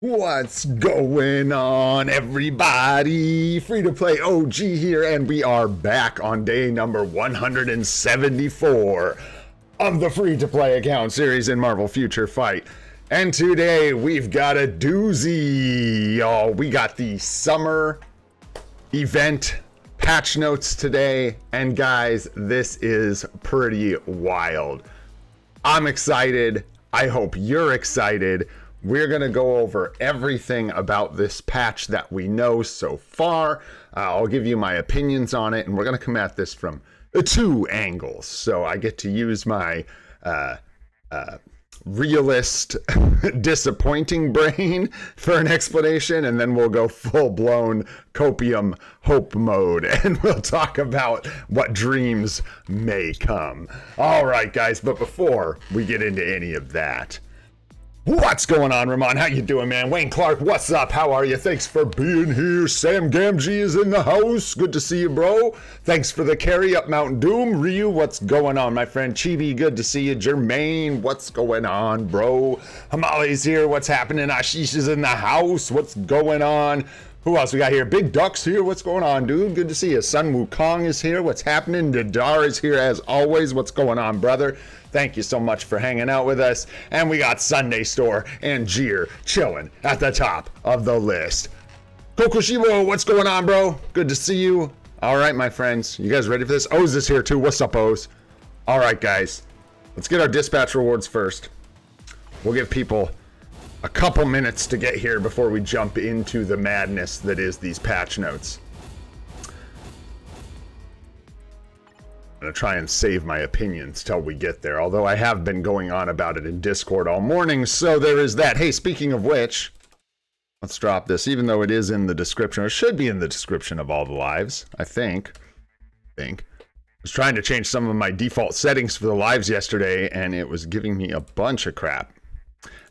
What's going on, everybody? Free to play OG here, and we are back on day number 174 of the free to play account series in Marvel Future Fight. And today we've got a doozy, y'all. We got the summer event patch notes today, and guys, this is pretty wild. I'm excited. I hope you're excited. We're going to go over everything about this patch that we know so far. I'll give you my opinions on it, and we're going to come at this from two angles. So I get to use my realist, disappointing brain for an explanation, and then we'll go full-blown copium hope mode, and we'll talk about what dreams may come. All right, guys, but before we get into any of that, what's going on, Ramon? How you doing, man? Wayne Clark, what's up? How are you? Thanks for being here. Sam Gamgee is in the house. Good to see you, bro. Thanks for the carry up Mountain Doom. Ryu, what's going on, my friend? Chibi, good to see you. Jermaine, what's going on, bro? Hamali's here. What's happening? Ashish is in the house. What's going on? Who else we got here? Big Duck's here. What's going on, dude? Good to see you. Sun Wukong is here. What's happening? Dadar is here as always. What's going on, brother? Thank you so much for hanging out with us. And we got Sunday Store and Jeer chilling at the top of the list. Kokushibo, what's going on, bro? Good to see you. All right, my friends. You guys ready for this? Oz is here too. What's up, Oz? All right, guys. Let's get our dispatch rewards first. We'll give people a couple minutes to get here before we jump into the madness that is these patch notes. I'm gonna try and save my opinions till we get there, although I have been going on about it in Discord all morning, so there is that. Hey, speaking of which, let's drop this, even though it is in the description, or should be in the description of all the lives, I think. I was trying to change some of my default settings for the lives yesterday, and it was giving me a bunch of crap.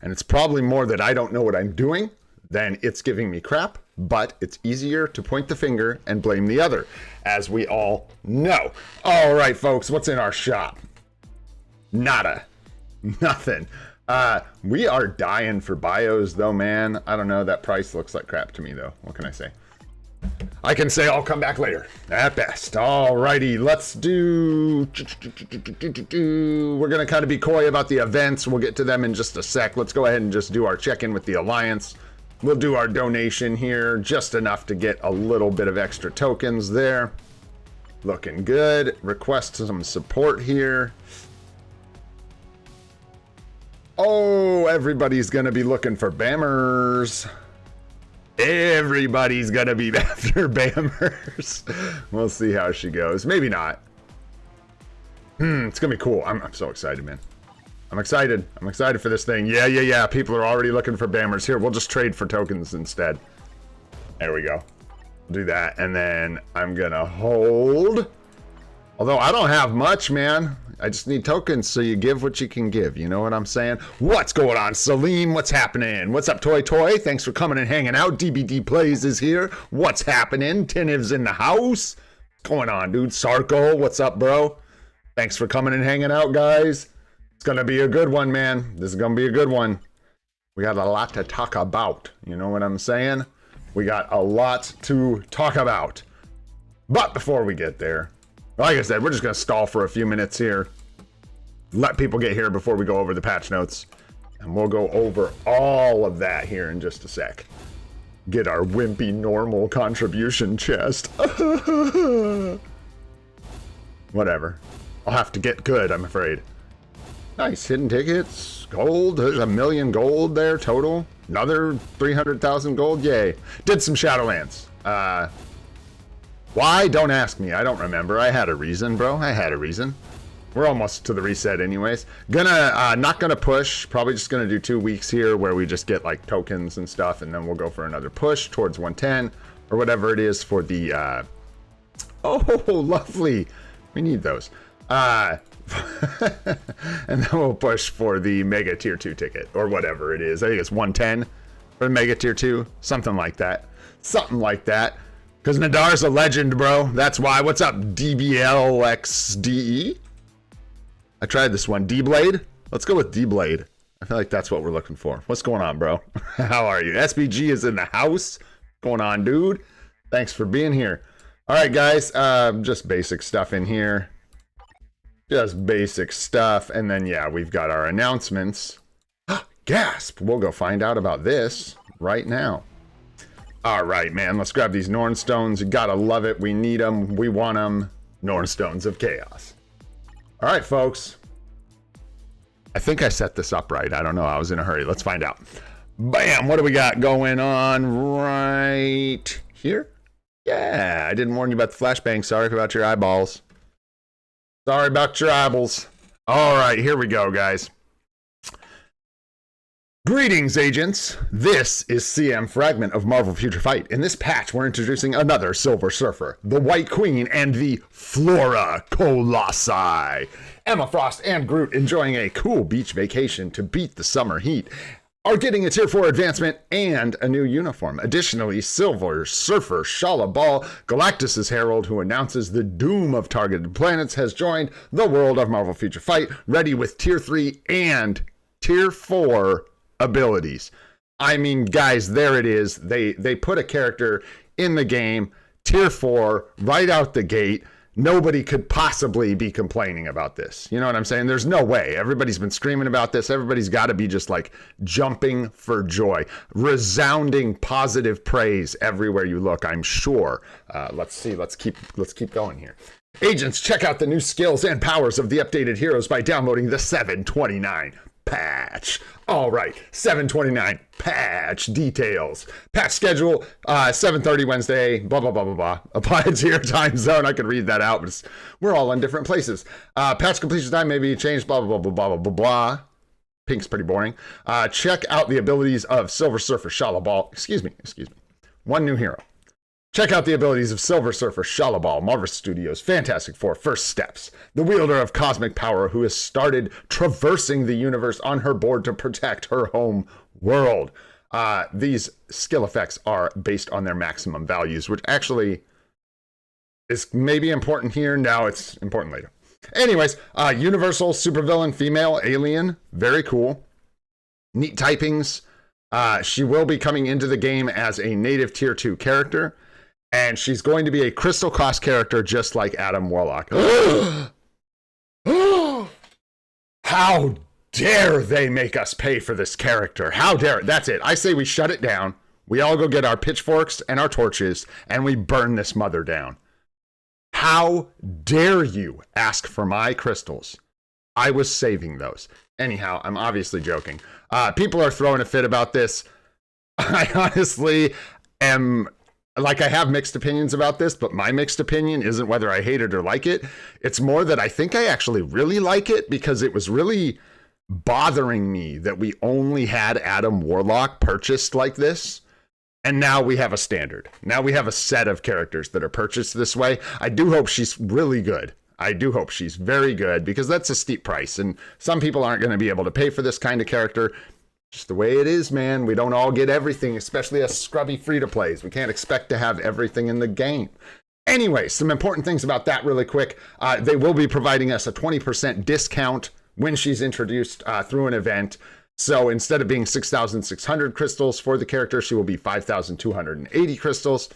And it's probably more that I don't know what I'm doing than it's giving me crap, but it's easier to point the finger and blame the other, as we all know. All right, folks, what's in our shop? Nada. Nothing. We are dying for bios, though, man. I don't know. That price looks like crap to me, though. What can I say? I can say I'll come back later, at best. All righty, let's do... We're going to kind of be coy about the events. We'll get to them in just a sec. Let's go ahead and just do our check-in with the Alliance. We'll do our donation here, just enough to get a little bit of extra tokens there. Looking good. Request some support here. Oh, everybody's going to be looking for Bammers. Everybody's gonna be after Bammers. We'll see how she goes. Maybe not. It's gonna be cool. I'm so excited, man. I'm excited. I'm excited for this thing. Yeah. People are already looking for Bammers. Here, we'll just trade for tokens instead. There we go. Do that, and then I'm gonna hold. Although I don't have much, man. I just need tokens, so you give what you can give. You know what I'm saying? What's going on, Salim? What's happening? What's up, Toy Toy? Thanks for coming and hanging out. DBD Plays is here. What's happening? Tiniv's in the house. What's going on, dude? Sarko, what's up, bro? Thanks for coming and hanging out, guys. It's going to be a good one, man. This is going to be a good one. We got a lot to talk about. You know what I'm saying? We got a lot to talk about. But before we get there, like I said, we're just going to stall for a few minutes here. Let people get here before we go over the patch notes. And we'll go over all of that here in just a sec. Get our wimpy normal contribution chest. Whatever. I'll have to get good, I'm afraid. Nice. Hidden tickets. Gold. There's 1 million gold there total. Another 300,000 gold. Yay. Did some Shadowlands. Why? Don't ask me. I don't remember. I had a reason, bro. I had a reason. We're almost to the reset anyways. Not gonna push. Probably just gonna do 2 weeks here where we just get like tokens and stuff, and then we'll go for another push towards 110 or whatever it is for the, oh, lovely. We need those. And then we'll push for the Mega Tier 2 ticket or whatever it is. I think it's 110 for the Mega Tier 2. Something like that. Something like that. Because Nadar's a legend, bro. That's why. What's up, DBLXDE? I tried this one. D-Blade? Let's go with D-Blade. I feel like that's what we're looking for. What's going on, bro? How are you? SBG is in the house. What's going on, dude? Thanks for being here. All right, guys. Just basic stuff in here. Just basic stuff. And then, yeah, we've got our announcements. Gasp! We'll go find out about this right now. All right, man. Let's grab these Norn Stones. You gotta love it. We need them. We want them. Norn Stones of Chaos. All right, folks. I think I set this up right. I don't know. I was in a hurry. Let's find out. Bam! What do we got going on right here? Yeah, I didn't warn you about the flashbang. Sorry about your eyeballs. Sorry about your eyeballs. All right, here we go, guys. Greetings, agents. This is CM Fragment of Marvel Future Fight. In this patch, we're introducing another Silver Surfer, the White Queen, and the Flora Colossi. Emma Frost and Groot, enjoying a cool beach vacation to beat the summer heat, are getting a Tier 4 advancement and a new uniform. Additionally, Silver Surfer Shala Ball, Galactus' herald who announces the doom of targeted planets, has joined the world of Marvel Future Fight, ready with Tier 3 and Tier 4 abilities. I mean, guys, there it is. They put a character in the game, Tier 4, right out the gate. Nobody could possibly be complaining about this. You know what I'm saying? There's no way. Everybody's been screaming about this. Everybody's got to be just like jumping for joy. Resounding positive praise everywhere you look, I'm sure. Let's see. Let's keep going here. Agents, check out the new skills and powers of the updated heroes by downloading the 729 patch. All right, 729 patch details. Patch schedule, 7:30 Wednesday, blah, blah, blah, blah, blah. Apply to your time zone. I could read that out, but we're all in different places. Patch completion time may be changed, blah, blah, blah, blah, blah, blah, blah. Pink's pretty boring. Check out the abilities of Silver Surfer Shala Ball. Excuse me. One new hero. Check out the abilities of Silver Surfer Shala Ball, Marvel Studios' Fantastic Four First Steps, the wielder of cosmic power who has started traversing the universe on her board to protect her home world. These skill effects are based on their maximum values, which actually is maybe important here. Now it's important later. Anyways, Universal Supervillain Female Alien, very cool. Neat typings. She will be coming into the game as a native Tier 2 character. And she's going to be a Crystal Cost character just like Adam Warlock. How dare they make us pay for this character? How dare it? That's it. I say we shut it down. We all go get our pitchforks and our torches, and we burn this mother down. How dare you ask for my crystals? I was saving those. Anyhow, I'm obviously joking. People are throwing a fit about this. I honestly am... Like, I have mixed opinions about this, but my mixed opinion isn't whether I hate it or like it. It's more that I think I actually really like it because it was really bothering me that we only had Adam Warlock purchased like this. And now we have a standard. Now we have a set of characters that are purchased this way. I do hope she's really good. I do hope she's very good because that's a steep price. And some people aren't going to be able to pay for this kind of character. Just the way it is, man. We don't all get everything, especially us scrubby free-to-plays. We can't expect to have everything in the game. Anyway, some important things about that really quick. They will be providing us a 20% discount when she's introduced through an event. So instead of being 6,600 crystals for the character, she will be 5,280 crystals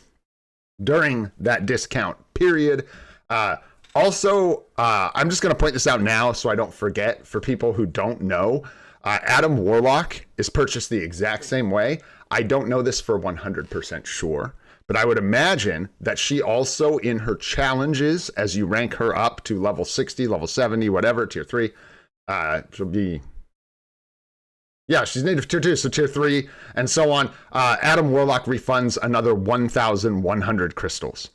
during that discount period. Also, I'm just going to point this out now so I don't forget for people who don't know. Adam Warlock is purchased the exact same way. I don't know this for 100% sure, but I would imagine that she also, in her challenges, as you rank her up to level 60, level 70, whatever, Tier 3, she'll be... Yeah, she's native Tier 2, so Tier 3, and so on. Adam Warlock refunds another 1,100 crystals.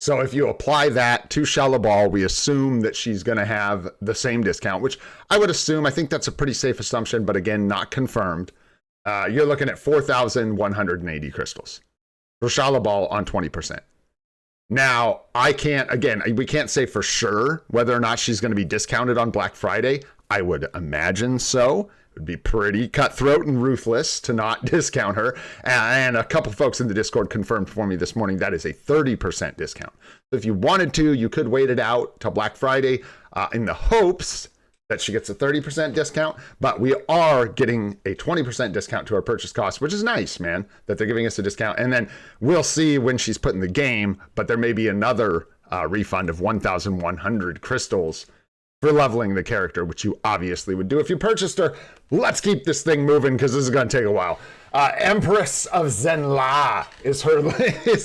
So if you apply that to Shala Ball, we assume that she's going to have the same discount, which I would assume. I think that's a pretty safe assumption, but again, not confirmed. You're looking at 4,180 crystals for Shala Ball on 20%. Now, we can't say for sure whether or not she's going to be discounted on Black Friday. I would imagine so. It would be pretty cutthroat and ruthless to not discount her. And a couple folks in the Discord confirmed for me this morning that is a 30% discount. So if you wanted to, you could wait it out till Black Friday in the hopes that she gets a 30% discount, but we are getting a 20% discount to our purchase cost, which is nice, man, that they're giving us a discount. And then we'll see when she's put in the game, but there may be another refund of 1,100 crystals for leveling the character, which you obviously would do if you purchased her. Let's keep this thing moving because this is going to take a while. Empress of Zenla is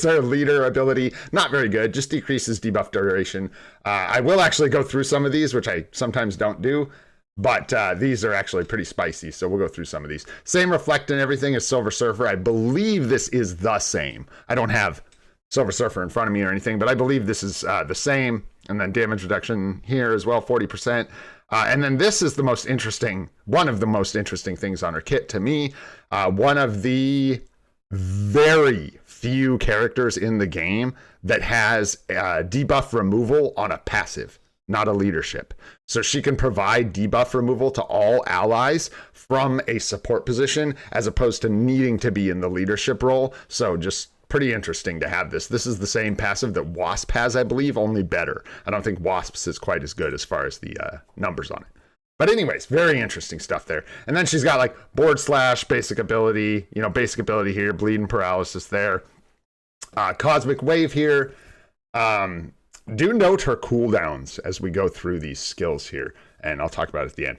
her leader ability. Not very good, just decreases debuff duration. I will actually go through some of these, which I sometimes don't do, but these are actually pretty spicy, so we'll go through some of these. Same reflect and everything as Silver Surfer. I believe this is the same. I don't have Silver Surfer in front of me or anything, but I believe this is the same. And then damage reduction here as well, 40%. And then this is the most interesting, one of the most interesting things on her kit to me. One of the very few characters in the game that has debuff removal on a passive, not a leadership. So she can provide debuff removal to all allies from a support position as opposed to needing to be in the leadership role. So just pretty interesting to have this. This is the same passive that Wasp has, I believe, only better. I don't think Wasp's is quite as good as far as the numbers on it. But anyways, very interesting stuff there. And then she's got like board slash, basic ability, basic ability here, bleeding paralysis there. Cosmic wave here. Do note her cooldowns as we go through these skills here, and I'll talk about it at the end.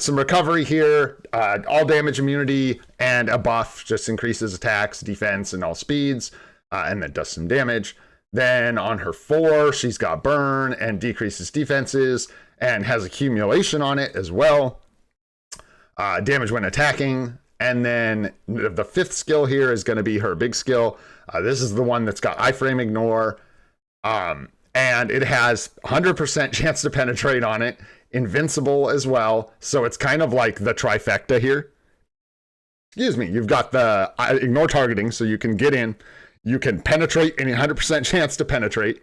Some recovery here, all damage immunity, and a buff just increases attacks, defense, and all speeds, and then does some damage. Then on her 4, she's got burn and decreases defenses, and has accumulation on it as well. Damage when attacking. And then the 5th skill here is going to be her big skill. This is the one that's got iframe ignore. And it has 100% chance to penetrate on it. Invincible as well. So it's kind of like the trifecta here. Excuse me. You've got the ignore targeting, so you can get in. You can penetrate, any 100% chance to penetrate.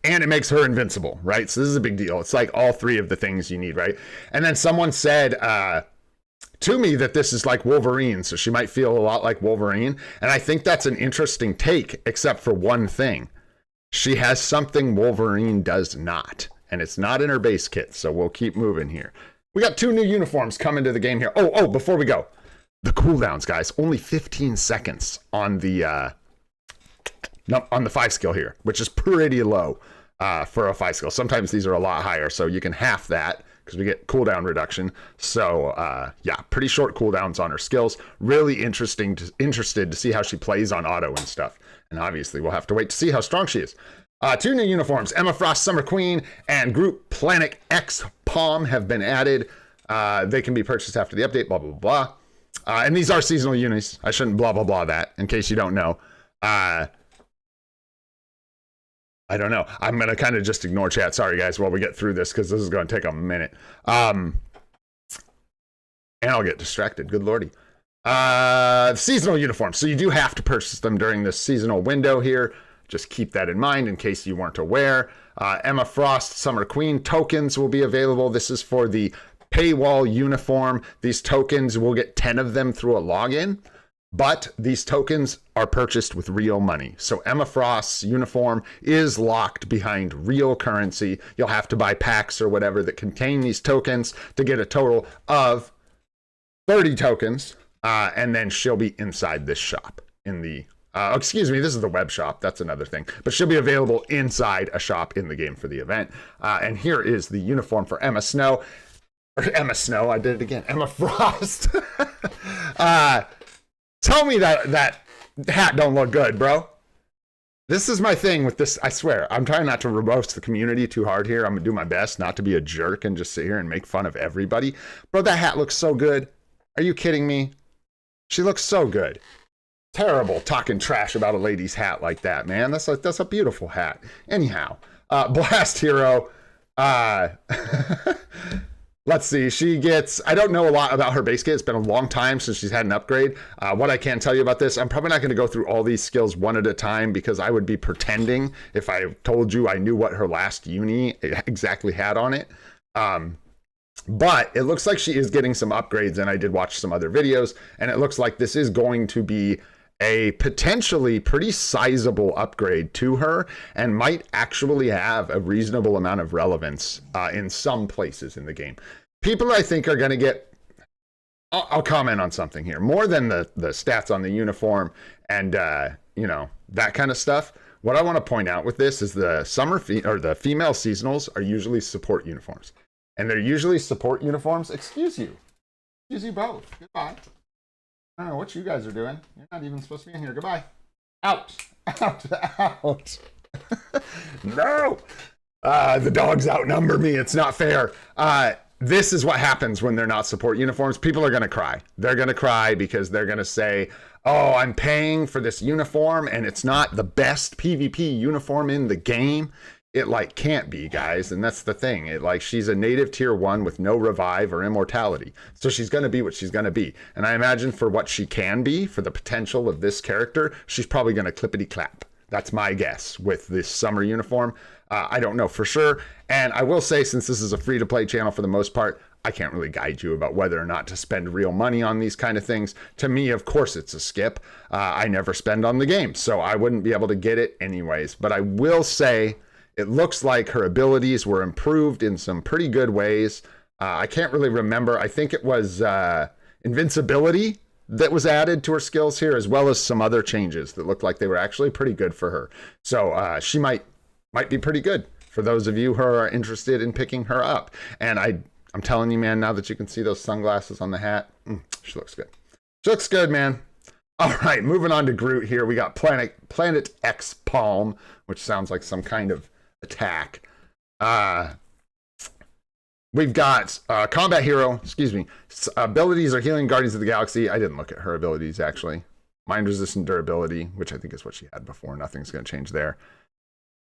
And it makes her invincible, right? So this is a big deal. It's like all 3 of the things you need, right? And then someone said to me that this is like Wolverine, so she might feel a lot like Wolverine. And I think that's an interesting take, except for one thing. She has something Wolverine does not. And it's not in her base kit, so we'll keep moving here. We got 2 new uniforms coming to the game here. Oh, before we go. The cooldowns, guys. Only 15 seconds on the 5 skill here, which is pretty low for a 5 skill. Sometimes these are a lot higher, so you can half that because we get cooldown reduction. So, yeah, pretty short cooldowns on her skills. Really interested to see how she plays on auto and stuff. And obviously, we'll have to wait to see how strong she is. 2 new uniforms, Emma Frost, Summer Queen, and Group Planet X Palm have been added. They can be purchased after the update, blah, blah, blah. And these are seasonal unis. I shouldn't blah, blah, blah that, in case you don't know. I don't know. I'm going to kind of just ignore chat. Sorry, guys, while we get through this, because this is going to take a minute. And I'll get distracted. Good lordy. Seasonal uniforms. So you do have to purchase them during this seasonal window here. Just keep that in mind in case you weren't aware. Emma Frost, Summer Queen tokens will be available. This is for the paywall uniform. These tokens, we'll get 10 of them through a login, but these tokens are purchased with real money. So Emma Frost's uniform is locked behind real currency. You'll have to buy packs or whatever that contain these tokens to get a total of 30 tokens. And then she'll be inside this shop in the excuse me, this is the web shop. That's another thing. But she'll be available inside a shop in the game for the event. And here is the uniform for Emma Snow. Or Emma Snow, I did it again. Emma Frost. Tell me that hat don't look good, bro. This is my thing with this. I swear, I'm trying not to roast the community too hard here. I'm going to do my best not to be a jerk and just sit here and make fun of everybody. Bro, that hat looks so good. Are you kidding me? She looks so good. Terrible talking trash about a lady's hat like that, man. That's a beautiful hat. Anyhow, Blast Hero. Let's see. She gets, I don't know a lot about her base kit. It's been a long time since she's had an upgrade. What I can tell you about this, I'm probably not going to go through all these skills one at a time because I would be pretending if I told you I knew what her last uni exactly had on it. But it looks like she is getting some upgrades, and I did watch some other videos, and it looks like this is going to be a potentially pretty sizable upgrade to her and might actually have a reasonable amount of relevance in some places in the game. People I think are going to get, I'll comment on something here, more than the stats on the uniform and, you know, that kind of stuff. What I want to point out with this is the the female seasonals are usually support uniforms. And they're usually support uniforms. Excuse you both. Goodbye. I don't know what you guys are doing. You're not even supposed to be in here. Goodbye. Out. No. The dogs outnumber me. It's not fair. This is what happens when they're not support uniforms. People are going to cry. They're going to cry because they're going to say, oh, I'm paying for this uniform and it's not the best PvP uniform in the game. It like can't be, guys, and that's the thing. It like she's a native tier 1 with no revive or immortality, so she's gonna be what she's gonna be. And I imagine for what she can be, for the potential of this character, she's probably gonna clippity clap. That's my guess with this summer uniform. I don't know for sure, and I will say, since this is a free to play channel for the most part, I can't really guide you about whether or not to spend real money on these kind of things. To me, of course, it's a skip. I never spend on the game, so I wouldn't be able to get it anyways. But I will say, it looks like her abilities were improved in some pretty good ways. I can't really remember. I think it was invincibility that was added to her skills here, as well as some other changes that looked like they were actually pretty good for her. So she might be pretty good for those of you who are interested in picking her up. And I'm telling you, man, now that you can see those sunglasses on the hat, she looks good. She looks good, man. All right, moving on to Groot here. We got Planet X Palm, which sounds like some kind of attack. We've got combat hero, abilities are healing Guardians of the Galaxy. I didn't look at her abilities, actually. Mind resistant durability, which I think is what she had before. Nothing's going to change there.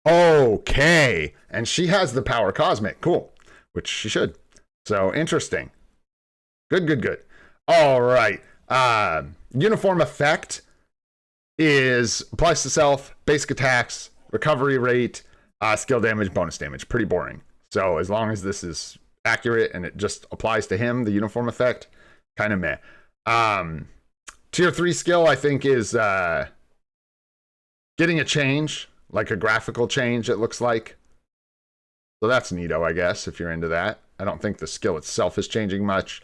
Okay, and she has the power cosmic. Cool, which she should. So interesting. Good. All right. Uniform effect applies to self, basic attacks, recovery rate, skill damage, bonus damage. Pretty boring. So as long as this is accurate and it just applies to him, the uniform effect, kind of meh. Tier 3 skill, I think, is getting a change, like a graphical change, it looks like. So that's neato, I guess, if you're into that. I don't think the skill itself is changing much.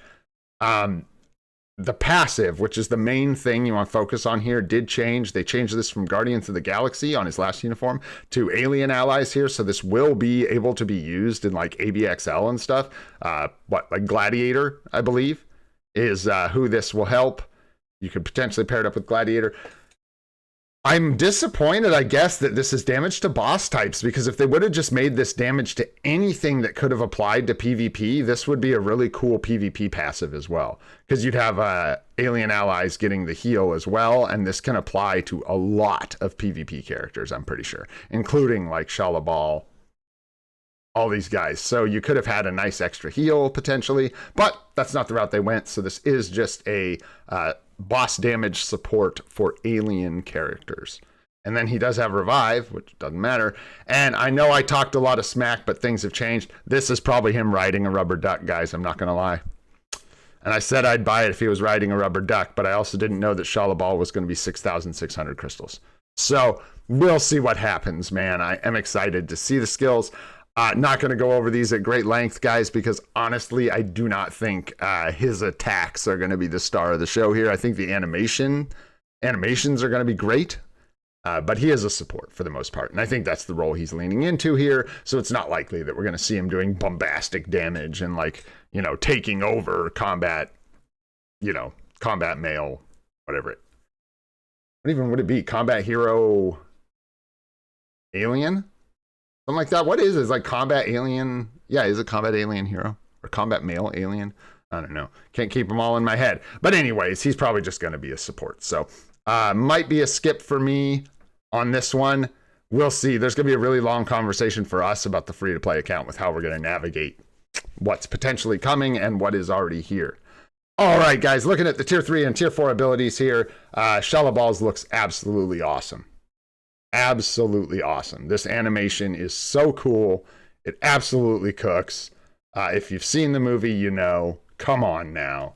The passive, which is the main thing you want to focus on here, did change. They changed this from Guardians of the Galaxy on his last uniform to alien allies here. So this will be able to be used in like ABXL and stuff. Like Gladiator, I believe, is who this will help. You could potentially pair it up with Gladiator. I'm disappointed, I guess, that this is damage to boss types, because if they would have just made this damage to anything that could have applied to PvP, this would be a really cool PvP passive as well. Because you'd have alien allies getting the heal as well, and this can apply to a lot of PvP characters, I'm pretty sure, including like Shalabal, all these guys. So you could have had a nice extra heal potentially, but that's not the route they went. So this is just a boss damage support for alien characters. And then he does have revive, which doesn't matter. And I know I talked a lot of smack, but things have changed. This is probably him riding a rubber duck, guys. I'm not going to lie. And I said I'd buy it if he was riding a rubber duck, but I also didn't know that Shalabal was going to be 6,600 crystals. So we'll see what happens, man. I am excited to see the skills. Not going to go over these at great length, guys, because honestly, I do not think his attacks are going to be the star of the show here. I think the animations are going to be great, but he is a support for the most part. And I think that's the role he's leaning into here. So it's not likely that we're going to see him doing bombastic damage and like, you know, taking over combat, you know, combat male, whatever it. What even would it be? Combat hero alien? Something like that. What is it? It's like combat alien. Yeah, is it combat alien hero or combat male alien? I don't know. Can't keep them all in my head. But anyways, he's probably just going to be a support. So might be a skip for me on this one. We'll see. There's going to be a really long conversation for us about the free-to-play account with how we're going to navigate what's potentially coming and what is already here. All right, guys, looking at the tier 3 and tier 4 abilities here, Shalabal's looks absolutely awesome. Absolutely awesome. This animation is so cool. It absolutely cooks. If you've seen the movie, you know. Come on now.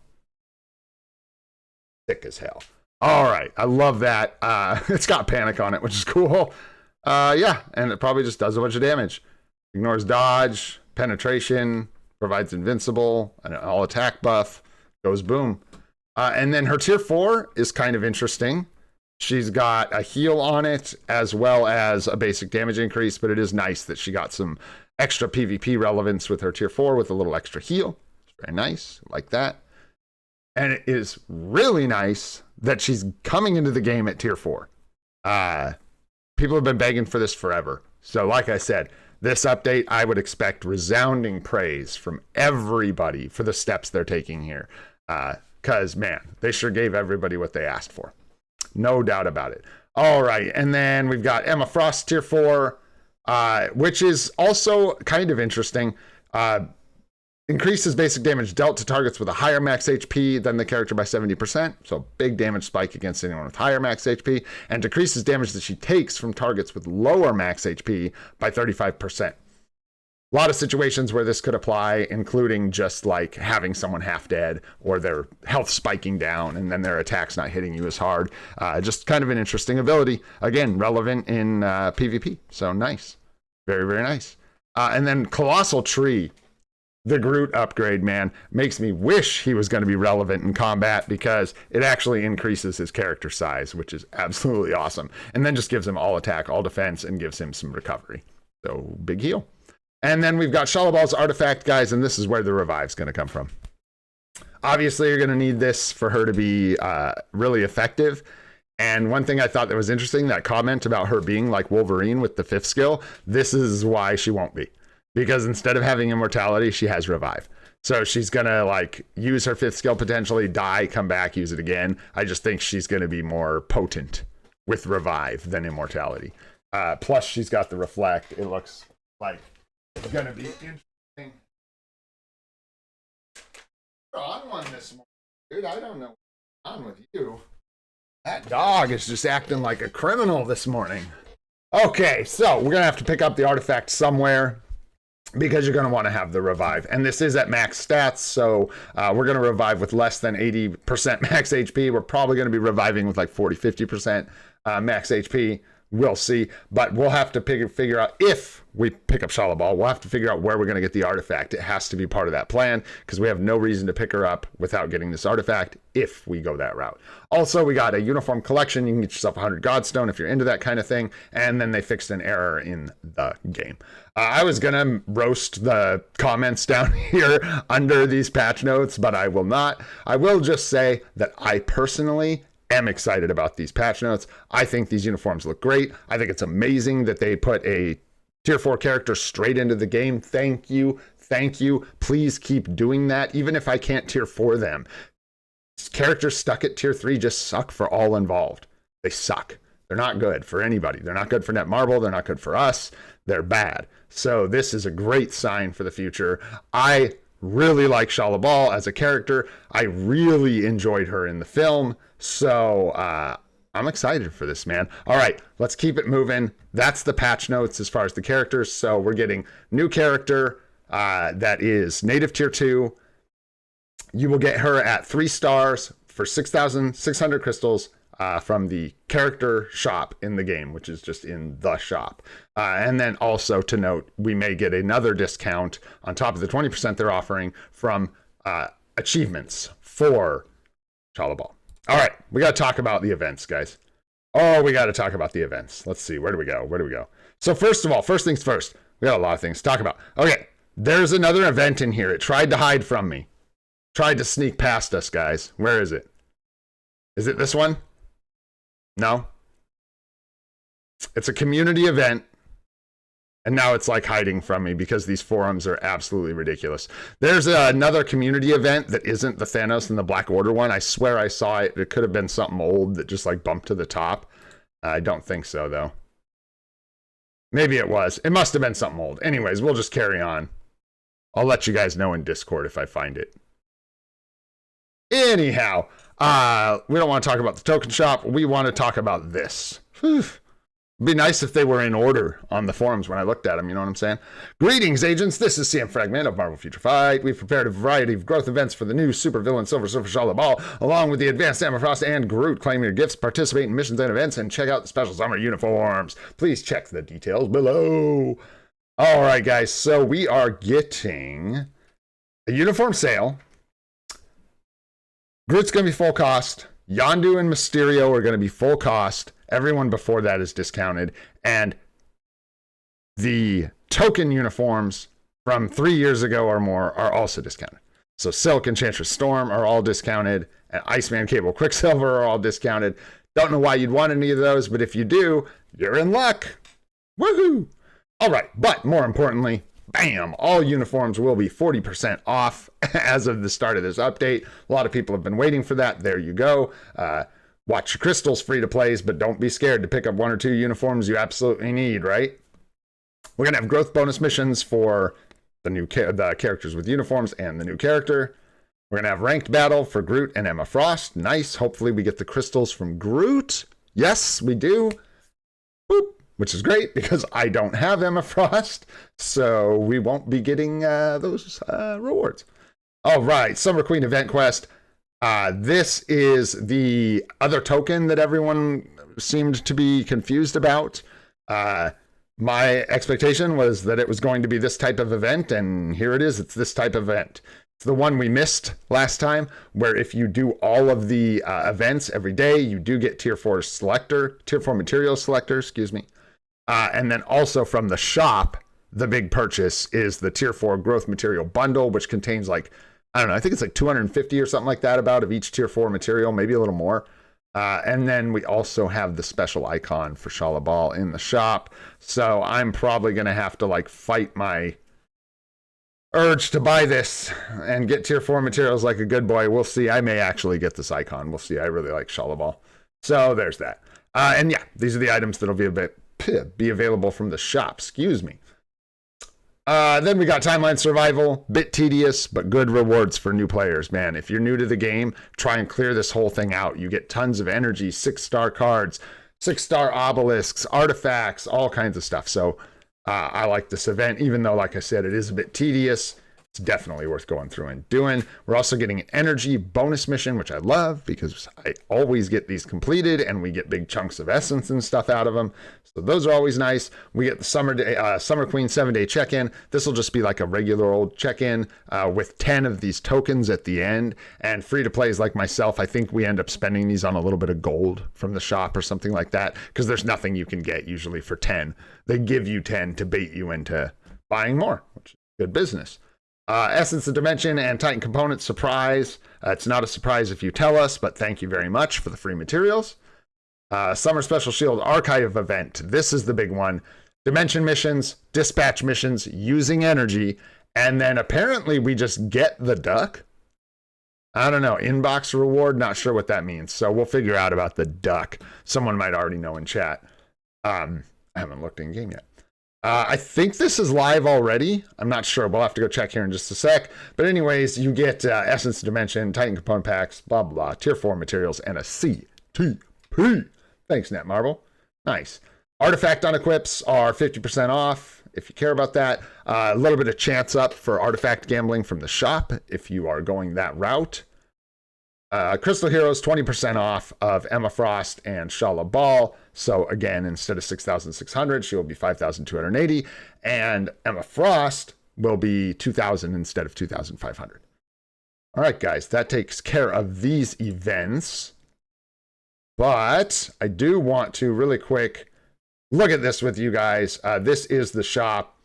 Thick as hell. All right. I love that. It's got panic on it, which is cool. Yeah, and it probably just does a bunch of damage. Ignores dodge, penetration, provides invincible, an all attack buff, goes boom. And then her tier 4 is kind of interesting. She's got a heal on it as well as a basic damage increase, but it is nice that she got some extra PvP relevance with her tier 4 with a little extra heal. It's very nice, like that. And it is really nice that she's coming into the game at tier 4. People have been begging for this forever. So like I said, this update, I would expect resounding praise from everybody for the steps they're taking here. Because, man, they sure gave everybody what they asked for. No doubt about it. All right, and then we've got Emma Frost, tier 4, which is also kind of interesting. Increases basic damage dealt to targets with a higher max HP than the character by 70%, so big damage spike against anyone with higher max HP, and decreases damage that she takes from targets with lower max HP by 35%. A lot of situations where this could apply, including just like having someone half dead or their health spiking down and then their attack's not hitting you as hard. Just kind of an interesting ability. Again, relevant in PvP, so nice. Very, very nice. And then Colossal Tree. The Groot upgrade, man, makes me wish he was going to be relevant in combat because it actually increases his character size, which is absolutely awesome. And then just gives him all attack, all defense, and gives him some recovery. So, big heal. And then we've got Shalabal's artifact, guys, and this is where the revive's going to come from. Obviously, you're going to need this for her to be really effective. And one thing I thought that was interesting, that comment about her being like Wolverine with the 5th skill, this is why she won't be. Because instead of having immortality, she has revive. So she's going to like use her 5th skill, potentially die, come back, use it again. I just think she's going to be more potent with revive than immortality. Plus she's got the reflect. It looks like it's going to be interesting. You're on one this morning, dude. I don't know what's on with you. That dog is just acting like a criminal this morning. Okay, so we're going to have to pick up the artifact somewhere, because you're going to want to have the revive. And this is at max stats, so we're going to revive with less than 80% max HP. We're probably going to be reviving with like 40, 50% max HP. We'll see. But we'll have to figure out, if we pick up Shalabal, we'll have to figure out where we're going to get the artifact. It has to be part of that plan, because we have no reason to pick her up without getting this artifact if we go that route. Also, we got a uniform collection. You can get yourself 100 Godstone if you're into that kind of thing. And then they fixed an error in the game. I was going to roast the comments down here under these patch notes, but I will not. I will just say that I personally am excited about these patch notes. I think these uniforms look great. I think it's amazing that they put a tier 4 character straight into the game. Thank you. Thank you. Please keep doing that, even if I can't tier 4 them. Characters stuck at tier 3 just suck for all involved. They suck. They're not good for anybody. They're not good for Netmarble. They're not good for us. They're bad. So this is a great sign for the future. I really like Shalabal as a character. I really enjoyed her in the film. So I'm excited for this, man. All right, let's keep it moving. That's the patch notes as far as the characters. So we're getting new character that is native tier 2. You will get her at 3 stars for 6,600 crystals from the character shop in the game, which is just in the shop. And then also to note, we may get another discount on top of the 20% they're offering from achievements for Shalabal. All right, we got to talk about the events, guys. Oh, we got to talk about the events. Let's see, where do we go? Where do we go? So first of all, first things first, we got a lot of things to talk about. Okay, there's another event in here. It tried to hide from me. Tried to sneak past us, guys. Where is it? Is it this one? No? It's a community event. And now it's like hiding from me because these forums are absolutely ridiculous. There's another community event that isn't the Thanos and the Black Order one. I swear I saw it. It could have been something old that just like bumped to the top. I don't think so, though. Maybe it was. It must have been something old. Anyways, we'll just carry on. I'll let you guys know in Discord if I find it. Anyhow, we don't want to talk about the token shop. We want to talk about this. It'd be nice if they were in order on the forums when I looked at them, you know what I'm saying? Greetings, agents. This is CM Fragment of Marvel Future Fight. We've prepared a variety of growth events for the new supervillain Silver Surfer Shala Ball, along with the advanced Emma Frost and Groot. Claim your gifts, participate in missions and events, and check out the special summer uniforms. Please check the details below. All right, guys. So we are getting a uniform sale. Groot's going to be full cost. Yondu and Mysterio are going to be full cost. Everyone before that is discounted. And the token uniforms from 3 years ago or more are also discounted. So Silk, Enchantress Storm are all discounted. And Iceman, Cable, Quicksilver are all discounted. Don't know why you'd want any of those, but if you do, you're in luck. Woohoo! All right, but more importantly, bam, all uniforms will be 40% off as of the start of this update. A lot of people have been waiting for that. There you go. Watch your crystals free to plays, but don't be scared to pick up 1 or 2 uniforms you absolutely need, right? We're going to have growth bonus missions for the characters with uniforms and the new character. We're going to have ranked battle for Groot and Emma Frost. Nice. Hopefully we get the crystals from Groot. Yes, we do. Boop. Which is great because I don't have Emma Frost, so we won't be getting those rewards. All right, Summer Queen Event Quest. This is the other token that everyone seemed to be confused about. My expectation was that it was going to be this type of event, and here it is. It's this type of event. It's the one we missed last time, where if you do all of the events every day, you do get Tier 4 material selector, excuse me. And then also from the shop, the big purchase is the Tier 4 growth material bundle, which contains like, I don't know, I think it's like 250 or something like that about of each Tier 4 material, maybe a little more. And then we also have the special icon for Shala Ball in the shop. So I'm probably going to have to like fight my urge to buy this and get Tier 4 materials like a good boy. We'll see. I may actually get this icon. We'll see. I really like Shala Ball. So there's that. And yeah, these are the items that'll be available from the shop. Excuse me. Then we got Timeline Survival. Bit tedious, but good rewards for new players. Man, if you're new to the game, try and clear this whole thing out. You get tons of energy, 6-star cards, 6-star obelisks, artifacts, all kinds of stuff. So I like this event, even though, like I said, it is a bit tedious. It's definitely worth going through and doing. We're also getting an energy bonus mission, which I love because I always get these completed and we get big chunks of essence and stuff out of them. So those are always nice. We get the Summer Queen 7-day check-in. This will just be like a regular old check-in with 10 of these tokens at the end. And free-to-plays like myself, I think we end up spending these on a little bit of gold from the shop or something like that because there's nothing you can get usually for 10. They give you 10 to bait you into buying more, which is good business. Essence of Dimension and Titan Components surprise. It's not a surprise if you tell us, but thank you very much for the free materials. Summer Special Shield Archive event. This is the big one. Dimension missions, dispatch missions using energy, and then apparently we just get the duck. I don't know. Inbox reward. Not sure what that means. So we'll figure out about the duck. Someone might already know in chat. I haven't looked in game yet. I think this is live already. I'm not sure. We'll have to go check here in just a sec. But anyways, you get Essence Dimension, Titan Component Packs, blah, blah, blah, Tier 4 materials, and a CTP. Thanks, Netmarble. Nice. Artifact unequips are 50% off if you care about that. A little bit of chance up for artifact gambling from the shop if you are going that route. Crystal Heroes, 20% off of Emma Frost and Shala Ball. So again, instead of 6,600, she will be 5,280. And Emma Frost will be 2,000 instead of 2,500. All right, guys, that takes care of these events. But I do want to really quick look at this with you guys. This is the shop.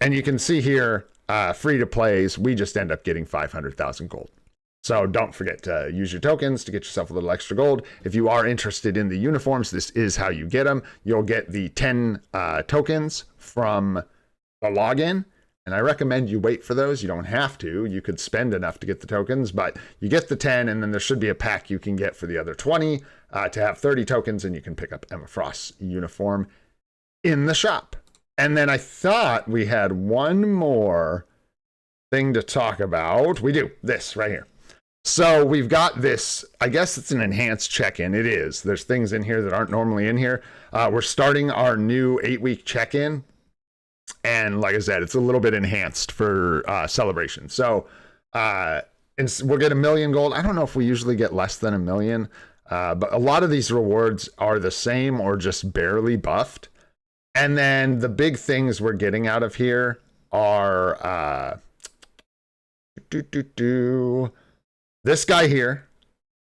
And you can see here, free to plays, we just end up getting 500,000 gold. So don't forget to use your tokens to get yourself a little extra gold. If you are interested in the uniforms, this is how you get them. You'll get the 10 tokens from the login. And I recommend you wait for those. You don't have to. You could spend enough to get the tokens, but you get the 10, and then there should be a pack you can get for the other 20 to have 30 tokens, and you can pick up Emma Frost's uniform in the shop. And then I thought we had one more thing to talk about. We do. This right here. So we've got this, I guess it's an enhanced check-in. It is. There's things in here that aren't normally in here. We're starting our new 8-week check-in. And like I said, it's a little bit enhanced for celebration. So we'll get 1 million gold. I don't know if we usually get less than 1 million. But a lot of these rewards are the same or just barely buffed. And then the big things we're getting out of here are this guy here,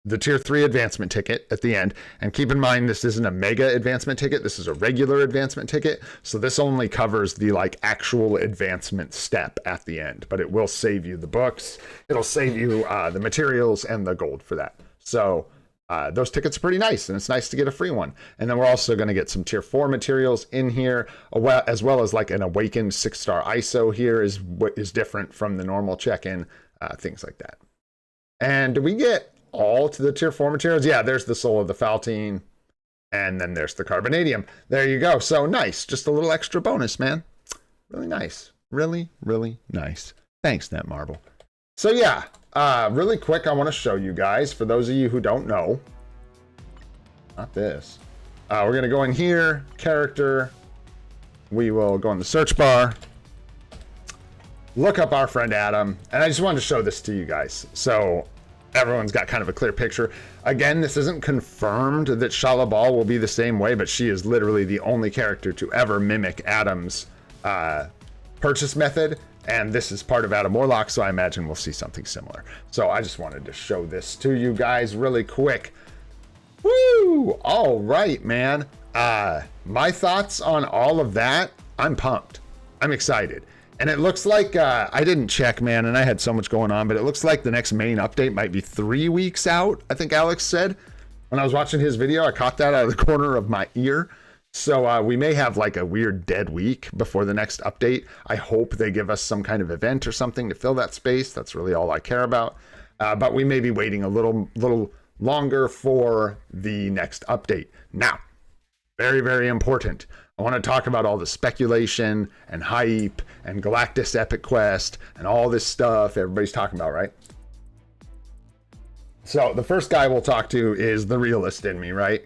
the tier 3 advancement ticket at the end. And keep in mind, this isn't a mega advancement ticket. This is a regular advancement ticket. So this only covers the like actual advancement step at the end, but it will save you the books. It'll save you the materials and the gold for that. So those tickets are pretty nice, and it's nice to get a free one. And then we're also going to get some tier 4 materials in here, as well as like an awakened 6-star ISO here is what is different from the normal check-in, things like that. And do we get all to the tier 4 materials? Yeah, there's the Soul of the Faltine, and then there's the Carbonadium. There you go. So nice. Just a little extra bonus, man. Really nice. Really, really nice. Thanks, Netmarble. So yeah, really quick, I want to show you guys, for those of you who don't know, not this. We're going to go in here, character. We will go in the search bar, look up our friend Adam, and I just wanted to show this to you guys so everyone's got kind of a clear picture. Again, this isn't confirmed that Shala Ball will be the same way, but she is literally the only character to ever mimic Adam's purchase method, and this is part of Adam Warlock, so I imagine we'll see something similar. So I just wanted to show this to you guys really quick. Woo! All right, man. My thoughts on all of that, I'm pumped. I'm excited. And it looks like, I didn't check, man, and I had so much going on, but it looks like the next main update might be 3 weeks out, I think Alex said. When I was watching his video, I caught that out of the corner of my ear. So we may have like a weird dead week before the next update. I hope they give us some kind of event or something to fill that space. That's really all I care about. But we may be waiting a little longer for the next update. Now, very, very important. I want to talk about all the speculation and hype and Galactus Epic Quest and all this stuff everybody's talking about, right? So the first guy we'll talk to is the realist in me, right?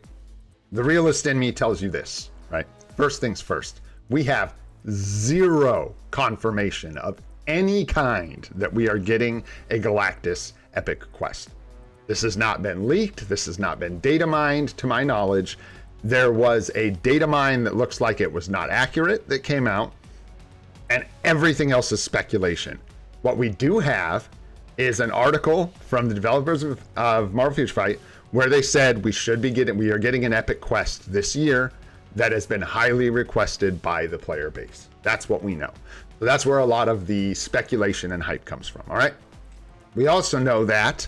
The realist in me tells you this, right? First things first, we have zero confirmation of any kind that we are getting a Galactus Epic Quest. This has not been leaked. This has not been data mined to my knowledge. There was a data mine that looks like it was not accurate that came out, and everything else is speculation. What we do have is an article from the developers of Marvel Future Fight where they said we are getting an epic quest this year that has been highly requested by the player base. That's what we know. So that's where a lot of the speculation and hype comes from. All right. We also know that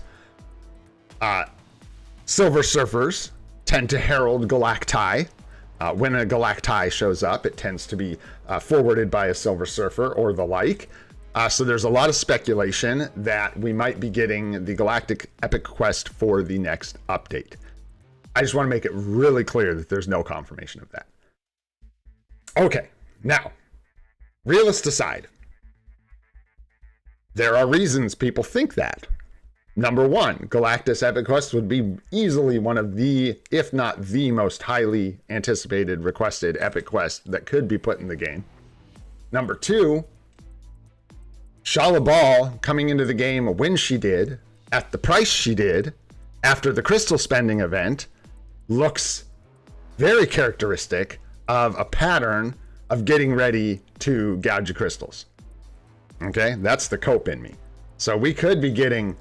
Silver Surfers tend to herald Galacti. When a Galacti shows up, it tends to be forwarded by a Silver Surfer or the like. So there's a lot of speculation that we might be getting the Galactic Epic Quest for the next update. I just want to make it really clear that there's no confirmation of that. Okay, now, realists aside, there are reasons people think that. Number one, Galactus Epic Quest would be easily one of the, if not the most highly anticipated requested Epic Quest that could be put in the game. Number two, Shala Ball coming into the game when she did, at the price she did, after the crystal spending event, looks very characteristic of a pattern of getting ready to gouge your crystals. Okay, that's the cope in me. So we could be getting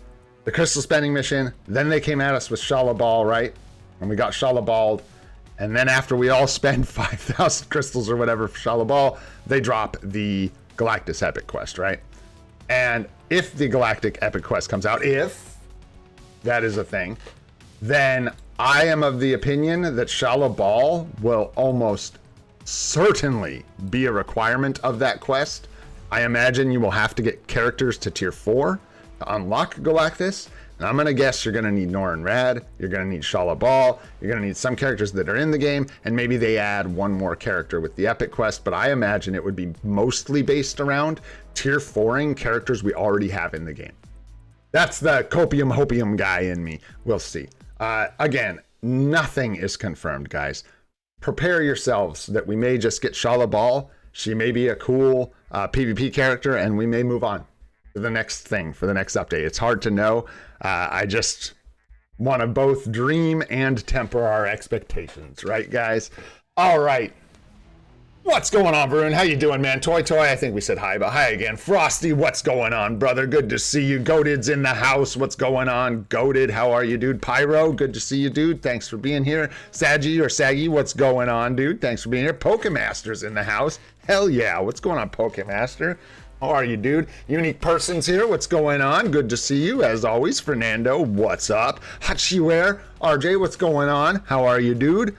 the crystal spending mission, then they came at us with Shala Ball, right? And we got Shala Balled. And then after we all spend 5,000 crystals or whatever for Shala Ball, they drop the Galactus Epic Quest, right? And if the Galactic Epic Quest comes out, if that is a thing, then I am of the opinion that Shala Ball will almost certainly be a requirement of that quest. I imagine you will have to get characters to tier 4 to unlock Galactus. And I'm going to guess you're going to need Norrin Rad, you're going to need Shala Ball, you're going to need some characters that are in the game, and maybe they add one more character with the Epic Quest, but I imagine it would be mostly based around tier 4ing characters we already have in the game. That's the copium hopium guy in me. We'll see. Again, nothing is confirmed, guys. Prepare yourselves that we may just get Shala Ball. She may be a cool PvP character, and we may move on to the next thing for the next update. It's hard to know. I just want to both dream and temper our expectations, right, guys? All right. What's going on, Varun? How you doing, man? Toy, I think we said hi, but hi again. Frosty, what's going on, brother? Good to see you. Goated's in the house. What's going on? Goated, how are you, dude? Pyro, good to see you, dude. Thanks for being here. Saggy or Saggy, what's going on, dude? Thanks for being here. Pokemaster's in the house. Hell yeah. What's going on, Pokemaster? How are you, dude? Unique Person's here. What's going on? Good to see you, as always. Fernando, what's up? Hachiware, RJ, what's going on? How are you, dude?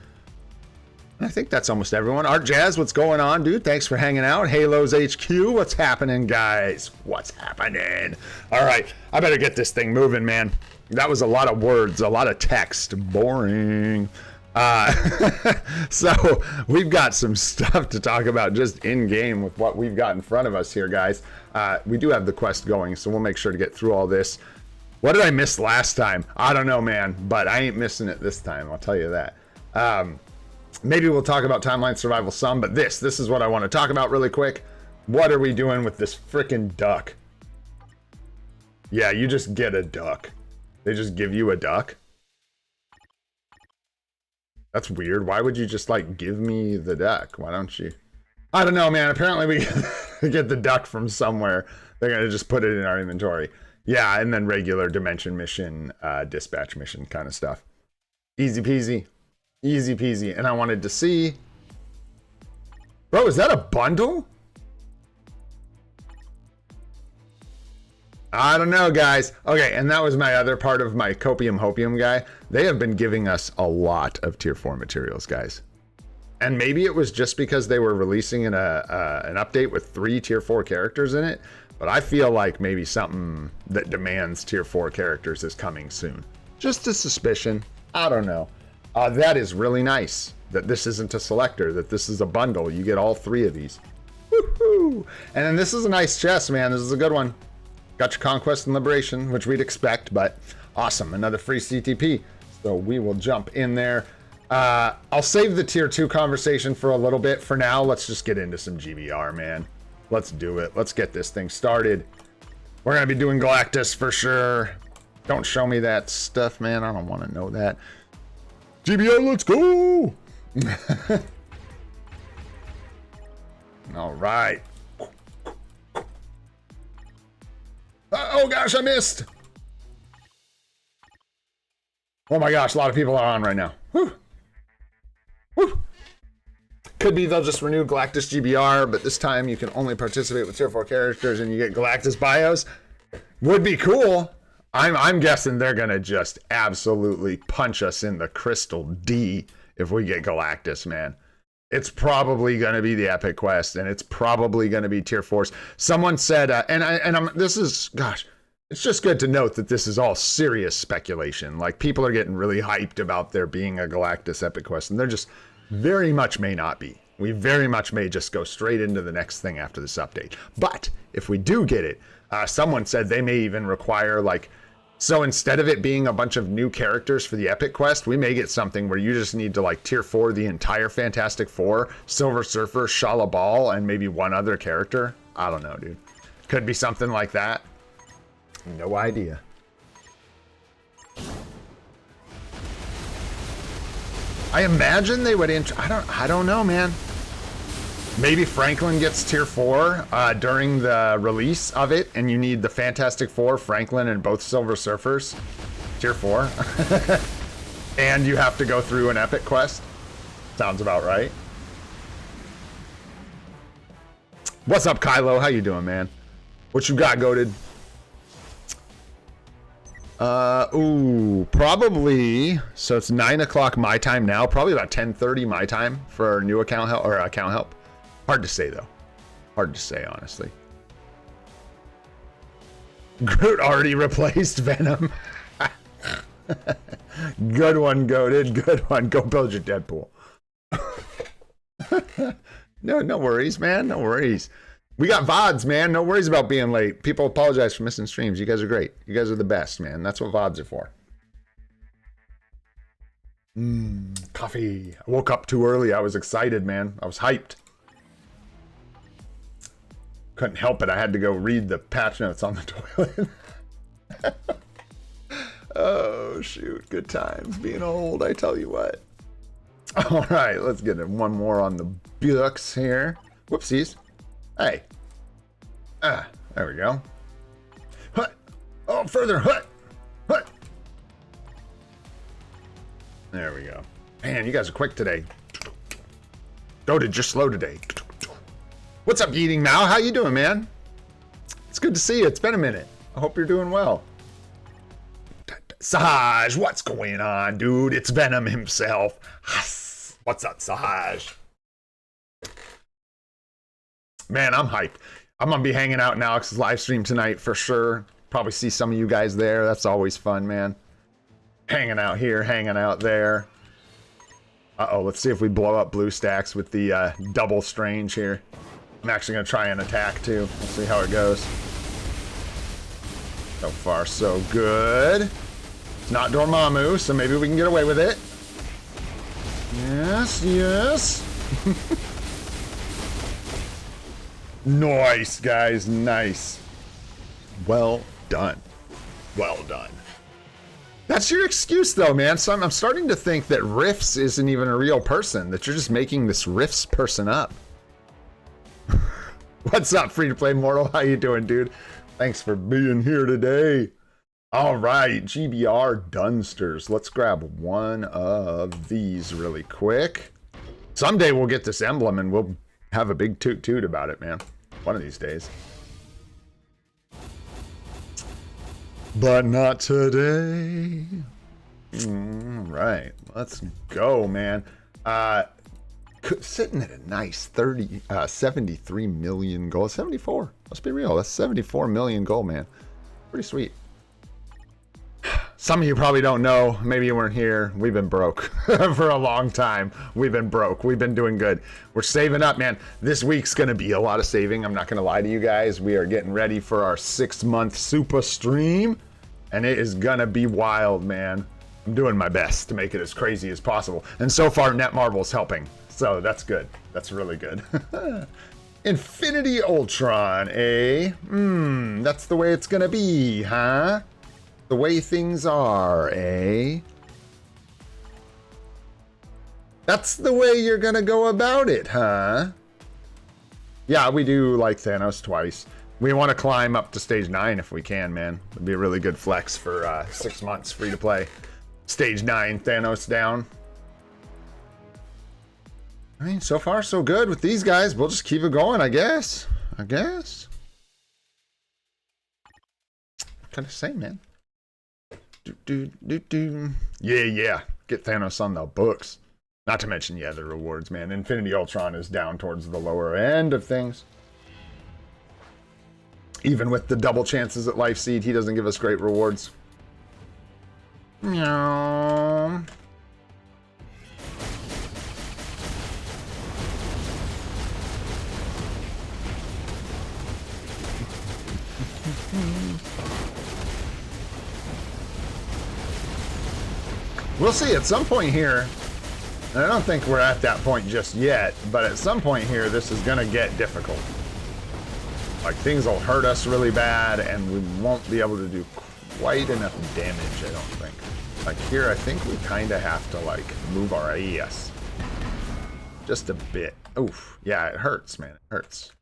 I think that's almost everyone. Art Jazz, what's going on, dude? Thanks for hanging out. Halo's HQ, what's happening, guys? What's happening? All right, I better get this thing moving, man. That was a lot of words, a lot of text. Boring. So we've got some stuff to talk about just in game with what we've got in front of us here, guys. We do have the quest going, so we'll make sure to get through all this. What did I miss last time? I don't know, man, but I ain't missing it this time, I'll tell you that. Maybe we'll talk about timeline survival some, but this is what I want to talk about really quick. What are we doing with this freaking duck? Yeah, you just get a duck. They just give you a duck? That's weird. Why would you just, like, give me the duck? Why don't you? I don't know, man. Apparently we get the duck from somewhere. They're going to just put it in our inventory. Yeah, and then regular dimension mission, dispatch mission kind of stuff. Easy peasy. Easy peasy. And I wanted to see... Bro, is that a bundle? I don't know, guys. Okay, and that was my other part of my Copium Hopium guy. They have been giving us a lot of Tier 4 materials, guys. And maybe it was just because they were releasing an update with 3 Tier 4 characters in it, but I feel like maybe something that demands Tier 4 characters is coming soon. Just a suspicion. I don't know. That is really nice that this isn't a selector, that this is a bundle. You get all 3 of these. Woohoo! And then this is a nice chest, man. This is a good one. Got your Conquest and Liberation, which we'd expect, but awesome. Another free CTP. So we will jump in there. I'll save the Tier 2 conversation for a little bit. For now, let's just get into some GBR, man. Let's do it. Let's get this thing started. We're going to be doing Galactus for sure. Don't show me that stuff, man. I don't want to know that. GBR, let's go! All right. Oh gosh, I missed! Oh my gosh, a lot of people are on right now. Whew. Whew. Could be they'll just renew Galactus GBR, but this time you can only participate with Tier 4 characters and you get Galactus bios. Would be cool. I'm guessing they're gonna just absolutely punch us in the crystal D if we get Galactus, man. It's probably gonna be the epic quest, and it's probably gonna be Tier 4s. Someone said, this is, gosh, it's just good to note that this is all serious speculation. Like, people are getting really hyped about there being a Galactus epic quest, and there just very much may not be. We very much may just go straight into the next thing after this update. But if we do get it, someone said they may even require, like, so instead of it being a bunch of new characters for the epic quest, we may get something where you just need to, like, Tier 4 the entire Fantastic Four, Silver Surfer, Shala Ball, and maybe one other character. I don't know, dude. Could be something like that. No idea. I imagine they would I don't know, man. Maybe Franklin gets Tier 4 during the release of it, and you need the Fantastic Four, Franklin, and both Silver Surfers. Tier 4. And you have to go through an epic quest. Sounds about right. What's up, Kylo? How you doing, man? What you got, goated? Ooh, probably, so it's 9 o'clock my time now, probably about 10:30 my time for our new account help, or account help. Hard to say, though. Hard to say, honestly. Groot already replaced Venom. Good one, goated. Good one. Go build your Deadpool. No worries, man. No worries. We got VODs, man. No worries about being late. People apologize for missing streams. You guys are great. You guys are the best, man. That's what VODs are for. Coffee. I woke up too early. I was excited, man. I was hyped. Couldn't help it. I had to go read the patch notes on the toilet. Oh, shoot. Good times being old, I tell you what. All right, let's get one more on the books here. Whoopsies. Hey. There we go. Hut. Oh, further. Hut. Hut. There we go. Man, you guys are quick today. Goated, just slow today. What's up, Eating Mal? How you doing, man? It's good to see you. It's been a minute. I hope you're doing well. Sahaj, what's going on, dude? It's Venom himself. What's up, Sahaj? Man, I'm hyped. I'm going to be hanging out in Alex's live stream tonight for sure. Probably see some of you guys there. That's always fun, man. Hanging out here, hanging out there. Uh-oh, let's see if we blow up blue stacks with the double strange here. I'm actually going to try and attack, too. We'll see how it goes. So far, so good. It's not Dormammu, so maybe we can get away with it. Yes, yes. Nice, guys, nice. Well done. Well done. That's your excuse, though, man. So I'm starting to think that Rifts isn't even a real person, that you're just making this Rifts person up. What's up, free-to-play mortal? How you doing, dude? Thanks for being here today. All right, GBR Dunsters. Let's grab one of these really quick. Someday we'll get this emblem and we'll have a big toot-toot about it, man. One of these days. But not today. All right, let's go, man. Sitting at a nice 73 million gold. 74. Let's be real. That's 74 million gold, man. Pretty sweet. Some of you probably don't know. Maybe you weren't here. We've been broke for a long time. We've been broke. We've been doing good. We're saving up, man. This week's going to be a lot of saving. I'm not going to lie to you guys. We are getting ready for our 6-month super stream, and it is going to be wild, man. I'm doing my best to make it as crazy as possible. And so far, Netmarble's helping. So that's good. That's really good. Infinity Ultron, eh? That's the way it's gonna be, huh? The way things are, eh? That's the way you're gonna go about it, huh? Yeah, we do like Thanos twice. We want to climb up to stage 9 if we can, man. It'd be a really good flex for 6 months free to play. Stage 9, Thanos down. I mean, so far so good with these guys. We'll just keep it going, I guess. What can I say, man? Yeah. Get Thanos on the books. Not to mention, yeah, the rewards, man. Infinity Ultron is down towards the lower end of things. Even with the double chances at Life Seed, he doesn't give us great rewards. Meow. We'll see at some point here, and I don't think we're at that point just yet, but at some point here, this is going to get difficult. Like, things will hurt us really bad, and we won't be able to do quite enough damage, I don't think. Like, here, I think we kind of have to, like, move our AES. Just a bit. Oof. Yeah, it hurts, man. It hurts.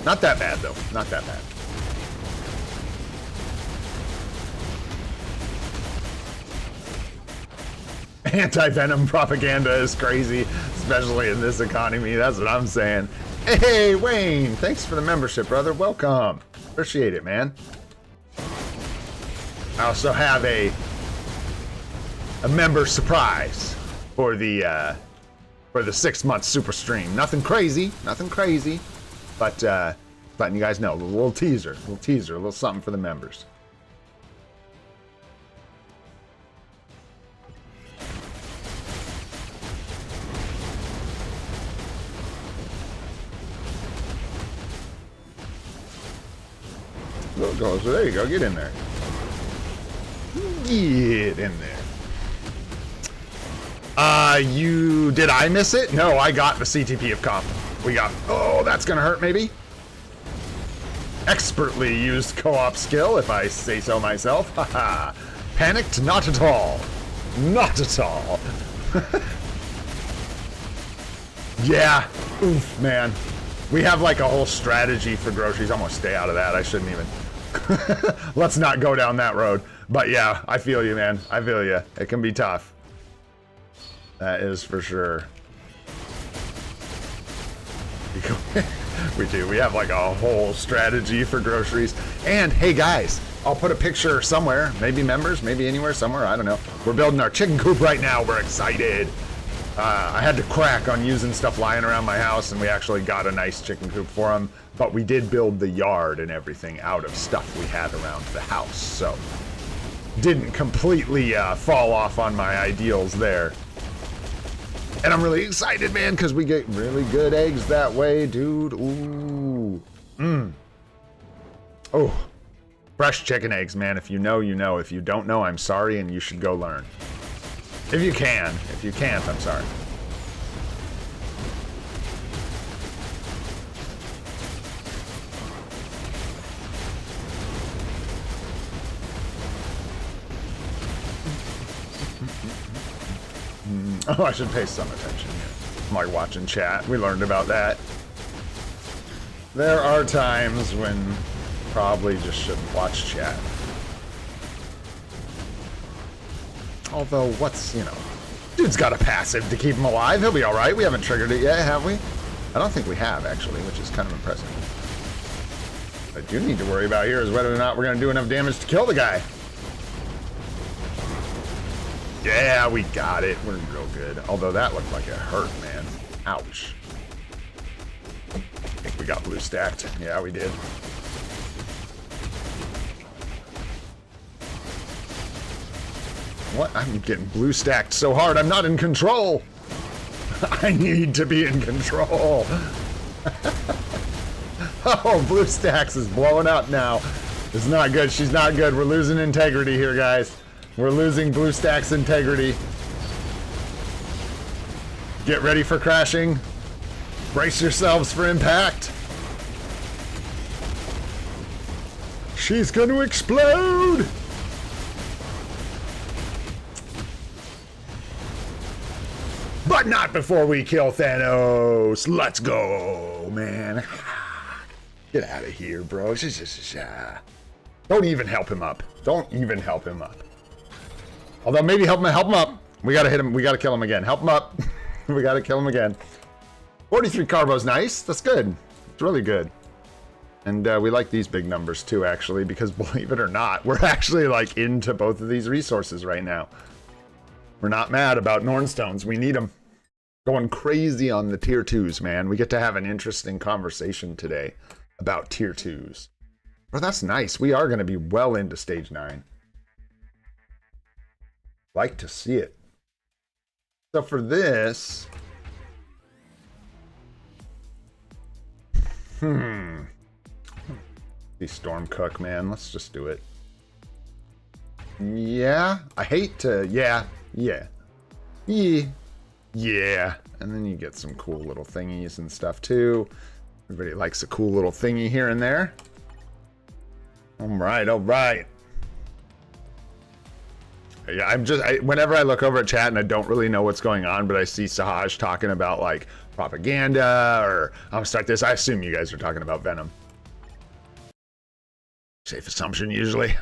Not that bad, though. Not that bad. Anti-venom propaganda is crazy, especially in this economy. That's what I'm saying. Hey, Wayne, thanks for the membership, brother. Welcome. Appreciate it, man. I also have a member surprise for the 6-month super stream. Nothing crazy, but letting you guys know, a little teaser, a little something for the members. little closer. There you go. Get in there. Get in there. Did I miss it? No, I got the CTP of comp. We got, oh, that's gonna hurt maybe. Expertly used co-op skill, if I say so myself. Haha. Panicked? Not at all. Not at all. Yeah. Oof, man. We have like a whole strategy for groceries. I'm gonna stay out of that. I shouldn't even. Let's not go down that road. But yeah, I feel you, man. I feel you. It can be tough. That is for sure. We do. We have like a whole strategy for groceries. And hey guys, I'll put a picture somewhere. Maybe members, maybe anywhere, somewhere. I don't know. We're building our chicken coop right now. We're excited. I had to crack on using stuff lying around my house, and we actually got a nice chicken coop for them. But we did build the yard and everything out of stuff we had around the house. So didn't completely fall off on my ideals there. And I'm really excited, man, because we get really good eggs that way, dude. Ooh. Oh. Fresh chicken eggs, man. If you know, you know. If you don't know, I'm sorry, and you should go learn. If you can. If you can't, I'm sorry. Oh, I should pay some attention here. I'm like watching chat. We learned about that. There are times when probably just shouldn't watch chat. Although, what's, you know, dude's got a passive to keep him alive. He'll be all right. We haven't triggered it yet, have we? I don't think we have, actually, which is kind of impressive. What I do need to worry about here is whether or not we're going to do enough damage to kill the guy. Yeah, we got it. We're real good. Although that looked like it hurt, man. Ouch. I think we got blue stacked. Yeah, we did. What? I'm getting blue stacked so hard, I'm not in control. I need to be in control. Oh, blue stacks is blowing up now. It's not good. She's not good. We're losing integrity here, guys. We're losing blue stack's integrity. Get ready for crashing. Brace yourselves for impact. She's going to explode. But not before we kill Thanos. Let's go, man. Get out of here, bro. Don't even help him up. Don't even help him up. Although maybe help him up. We gotta hit him. We gotta kill him again. Help him up. We gotta kill him again. 43 carbo's nice. That's good. It's really good. And we like these big numbers too, actually, because believe it or not, we're actually like into both of these resources right now. We're not mad about Nornstones. We need them. Going crazy on the tier 2s, man. We get to have an interesting conversation today about tier 2s. Well, that's nice. We are going to be well into stage 9. Like to see it. So for this... The Stormcook, man. Let's just do it. Yeah. I hate to... Yeah. And then you get some cool little thingies and stuff, too. Everybody likes a cool little thingy here and there. All right. Yeah, whenever I look over at chat and I don't really know what's going on, but I see Sahaj talking about like propaganda or I'm gonna start this, I assume you guys are talking about Venom. Safe assumption usually.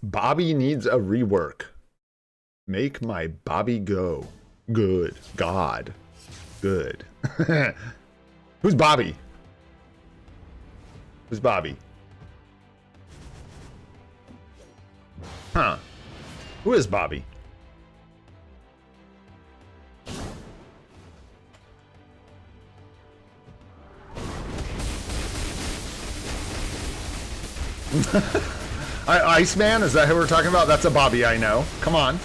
Bobby needs a rework. Make my Bobby go. Good. God. Good. Who's Bobby? Who's Bobby? Huh. Who is Bobby? Iceman? Is that who we're talking about? That's a Bobby I know. Come on.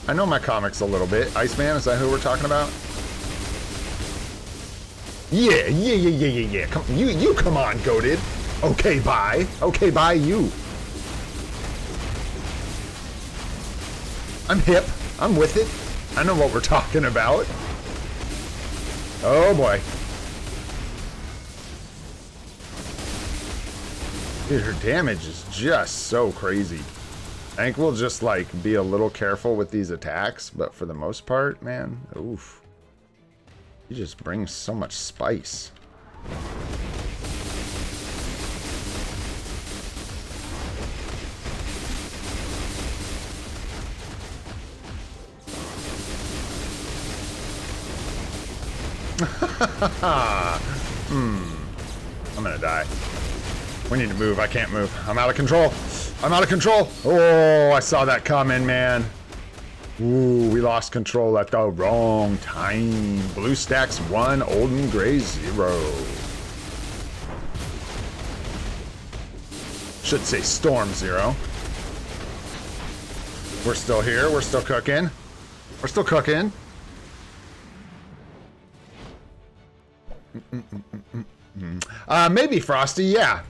I know my comics a little bit. Iceman, is that who we're talking about? Yeah. Come, you come on, goated. Okay, bye. Okay, bye, you. I'm hip. I'm with it. I know what we're talking about. Oh, boy. Dude, her damage is just so crazy. I think we'll just, like, be a little careful with these attacks, but for the most part, man, oof. He just brings so much spice. I'm gonna die. We need to move. I can't move. I'm out of control. I'm out of control. Oh, I saw that coming, man. Ooh, we lost control at the wrong time. Blue stacks 1, Olden Gray 0. Should say Storm 0. We're still here. We're still cooking. We're still cooking. Maybe Frosty, yeah.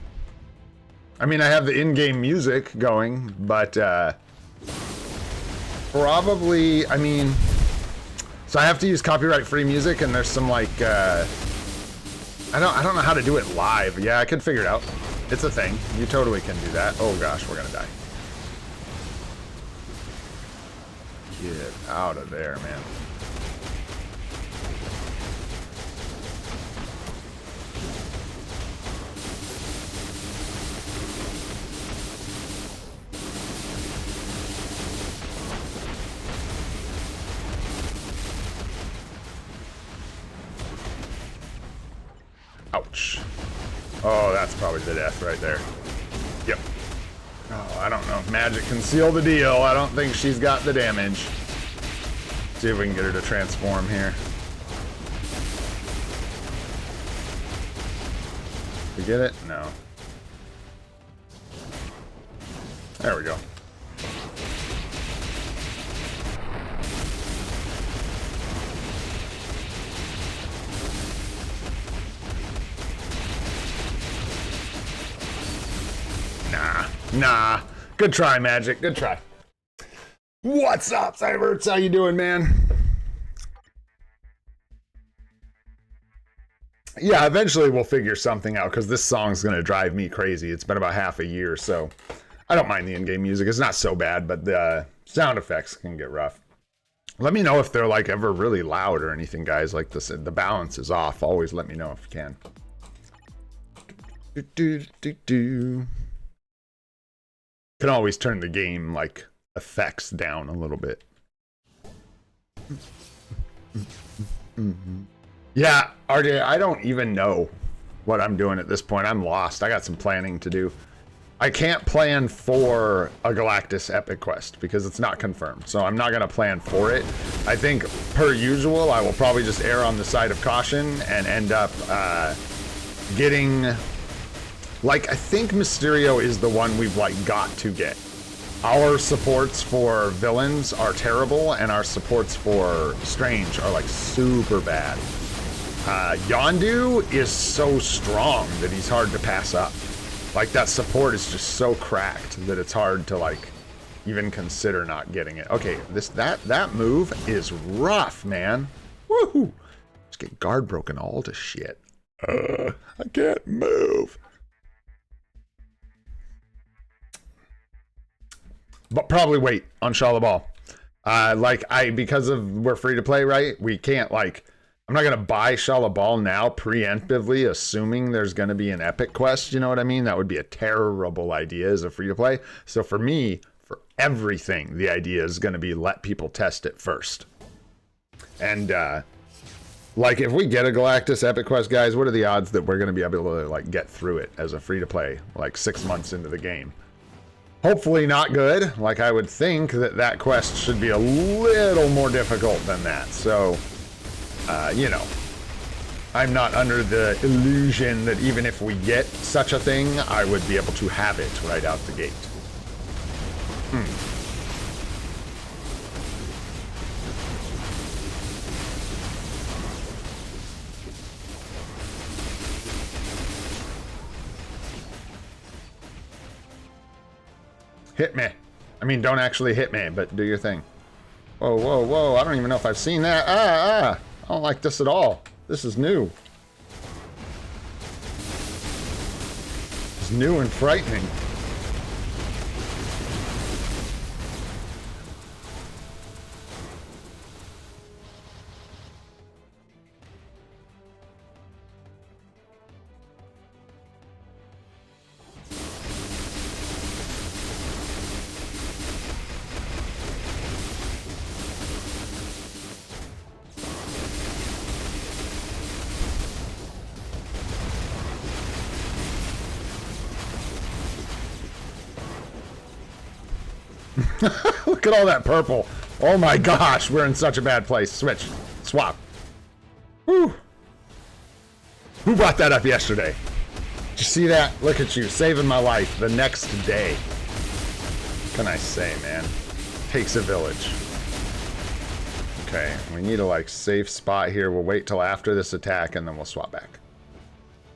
I mean, I have the in-game music going, but probably, I mean, so I have to use copyright-free music, and there's some like, I don't know how to do it live. Yeah, I could figure it out. It's a thing. You totally can do that. Oh gosh, we're gonna die. Get out of there, man. Ouch. Oh, that's probably the death right there. Yep. Oh, I don't know. Magic can seal the deal. I don't think she's got the damage. See if we can get her to transform here. We get it? No. There we go. Nah. Good try, Magic. Good try. What's up, Cyberts? How you doing, man? Yeah, eventually we'll figure something out, because this song's going to drive me crazy. It's been about half a year, so I don't mind the in-game music. It's not so bad, but the sound effects can get rough. Let me know if they're, like, ever really loud or anything, guys. Like, the balance is off. Always let me know if you can. Can always turn the game, like, effects down a little bit. Yeah, RJ, I don't even know what I'm doing at this point. I'm lost. I got some planning to do. I can't plan for a Galactus Epic Quest because it's not confirmed. So I'm not going to plan for it. I think, per usual, I will probably just err on the side of caution and end up getting... Like, I think Mysterio is the one we've, like, got to get. Our supports for villains are terrible, and our supports for Strange are, like, super bad. Yondu is so strong that he's hard to pass up. Like, that support is just so cracked that it's hard to, like, even consider not getting it. Okay, that move is rough, man. Woohoo! Just get guard broken all to shit. I can't move. But probably wait on Shalabal. Because we're free to play, right? We can't, like, I'm not going to buy Shalabal now preemptively, assuming there's going to be an epic quest. You know what I mean? That would be a terrible idea as a free to play. So for me, for everything, the idea is going to be let people test it first. And, like, if we get a Galactus epic quest, guys, what are the odds that we're going to be able to, like, get through it as a free to play, like, 6 months into the game? Hopefully not good. Like, I would think that quest should be a little more difficult than that. So, you know, I'm not under the illusion that even if we get such a thing, I would be able to have it right out the gate. Hit me. I mean, don't actually hit me, but do your thing. Whoa, whoa, whoa. I don't even know if I've seen that. I don't like this at all. This is new. It's new and frightening. Look at all that purple. Oh my gosh, we're in such a bad place. Switch. Swap. Whew. Who brought that up yesterday? Did you see that? Look at you, saving my life the next day. What can I say, man? Takes a village. Okay, we need a like safe spot here. We'll wait till after this attack and then we'll swap back.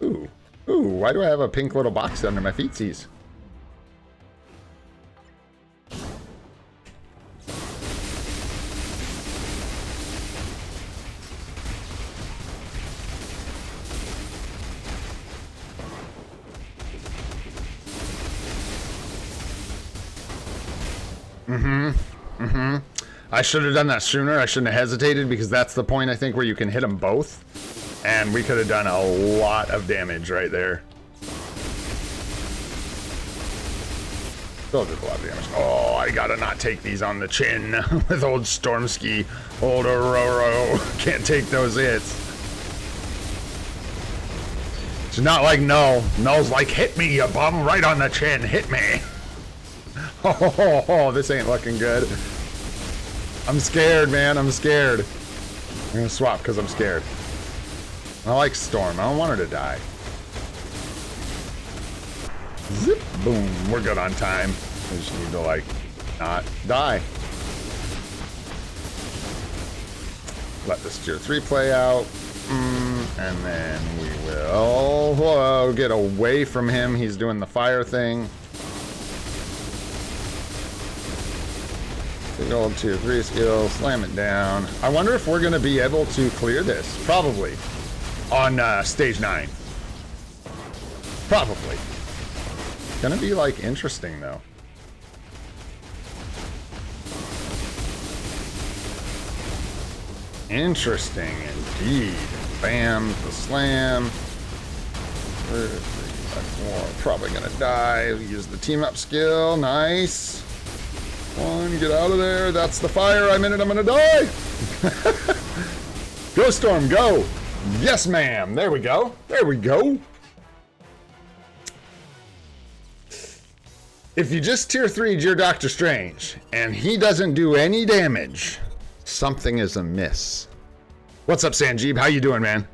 Ooh. Ooh, why do I have a pink little box under my feetsies? I should have done that sooner. I shouldn't have hesitated because that's the point, I think, where you can hit them both. And we could have done a lot of damage right there. Still did a lot of damage. Oh, I gotta not take these on the chin with old Stormski, old Aurora. Can't take those hits. It's not like Null. Null's like, hit me, you bum, right on the chin. Hit me. Oh, this ain't looking good. I'm scared, man. I'm scared. I'm gonna swap because I'm scared. I like Storm. I don't want her to die. Zip. Boom. We're good on time. We just need to, like, not die. Let this tier 3 play out. And then we will get away from him. He's doing the fire thing. Big old tier 3 skill, slam it down. I wonder if we're going to be able to clear this. Probably. On stage 9. Probably. Gonna be, like, interesting, though. Interesting, indeed. Bam, the slam. 3, 4, probably going to die. Use the team-up skill. Nice. 1, get out of there. That's the fire. I'm in it. I'm gonna die. Go, Storm, go. Yes, ma'am. There we go. There we go. If you just tier 3'd your Doctor Strange and he doesn't do any damage, something is amiss. What's up, Sanjeev? How you doing, man?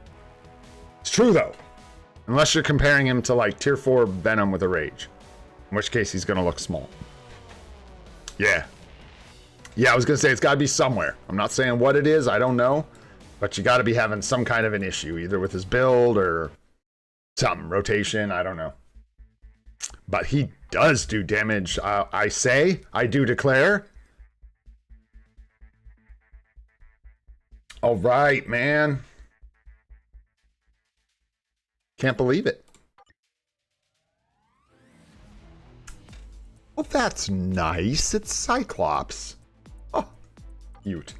It's true, though. Unless you're comparing him to, like, tier 4 Venom with a Rage. In which case, he's gonna look small. Yeah. Yeah, I was going to say it's got to be somewhere. I'm not saying what it is. I don't know. But you got to be having some kind of an issue, either with his build or something. Rotation, I don't know. But he does do damage. I do declare. All right, man. Can't believe it. Well, that's nice. It's Cyclops. Oh, cute.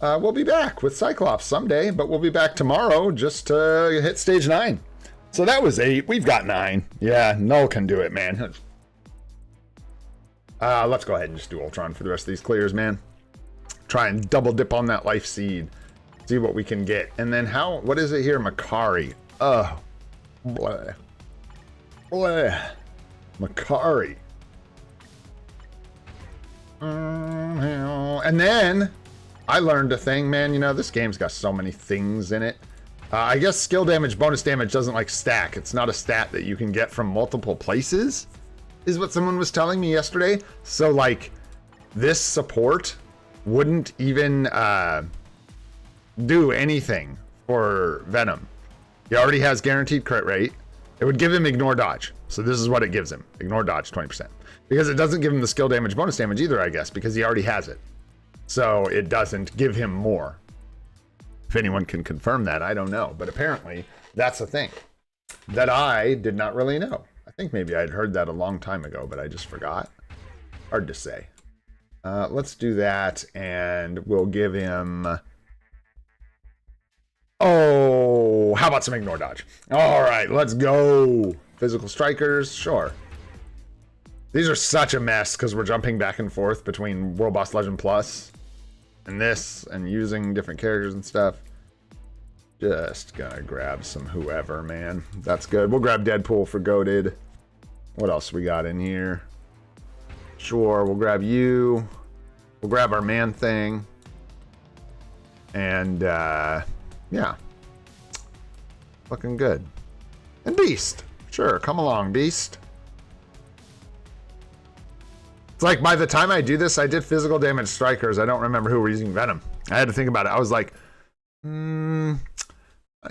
We'll be back with Cyclops someday, but we'll be back tomorrow just to hit stage 9. So that was 8. We've got 9. Yeah, Null can do it, man. Let's go ahead and just do Ultron for the rest of these clears, man. Try and double dip on that life seed. See what we can get. And then what is it here? Makari. Blah. Blah. Makari. And then I learned a thing, man. You know, this game's got so many things in it. I guess skill damage, bonus damage doesn't like stack. It's not a stat that you can get from multiple places, is what someone was telling me yesterday. So, like, this support wouldn't even do anything for Venom. He already has guaranteed crit rate. It would give him ignore dodge. So this is what it gives him. Ignore dodge, 20%. Because it doesn't give him the skill damage bonus damage either, I guess, because he already has it. So it doesn't give him more. If anyone can confirm that, I don't know. But apparently, that's a thing that I did not really know. I think maybe I'd heard that a long time ago, but I just forgot. Hard to say. Let's do that, and we'll give him... Oh, how about some ignore dodge? All right, let's go. Physical strikers, sure. These are such a mess because we're jumping back and forth between World Boss Legend Plus and this and using different characters and stuff. Just gonna grab some whoever, man. That's good. We'll grab Deadpool for goated. What else we got in here? Sure, we'll grab you. We'll grab our man thing. And, yeah. Looking good. And Beast. Sure, come along, Beast. It's like by the time I do this, I did physical damage strikers. I don't remember who were using Venom. I had to think about it. I was like, not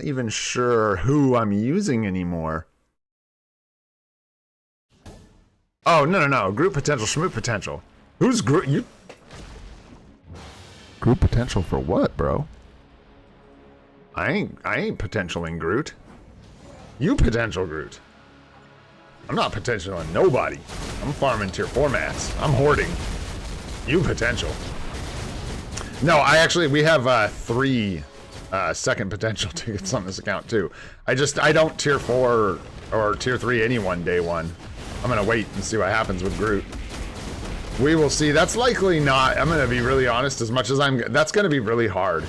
even sure who I'm using anymore. Oh, no. Group potential, schmoot potential. Who's group? You? Group potential for what, bro? I ain't potentialing Groot. You potential Groot. I'm not potentialing nobody. I'm farming tier 4 mats. I'm hoarding. You potential. No, we have 3 second potential tickets on this account too. I don't tier 4 or tier 3 anyone day 1. I'm gonna wait and see what happens with Groot. We will see. That's likely not, I'm gonna be really honest, that's gonna be really hard.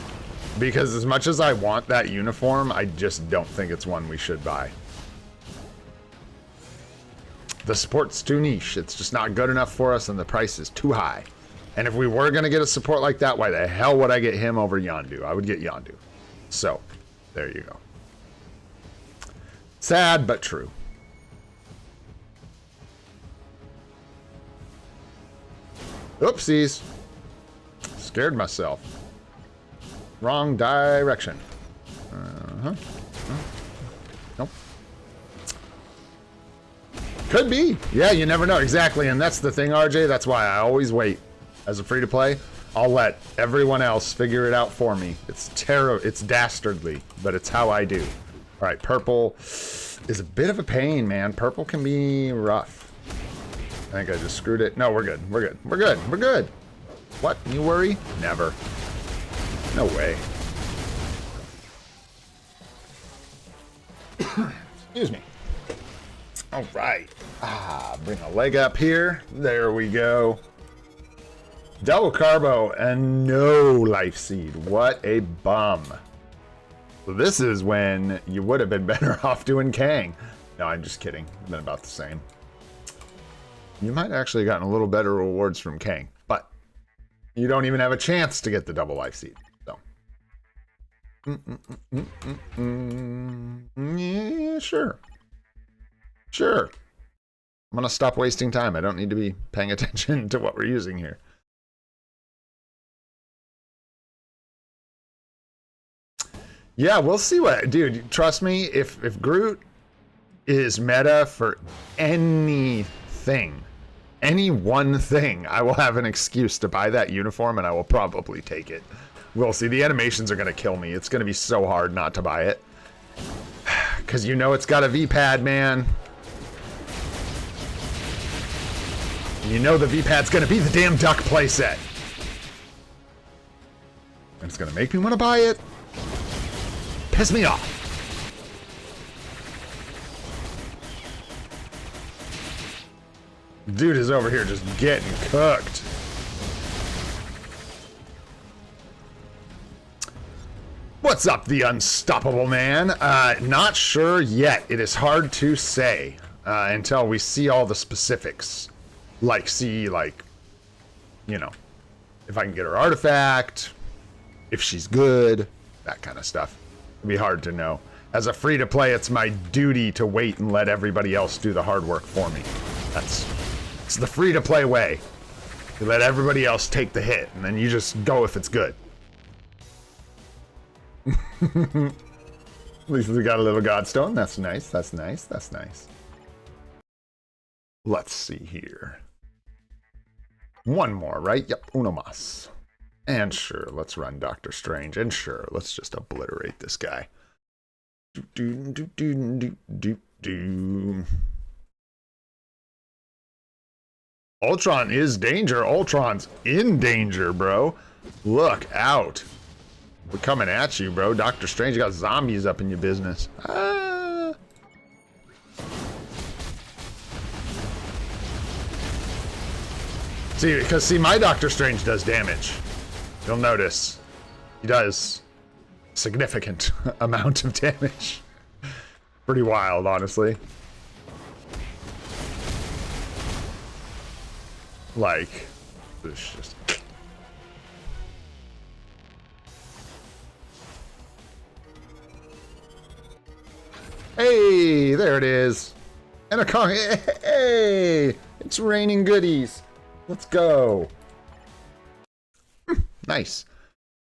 Because as much as I want that uniform, I just don't think it's one we should buy. The support's too niche. It's just not good enough for us, and the price is too high. And if we were going to get a support like that, why the hell would I get him over Yondu? I would get Yondu. So, there you go. Sad, but true. Oopsies. Scared myself. Wrong direction. Nope. Could be. Yeah, you never know. Exactly. And that's the thing, RJ. That's why I always wait. As a free-to-play, I'll let everyone else figure it out for me. It's it's dastardly, but it's how I do. All right, purple is a bit of a pain, man. Purple can be rough. I think I just screwed it. No, we're good. We're good. We're good. We're good. What? You worry? Never. No way. Excuse me. All right. Bring a leg up here. There we go. Double carbo and no life seed. What a bum. So this is when you would have been better off doing Kang. No, I'm just kidding. Been about the same. You might actually have gotten a little better rewards from Kang, but you don't even have a chance to get the double life seed. So. Yeah, sure. Sure. I'm gonna stop wasting time. I don't need to be paying attention to what we're using here. Yeah, we'll see what, dude, trust me, if Groot is meta for anything, any one thing, I will have an excuse to buy that uniform and I will probably take it. We'll see. The animations are going to kill me. It's going to be so hard not to buy it. Because you know it's got a V-pad, man. You know the V-pad's going to be the damn duck playset. And it's going to make me want to buy it. Piss me off. Dude is over here just getting cooked. What's up, the unstoppable man? Not sure yet. It is hard to say until we see all the specifics. Like, you know, if I can get her artifact, if she's good, that kind of stuff. It'd be hard to know. As a free-to-play, it's my duty to wait and let everybody else do the hard work for me. It's the free-to-play way. You let everybody else take the hit, and then you just go if it's good. At least we got a little godstone. That's nice. That's nice. That's nice. Let's see here. One more, right? Yep, uno más. And sure, let's run Doctor Strange. And sure, let's just obliterate this guy. Ultron is danger. Ultron's in danger, bro. Look out. We're coming at you, bro. Doctor Strange, you got zombies up in your business. Ah. See, my Doctor Strange does damage. You'll notice. He does significant amount of damage. Pretty wild, honestly. Like, this just... Hey, there it is. And a car. Hey, it's raining goodies. Let's go. Nice.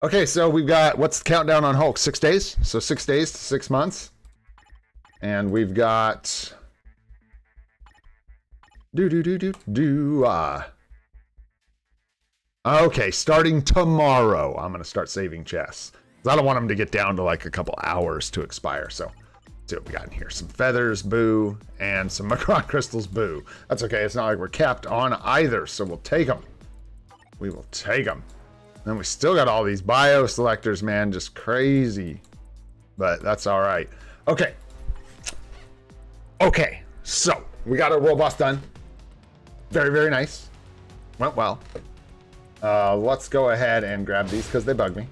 Okay, so we've got, what's the countdown on Hulk? 6 days? So 6 days to 6 months. And we've got... Okay, starting tomorrow, I'm going to start saving chests. I don't want them to get down to like a couple hours to expire, so... Let's see what we got in here. Some feathers, boo, and some Macron crystals, boo. That's okay, it's not like we're capped on either, so we'll take them. We will take them. And we still got all these bio selectors, man, just crazy. But that's all right. Okay. Okay, so we got our world boss done. Very, very nice. Went well. Let's go ahead and grab these because they bug me.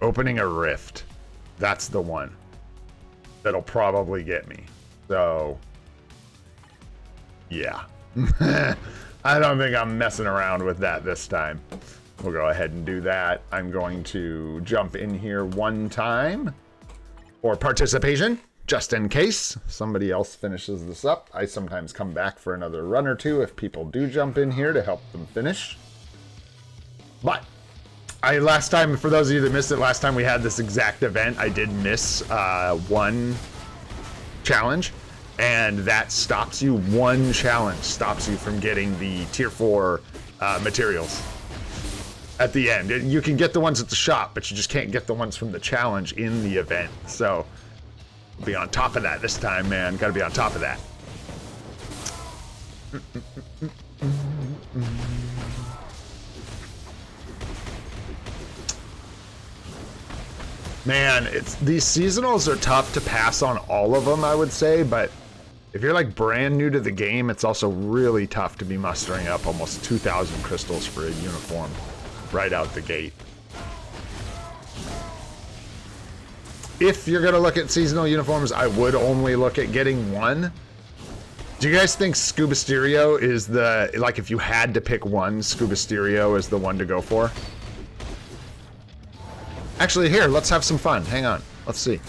Opening a rift. That's the one that'll probably get me. So, yeah. I don't think I'm messing around with that this time. We'll go ahead and do that. I'm going to jump in here one time for participation, just in case somebody else finishes this up. I sometimes come back for another run or two if people do jump in here to help them finish. But last time, for those of you that missed it, last time we had this exact event, I did miss one challenge. And that stops you, one challenge stops you from getting the tier 4 materials at the end. You can get the ones at the shop, but you just can't get the ones from the challenge in the event. So, be on top of that this time, man. Gotta be on top of that. Man, these seasonals are tough to pass on all of them, I would say, but if you're like brand new to the game, it's also really tough to be mustering up almost 2,000 crystals for a uniform right out the gate. If you're gonna look at seasonal uniforms, I would only look at getting one. Do you guys think Scuba Stereo is the, like if you had to pick one, Scuba Stereo is the one to go for? Actually, here, let's have some fun. Hang on. Let's see.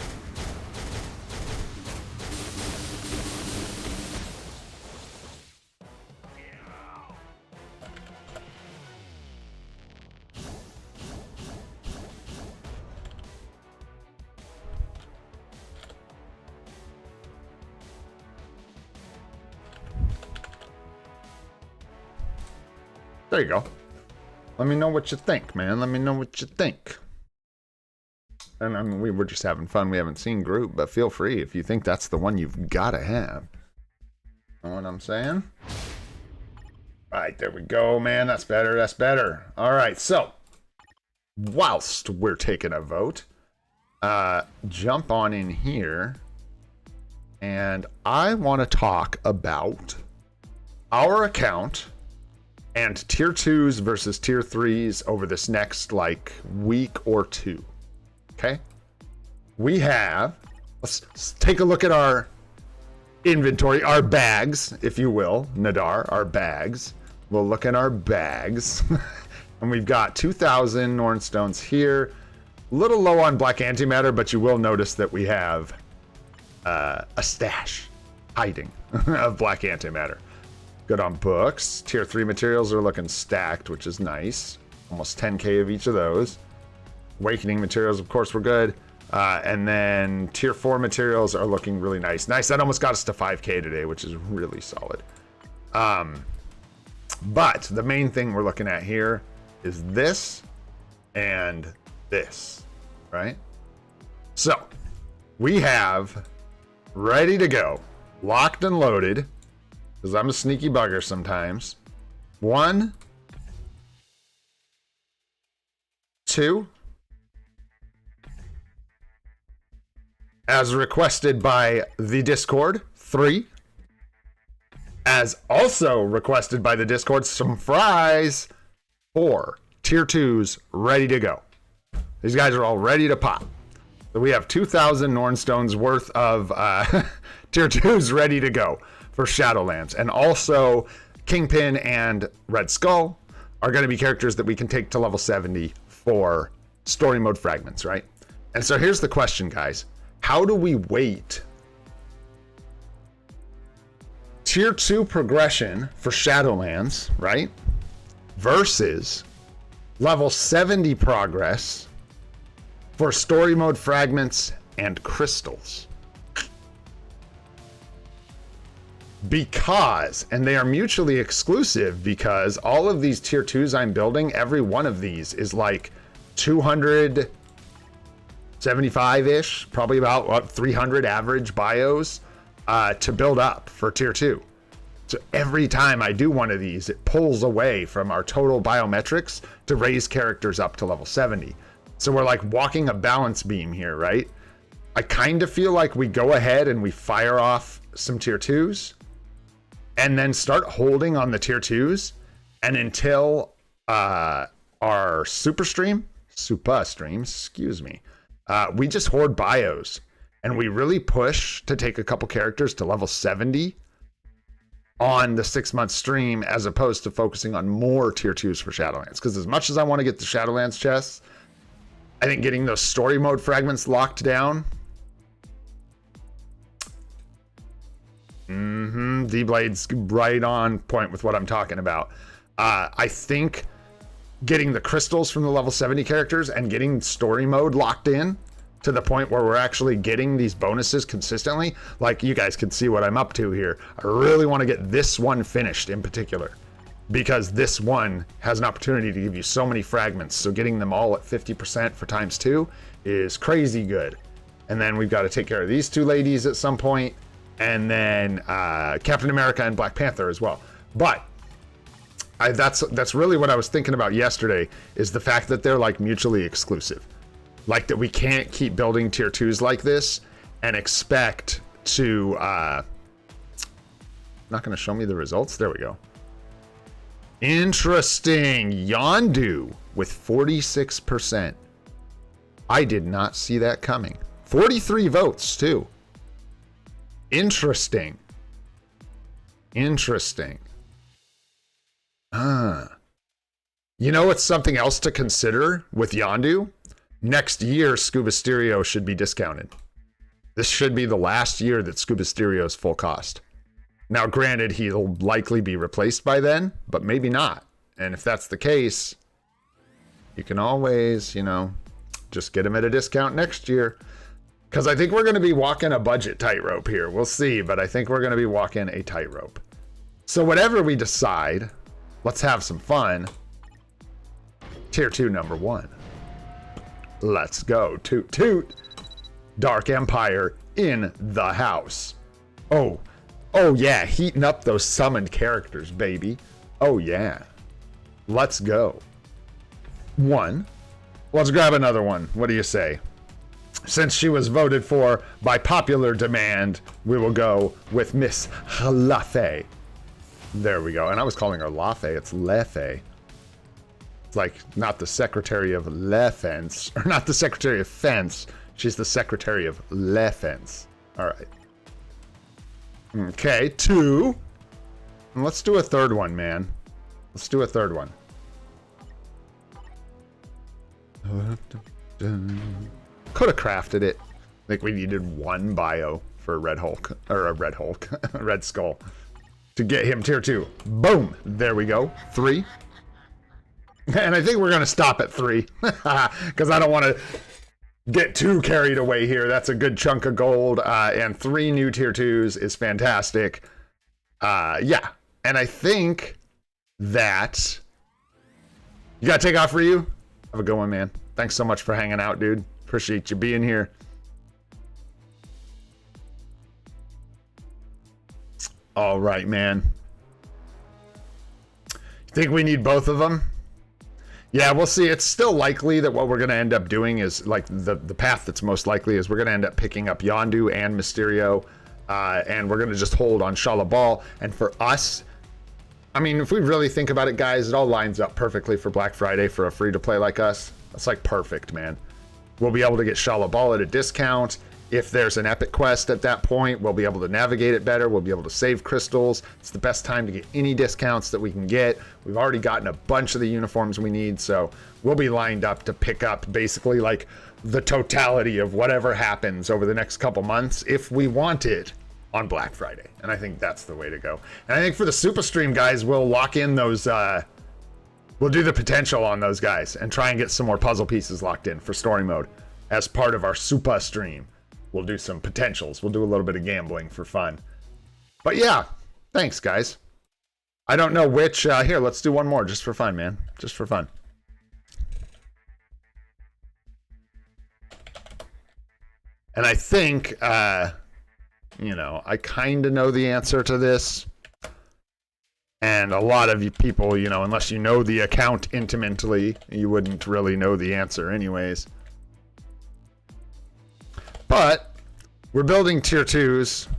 There you go. Let me know what you think, man. Let me know what you think. And I mean, we were just having fun. We haven't seen group, but feel free if you think that's the one you've got to have. Know what I'm saying? All right, there we go, man. That's better. That's better. All right, so whilst we're taking a vote, jump on in here, and I want to talk about our account and tier 2s versus tier 3s over this next like week or two. Okay, we have, let's take a look at our inventory, our bags, if you will, Nadar, our bags. We'll look at our bags. And we've got 2,000 Norn Stones here. A little low on black antimatter, but you will notice that we have a stash hiding of black antimatter. Good on books. Tier 3 materials are looking stacked, which is nice. Almost 10k of each of those. Awakening materials, of course, we're good. And then tier 4 materials are looking really nice. Nice, that almost got us to 5K today, which is really solid. But the main thing we're looking at here is this and this, right? So we have ready to go, locked and loaded, because I'm a sneaky bugger sometimes. 1, 2, as requested by the Discord. 3, as also requested by the Discord, some fries. 4, tier 2s ready to go. These guys are all ready to pop. So we have 2,000 Nornstones worth of tier 2s ready to go for Shadowlands. And also Kingpin and Red Skull are going to be characters that we can take to level 70 for story mode fragments, right? And so here's the question, guys. How do we weight tier 2 progression for Shadowlands, right? Versus level 70 progress for story mode fragments and crystals? Because, and they are mutually exclusive, because all of these tier 2s I'm building, every one of these is like 275-ish, probably about what, 300 average bios to build up for tier 2. So every time I do one of these, it pulls away from our total biometrics to raise characters up to level 70. So we're like walking a balance beam here, right? I kind of feel like we go ahead and we fire off some tier 2s and then start holding on the tier 2s, and until our super streams, excuse me, we just hoard bios and we really push to take a couple characters to level 70 on the 6-month stream, as opposed to focusing on more tier 2s for Shadowlands. Because as much as I want to get the Shadowlands chests, I think getting those story mode fragments locked down. D-Blade's right on point with what I'm talking about. I think getting the crystals from the level 70 characters and getting story mode locked in to the point where we're actually getting these bonuses consistently, like you guys can see what I'm up to here. I really want to get this one finished in particular, because this one has an opportunity to give you so many fragments. So getting them all at 50% for ×2 is crazy good. And then we've got to take care of these two ladies at some point, and then Captain America and Black Panther as well. But that's really what I was thinking about yesterday, is the fact that they're like mutually exclusive. Like that we can't keep building tier 2s like this and expect to not going to show me the results. There we go. Interesting. Yondu with 46%. I did not see that coming. 43 votes too. Interesting. Interesting. You know what's something else to consider with Yondu? Next year, Scuba Stereo should be discounted. This should be the last year that Scuba Stereo is full cost. Now, granted, he'll likely be replaced by then, but maybe not. And if that's the case, you can always, you know, just get him at a discount next year. Because I think we're going to be walking a budget tightrope here. We'll see, but I think we're going to be walking a tightrope. So whatever we decide, let's have some fun. Tier 2 number 1. Let's go. Toot toot. Dark Empire in the house. Oh yeah, heating up those summoned characters, baby. Oh yeah. Let's go. 1. Let's grab another one. What do you say? Since she was voted for by popular demand, we will go with Miss Lafe. There we go. And I was calling her Lafe. It's Lefe. It's like not the Secretary of Lefence, or not the Secretary of Fence. She's the Secretary of Lefence. All right. Okay, 2. And let's do a third one, man. Let's do a third one. Could have crafted it. I think we needed 1 bio for a Red Hulk, or a Red Hulk, a Red Skull, to get him tier 2. Boom. There we go. 3. And I think we're going to stop at 3 because I don't want to get too carried away here. That's a good chunk of gold, and 3 new tier 2s is fantastic. Yeah, and I think that you gotta take off, Ryu. Have a good one, man. Thanks so much for hanging out, dude. Appreciate you being here. All right, man. You think we need both of them? Yeah, we'll see. It's still likely that what we're going to end up doing is, like, the path that's most likely is we're going to end up picking up Yondu and Mysterio, and we're going to just hold on Shalabal. And for us, I mean, if we really think about it, guys, it all lines up perfectly for Black Friday for a free-to-play like us. That's, like, perfect, man. We'll be able to get Shalabal at a discount. If there's an epic quest at that point, we'll be able to navigate it better. We'll be able to save crystals. It's the best time to get any discounts that we can get. We've already gotten a bunch of the uniforms we need, so we'll be lined up to pick up basically like the totality of whatever happens over the next couple months if we want it on Black Friday. And I think that's the way to go. And I think for the Super Stream, guys, we'll lock in those, we'll do the potential on those guys and try and get some more puzzle pieces locked in for story mode as part of our Super Stream. We'll do some potentials. We'll do a little bit of gambling for fun. But yeah, thanks, guys. I don't know which. Here, let's do one more just for fun, man. Just for fun. And I think, you know, I kind of know the answer to this. And a lot of you people, you know, unless you know the account intimately, you wouldn't really know the answer anyways. But we're building tier 2s.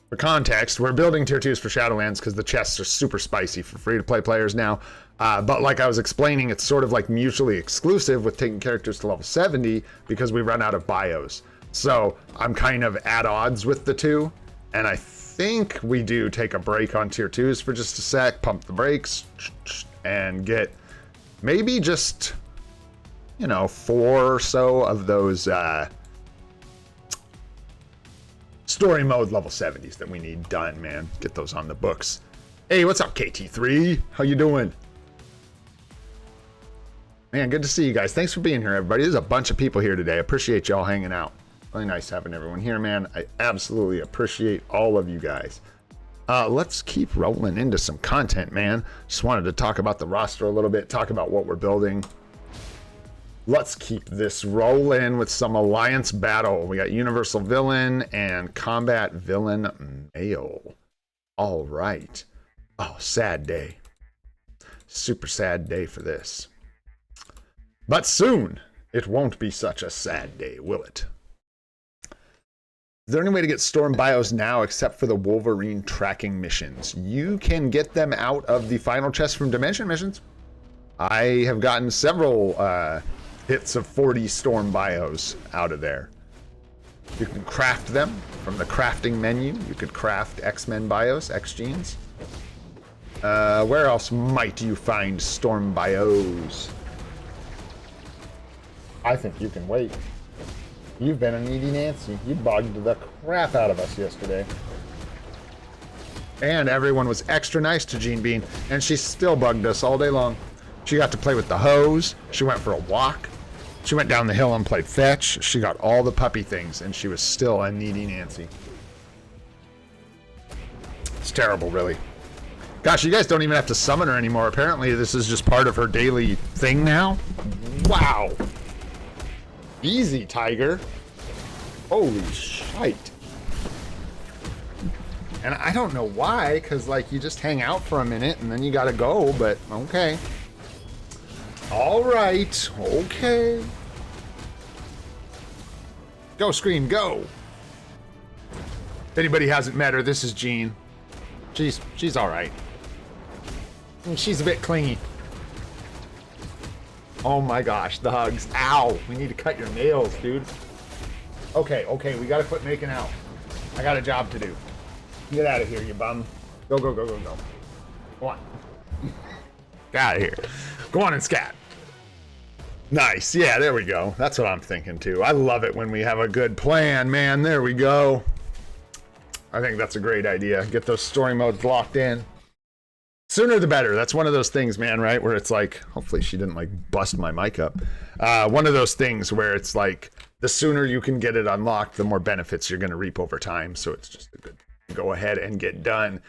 For context, we're building tier 2s for Shadowlands because the chests are super spicy for free-to-play players now. But like I was explaining, it's sort of like mutually exclusive with taking characters to level 70 because we run out of bios. So I'm kind of at odds with the two. And I think we do take a break on tier 2s for just a sec, pump the brakes, and get maybe just, you know, 4 or so of those story mode level 70s that we need done, man. Get those on the books. Hey, what's up, KT3? How you doing? Man, good to see you guys. Thanks for being here, everybody. There's a bunch of people here today. I appreciate y'all hanging out. Really nice having everyone here, man. I absolutely appreciate all of you guys. Let's keep rolling into some content, man. Just wanted to talk about the roster a little bit, talk about what we're building. Let's keep this rolling with some Alliance battle. We got Universal Villain and Combat Villain Male. All right. Oh, sad day. Super sad day for this. But soon, it won't be such a sad day, will it? Is there any way to get Storm bios now except for the Wolverine tracking missions? You can get them out of the final chest from Dimension missions. I have gotten several hits of 40 Storm bios out of there. You can craft them from the crafting menu. You could craft X-Men bios, X-Genes. Where else might you find Storm bios? I think you can wait. You've been a needy Nancy. You bugged the crap out of us yesterday. And everyone was extra nice to Jean Bean, and she still bugged us all day long. She got to play with the hose. She went for a walk. She went down the hill and played fetch. She got all the puppy things, and she was still a needy Nancy. It's terrible, really. Gosh, you guys don't even have to summon her anymore. Apparently, this is just part of her daily thing now. Wow. Easy, Tiger. Holy shite. And I don't know why, because, like, you just hang out for a minute, and then you gotta go, but okay. All right, okay. Go, Scream, go. If anybody hasn't met her, this is Jean. She's all right. She's a bit clingy. Oh my gosh, the hugs. Ow, we need to cut your nails, dude. Okay, we gotta quit making out. I got a job to do. Get out of here, you bum. Go. Go on. Get out of here. Go on and scat. Nice. Yeah, there we go. That's what I'm thinking too. I love it when we have a good plan, man. There we go. I think that's a great idea. Get those story modes locked in. Sooner the better. That's one of those things, man, right? Where it's like, hopefully she didn't like bust my mic up. One of those things where it's like, the sooner you can get it unlocked, the more benefits you're going to reap over time. So it's just a good go ahead and get done.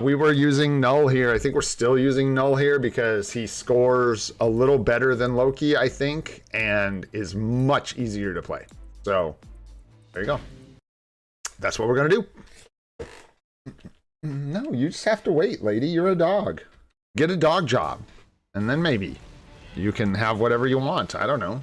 We were using Null here. I think we're still using Null here because he scores a little better than Loki, I think, and is much easier to play. So there you go. That's what we're going to do. No, you just have to wait, lady. You're a dog. Get a dog job. And then maybe you can have whatever you want. I don't know.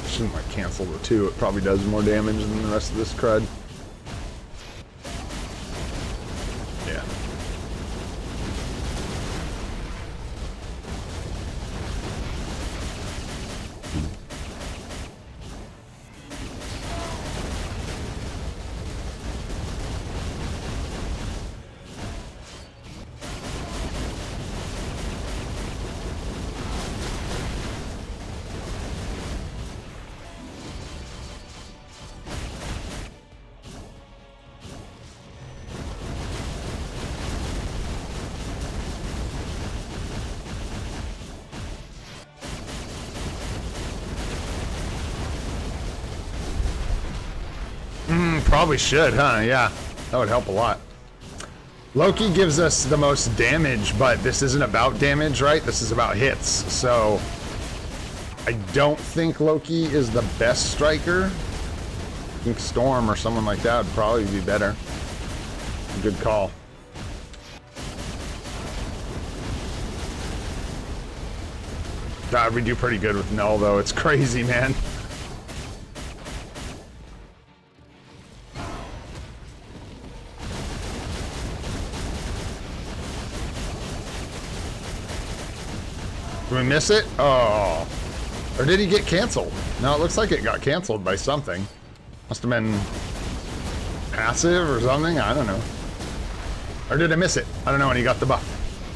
Shouldn't like cancel the 2. It probably does more damage than the rest of this crud. Yeah. Probably should, huh? Yeah, that would help a lot. Loki gives us the most damage, but this isn't about damage, right? This is about hits. So I don't think Loki is the best striker. I think Storm or someone like that would probably be better. Good call. God, we do pretty good with Null, though. It's crazy, man. Did we miss it? Oh. Or did he get canceled? No, it looks like it got canceled by something. Must have been passive or something. I don't know. Or did I miss it? I don't know when he got the buff.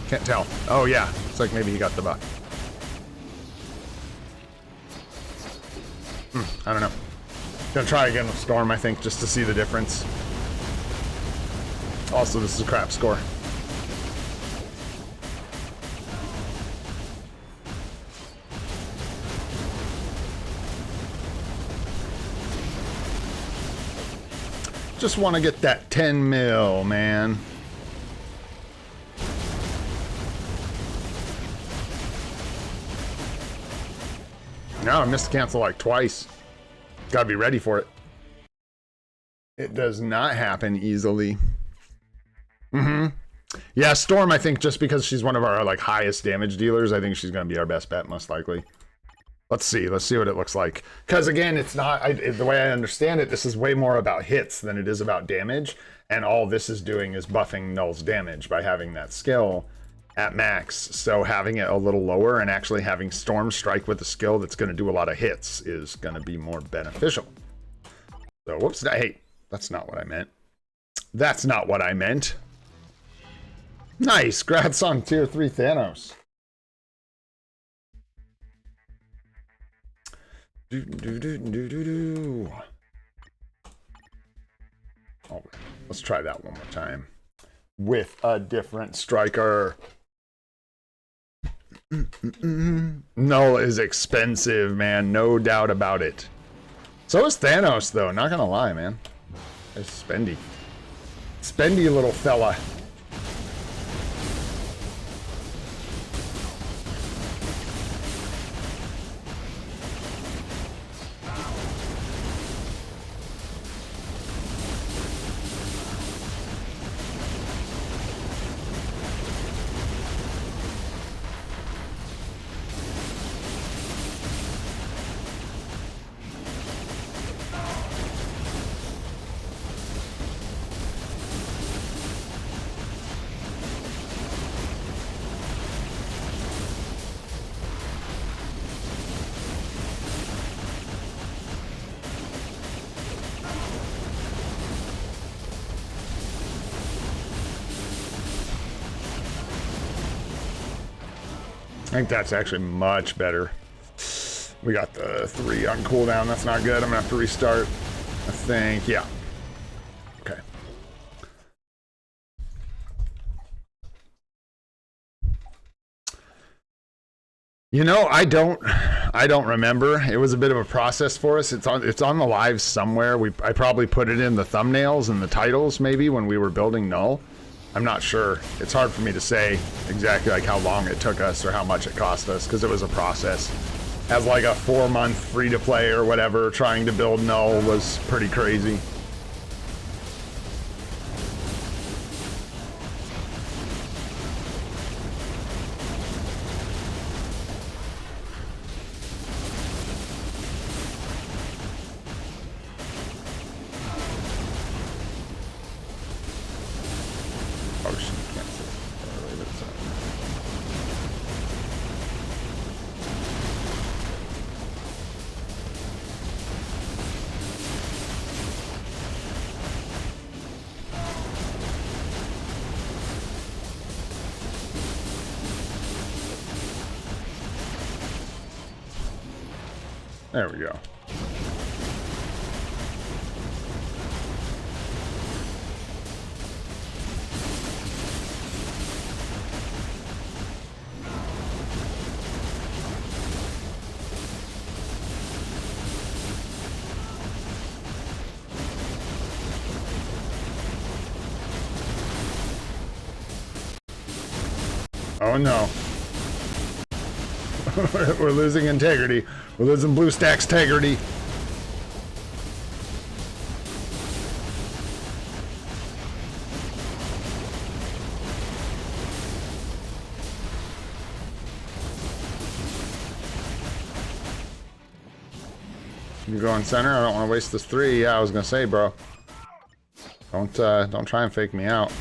Can't tell. Oh, yeah. Looks like maybe he got the buff. I don't know. Gonna try again with Storm, I think, just to see the difference. Also, this is a crap score. Just want to get that 10 mil, man. Now I missed cancel like twice. Gotta be ready for it. It does not happen easily. Yeah, Storm, I think just because she's one of our like highest damage dealers, I think she's gonna be our best bet most likely. Let's see what it looks like. Because again, it's not, the way I understand it, this is way more about hits than it is about damage. And all this is doing is buffing Null's damage by having that skill at max. So having it a little lower and actually having Storm strike with a skill that's going to do a lot of hits is going to be more beneficial. So whoops, hey, that's not what I meant. That's not what I meant. Nice, grats on tier 3 Thanos. Oh, let's try that one more time with a different striker. Null is expensive, man, no doubt about it. So is Thanos, though, not gonna lie, man. It's spendy. Spendy little fella. think that's actually much better. We got the 3 on cooldown. That's not good. I'm gonna have to restart. I think, yeah. Okay. You know, I don't remember. It was a bit of a process for us. It's on the live somewhere. I probably put it in the thumbnails and the titles maybe when we were building Null. I'm not sure. It's hard for me to say exactly like how long it took us or how much it cost us because it was a process. As like a 4-month free-to-play or whatever, trying to build Null was pretty crazy. There we go. Oh no. We're losing integrity. We're losing BlueStack's integrity. You go in center. I don't want to waste this 3. Yeah, I was gonna say, bro. Don't try and fake me out.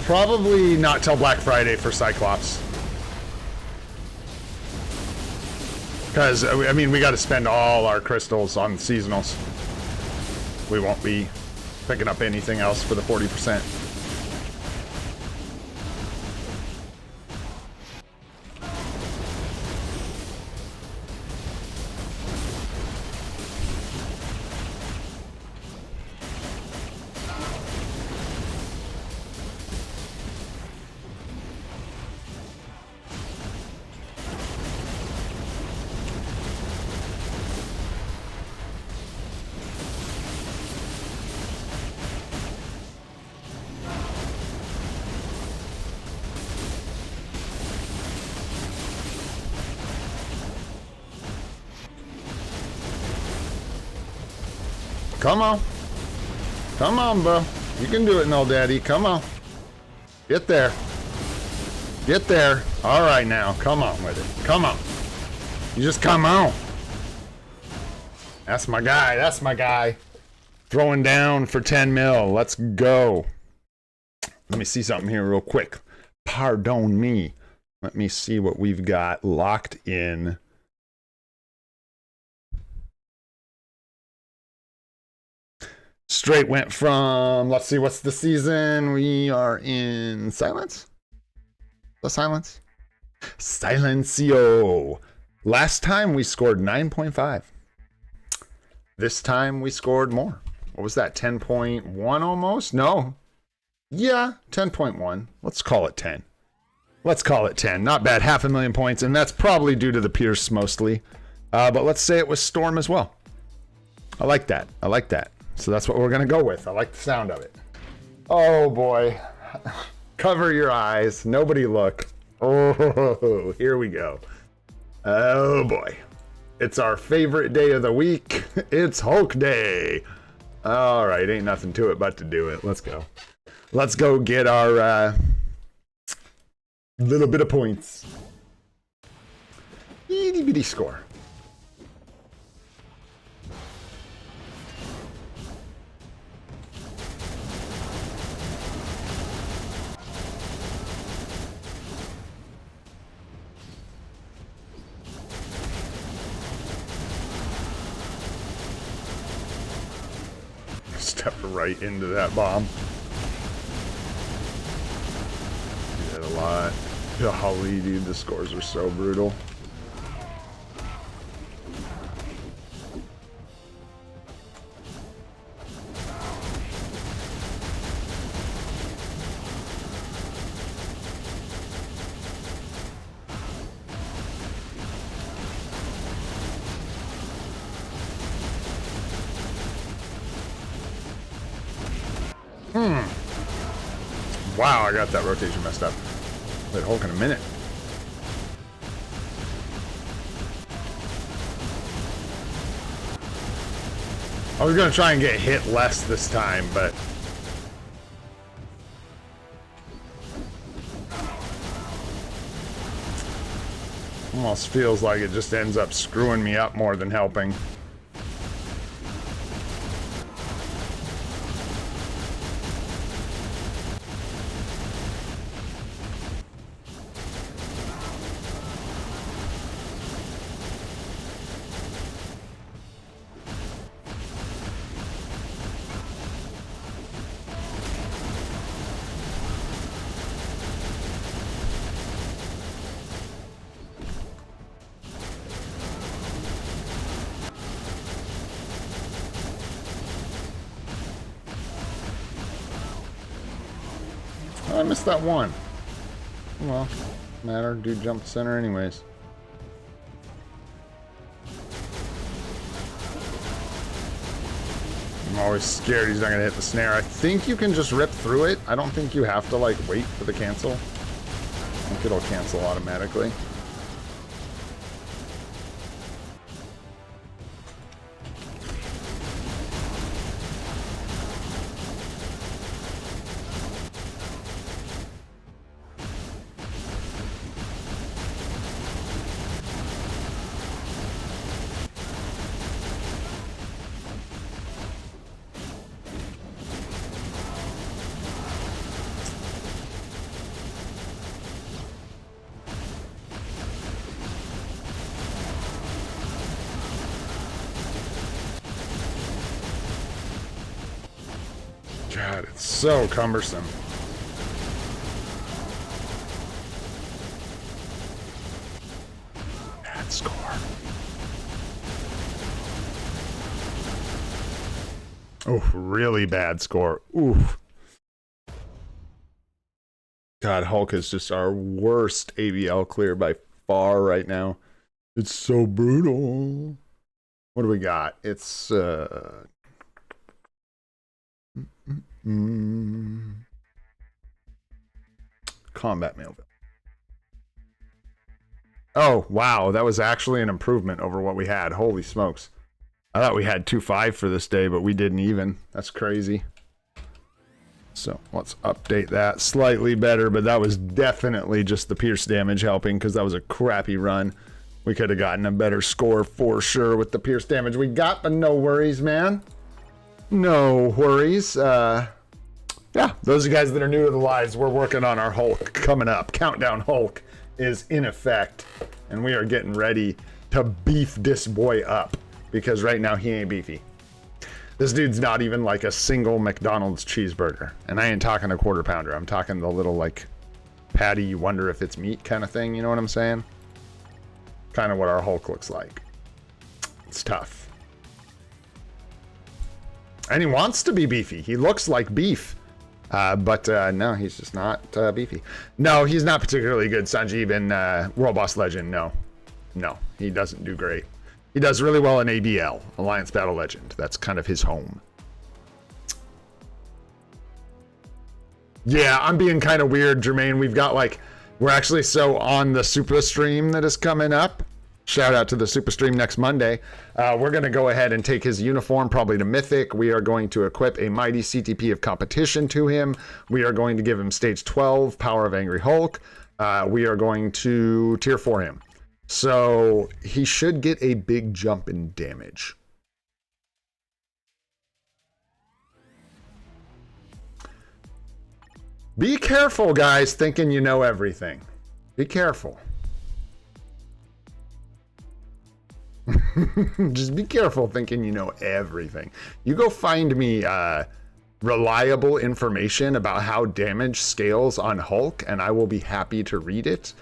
Probably not till Black Friday for Cyclops. Because, I mean, we got to spend all our crystals on seasonals. We won't be picking up anything else for the 40%. Come on. Come on, bro. You can do it, Null Daddy. Come on. Get there. Get there. All right now. Come on with it. Come on. You just come on. That's my guy. That's my guy. Throwing down for 10 mil. Let's go. Let me see something here real quick. Pardon me. Let me see what we've got locked in. Straight went from, let's see, what's the season? We are in Silence? The Silence? Silencio. Last time we scored 9.5. This time we scored more. What was that, 10.1 almost? No. Yeah, 10.1. Let's call it 10. Let's call it 10. Not bad, 500,000 points, and that's probably due to the Pierce mostly. But let's say it was Storm as well. I like that. I like that. So that's what we're going to go with. I like the sound of it. Oh, boy. Cover your eyes. Nobody look. Oh, here we go. Oh, boy. It's our favorite day of the week. It's Hulk Day. All right. Ain't nothing to it but to do it. Let's go. Let's go get our little bit of points. Itty bitty score. stepped right into that bomb. Did a lot. Golly, dude, the scores are so brutal. Wow, I got that rotation messed up. Wait, Hulk in a minute. I was gonna try and get hit less this time, but almost feels like it just ends up screwing me up more than helping. Oh, I missed that one. Well, matter. Dude jumped center anyways. I'm always scared he's not gonna hit the snare. I think you can just rip through it. I don't think you have to like wait for the cancel. I think it'll cancel automatically. God, it's so cumbersome. Bad score. Oh, really bad score. Oof. God, Hulk is just our worst ABL clear by far right now. It's so brutal. What do we got? It's Combat Mailville. Oh, wow. That was actually an improvement over what we had. Holy smokes. I thought we had 2.5 for this day, but we didn't even. That's crazy. So let's update that. Slightly better, but that was definitely just the pierce damage helping because that was a crappy run. We could have gotten a better score for sure with the pierce damage we got, but no worries, man. No worries. Yeah, those are guys that are new to the lives. We're working on our Hulk coming up. Countdown Hulk is in effect, and we are getting ready to beef this boy up because right now he ain't beefy. This dude's not even like a single McDonald's cheeseburger, and I ain't talking a quarter pounder. I'm talking the little like patty you wonder if it's meat kind of thing. You know what I'm saying? Kind of what our Hulk looks like. It's tough. And he wants to be beefy. He looks like beef. But no, he's just not beefy. No, he's not particularly good, Sanjeev, in World Boss Legend. No, he doesn't do great. He does really well in ABL, Alliance Battle Legend. That's kind of his home. Yeah, I'm being kind of weird, Jermaine. We've got like, we're actually so on the Super Stream that is coming up. Shout out to the Super Stream next Monday. We're going to go ahead and take his uniform probably to Mythic. We are going to equip a mighty CTP of competition to him. We are going to give him stage 12, Power of Angry Hulk. We are going to tier 4 him. So he should get a big jump in damage. Be careful, guys, thinking you know everything. Be careful. Just be careful thinking you know everything. You go find me reliable information about how damage scales on Hulk, and I will be happy to read it.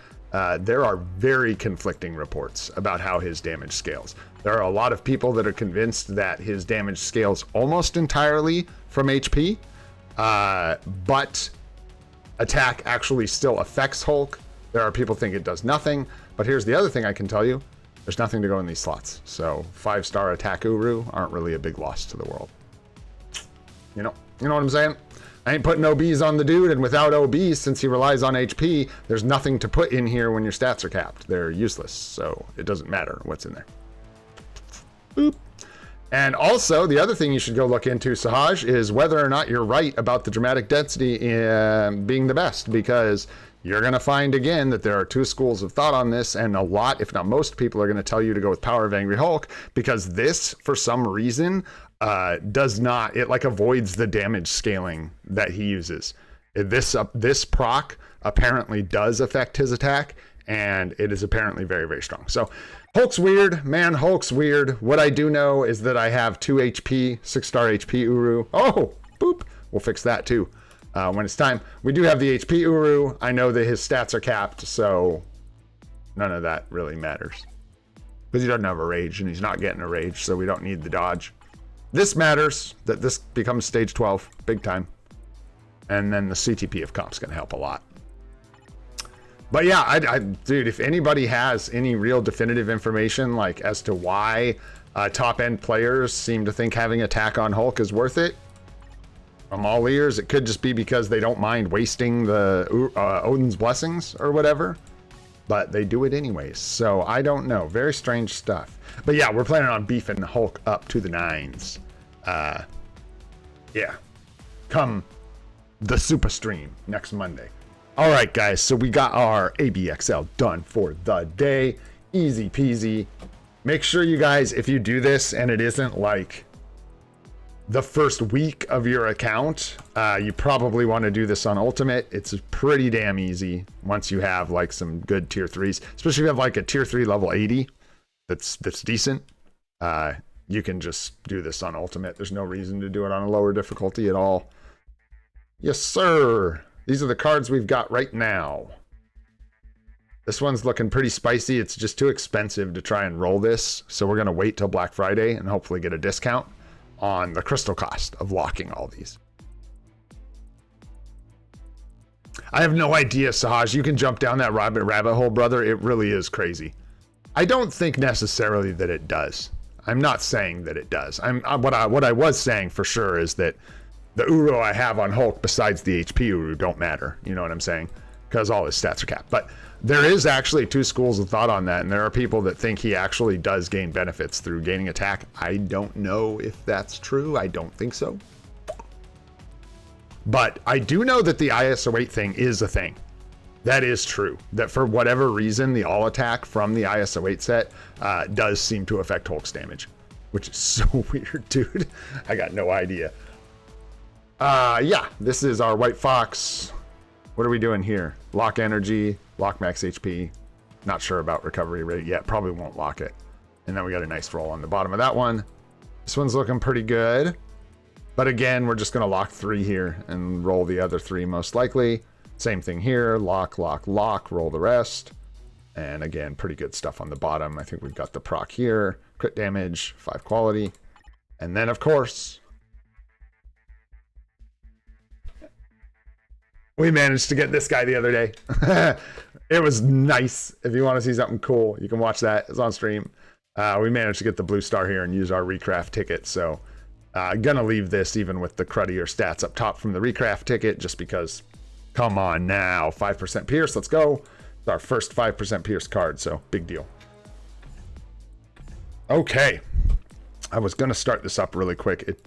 There are very conflicting reports about how his damage scales. There are a lot of people that are convinced that his damage scales almost entirely from HP, but attack actually still affects Hulk. There are people think it does nothing, but here's the other thing I can tell you. There's nothing to go in these slots. So 5-star attack Uru aren't really a big loss to the world. You know what I'm saying? I ain't putting OBs on the dude, and without OBs, since he relies on HP, there's nothing to put in here when your stats are capped. They're useless, so it doesn't matter what's in there. Boop. And also, the other thing you should go look into, Sahaj, is whether or not you're right about the dramatic density being the best, because you're going to find again that there are two schools of thought on this, and a lot, if not most people, are going to tell you to go with Power of Angry Hulk, because this, for some reason, does not, it like avoids the damage scaling that he uses. This proc apparently does affect his attack, and it is apparently very, very strong. So Hulk's weird, man. Hulk's weird. What I do know is that I have 2 HP, 6-star HP Uru. Oh, boop. We'll fix that too when it's time. We do have the HP Uru. I know that his stats are capped, so none of that really matters. Because he doesn't have a rage, and he's not getting a rage, so we don't need the dodge. This matters, that this becomes stage 12, big time. And then the CTP of comp's gonna help a lot. But yeah, dude, if anybody has any real definitive information, like as to why top-end players seem to think having attack on Hulk is worth it, I'm all ears. It could just be because they don't mind wasting the Odin's blessings or whatever, but they do it anyways. So I don't know. Very strange stuff. But yeah, we're planning on beefing Hulk up to the 9s. Yeah, come the super stream next Monday. All right, guys, so we got our ABXL done for the day. Easy peasy. Make sure you guys, if you do this and it isn't like the first week of your account, you probably want to do this on Ultimate. It's pretty damn easy once you have like some good tier 3s, especially if you have like a tier 3 level 80 that's decent. You can just do this on Ultimate. There's no reason to do it on a lower difficulty at all. Yes, sir. These are the cards we've got right now. This one's looking pretty spicy. It's just too expensive to try and roll this. So we're going to wait till Black Friday and hopefully get a discount on the crystal cost of locking all these. I have no idea, Sahaj. You can jump down that rabbit hole, brother. It really is crazy. I don't think necessarily that it does. I'm not saying that it does. What I was saying for sure is that the Uru I have on Hulk besides the HP Uru don't matter. You know what I'm saying? Because all his stats are capped. But there is actually two schools of thought on that, and there are people that think he actually does gain benefits through gaining attack. I don't know if that's true. I don't think so. But I do know that the ISO8 thing is a thing. That is true. That for whatever reason, the all attack from the ISO8 set does seem to affect Hulk's damage, which is so weird, dude. I got no idea. Yeah, this is our White Fox. What are we doing here? Lock energy, lock max HP. Not sure about recovery rate yet. Probably won't lock it. And then we got a nice roll on the bottom of that one. This one's looking pretty good. But again, we're just going to lock 3 here and roll the other 3 most likely. Same thing here. Lock, lock, lock. Roll the rest. And again, pretty good stuff on the bottom. I think we've got the proc here. Crit damage, 5 quality. And then, of course, we managed to get this guy the other day. It was nice. If you want to see something cool, you can watch that. It's on stream. We managed to get the blue star here and use our recraft ticket. So gonna leave this even with the cruddier stats up top from the recraft ticket, just because, come on now, 5% pierce. Let's go. It's our first 5% pierce card, so big deal. Okay. I was gonna start this up really quick. It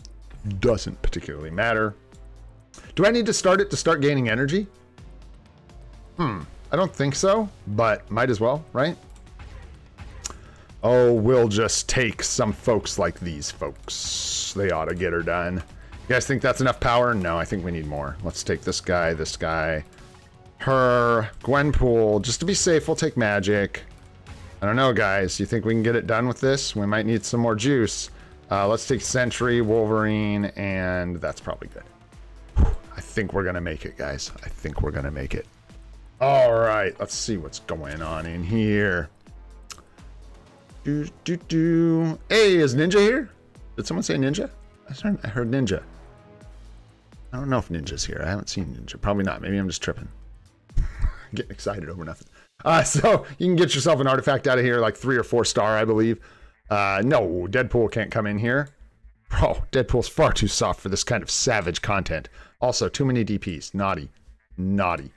doesn't particularly matter. Do I need to start it to start gaining energy? I don't think so, but might as well, right? Oh, we'll just take some folks like these folks. They ought to get her done. You guys think that's enough power? No, I think we need more. Let's take this guy, her, Gwenpool. Just to be safe, we'll take magic. I don't know, guys. You think we can get it done with this? We might need some more juice. Let's take Sentry, Wolverine, and that's probably good. I think we're going to make it, guys. I think we're going to make it. All right. Let's see what's going on in here. Hey, is Ninja here? Did someone say Ninja? I heard Ninja. I don't know if Ninja's here. I haven't seen Ninja. Probably not. Maybe I'm just tripping. Getting excited over nothing. So you can get yourself an artifact out of here, like 3 or 4 star, I believe. No, Deadpool can't come in here. Bro, Deadpool's far too soft for this kind of savage content. Also, too many DPs. Naughty. Naughty.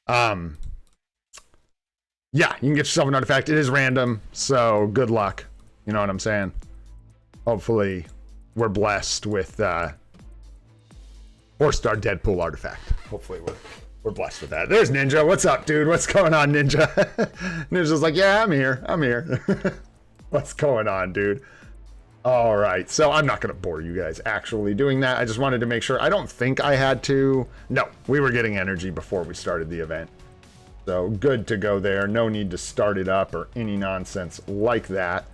Yeah, you can get yourself an artifact. It is random, so good luck. You know what I'm saying? Hopefully, we're blessed with 4-star Deadpool artifact. Hopefully, we're blessed with that. There's Ninja. What's up, dude? What's going on, Ninja? Ninja's like, yeah, I'm here. I'm here. What's going on, dude? All right. So I'm not going to bore you guys actually doing that. I just wanted to make sure. I don't think I had to. No, we were getting energy before we started the event. So good to go there. No need to start it up or any nonsense like that.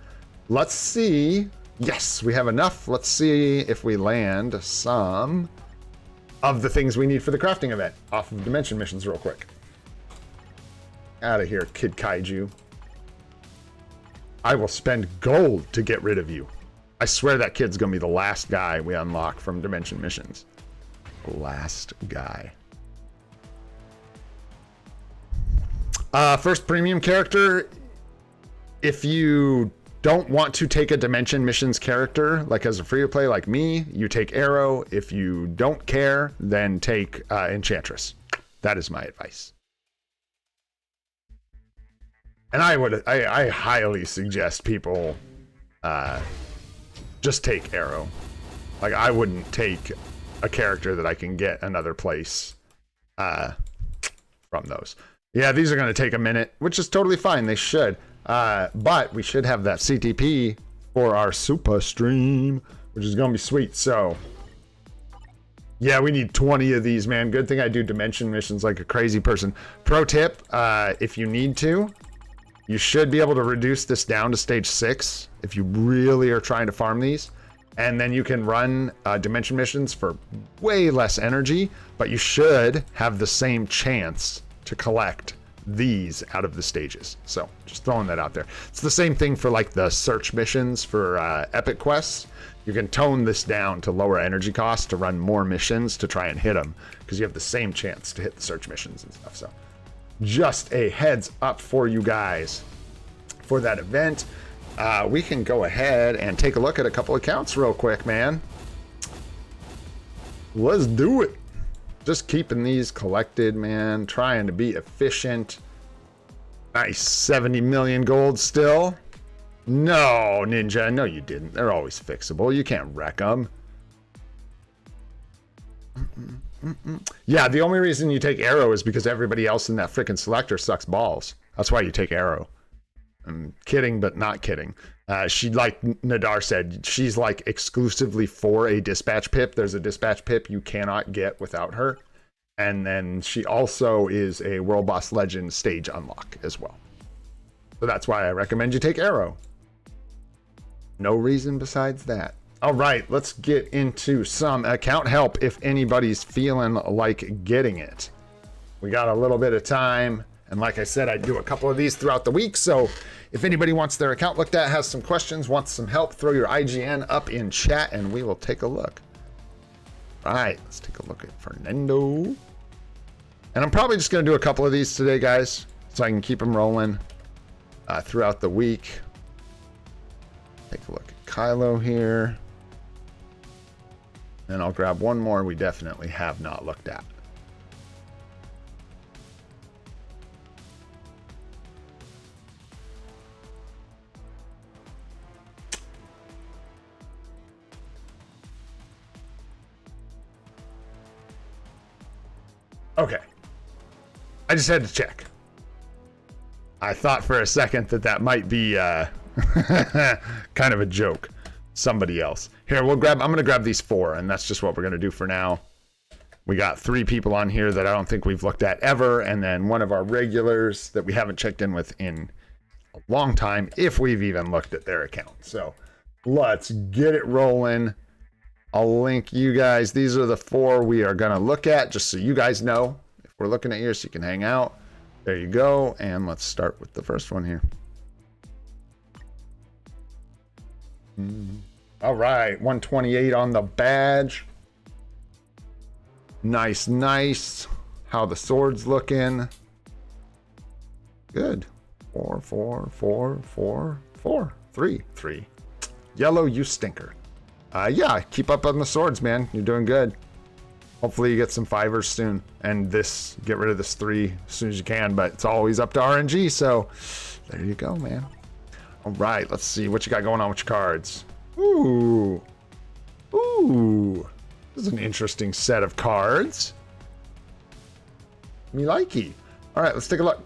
Let's see. Yes, we have enough. Let's see if we land some of the things we need for the crafting event off of Dimension Missions real quick. Out of here, Kid Kaiju. I will spend gold to get rid of you. I swear that kid's gonna be the last guy we unlock from Dimension Missions. The last guy. First premium character. If you don't want to take a Dimension Missions character, like as a free-to-play like me, you take Arrow. If you don't care, then take Enchantress. That is my advice. And I highly suggest people just take Arrow. Like, I wouldn't take a character that I can get another place from those. Yeah, these are going to take a minute, which is totally fine. They should. But we should have that CTP for our super stream, which is going to be sweet. So, yeah, we need 20 of these, man. Good thing I do Dimension Missions like a crazy person. Pro tip, if you need to, you should be able to reduce this down to stage 6 if you really are trying to farm these. And then you can run Dimension Missions for way less energy, but you should have the same chance to collect these out of the stages. So just throwing that out there. It's the same thing for like the search missions for epic quests. You can tone this down to lower energy costs to run more missions to try and hit them, because you have the same chance to hit the search missions and stuff. So just a heads up for you guys for that event. We can go ahead and take a look at a couple accounts real quick, man. Let's do it. Just keeping these collected, man. Trying to be efficient. Nice, 70 million gold still. No, Ninja. No, you didn't. They're always fixable. You can't wreck them. Yeah, the only reason you take Arrow is because everybody else in that freaking selector sucks balls. That's why you take Arrow. I'm kidding, but not kidding. She, like Nadar said, she's like exclusively for a dispatch pip. There's a dispatch pip you cannot get without her. And then she also is a World Boss Legend stage unlock as well. So that's why I recommend you take Arrow. No reason besides that. All right, let's get into some account help if anybody's feeling like getting it. We got a little bit of time. And like I said, I do a couple of these throughout the week. So if anybody wants their account looked at, has some questions, wants some help, throw your IGN up in chat and we will take a look. All right, let's take a look at Fernando. And I'm probably just going to do a couple of these today, guys, so I can keep them rolling throughout the week. Take a look at Kylo here. And I'll grab one more we definitely have not looked at. Okay. I just had to check. I thought for a second that that might be kind of a joke. Somebody else. Here, I'm going to grab these 4, and that's just what we're going to do for now. We got 3 people on here that I don't think we've looked at ever, and then one of our regulars that we haven't checked in with in a long time, if we've even looked at their account. So let's get it rolling. I'll link you guys. These are the 4 we are going to look at, just so you guys know if we're looking at yours, so you can hang out. There you go. And let's start with the first one here. All right, 128 on the badge. Nice, nice. How the sword's looking. Good. 4, 4, 4, 4, 4, 3, 3. Yellow, you stinker. Yeah, keep up on the swords, man. You're doing good. Hopefully you get some 5ers soon. And this, get rid of this 3 as soon as you can, but it's always up to RNG, so there you go, man. All right, let's see what you got going on with your cards. Ooh. Ooh. This is an interesting set of cards. Me likey. All right, let's take a look.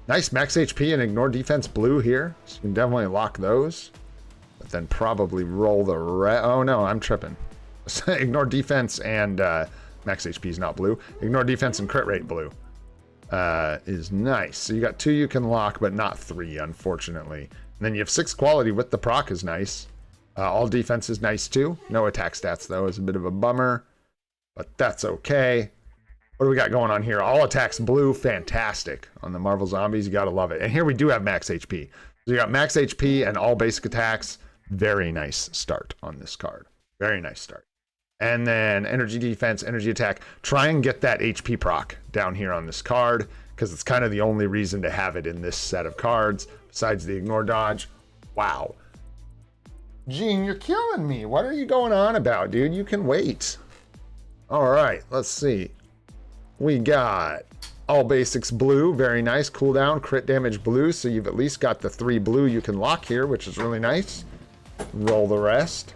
Nice max HP and ignore defense blue here. So you can definitely lock those. But then probably roll the red. Oh no, I'm tripping. Ignore defense and max HP is not blue. Ignore defense and crit rate blue is nice. So you got 2 you can lock, but not 3, unfortunately. And then you have 6 quality with the proc is nice. All defense is nice too. No attack stats though is a bit of a bummer, but that's okay. What do we got going on here? All attacks blue, fantastic. On the Marvel Zombies, you gotta love it. And here we do have max HP. So you got max HP and all basic attacks. Very nice start on this card. Very nice start. And then energy defense, energy attack. Try and get that HP proc down here on this card, because it's kind of the only reason to have it in this set of cards, besides the ignore dodge. Wow. Gene, you're killing me. What are you going on about, dude? You can wait. All right, let's see. We got all basics blue. Very nice. Cooldown, crit damage blue. So you've at least got the 3 blue you can lock here, which is really nice. Roll the rest.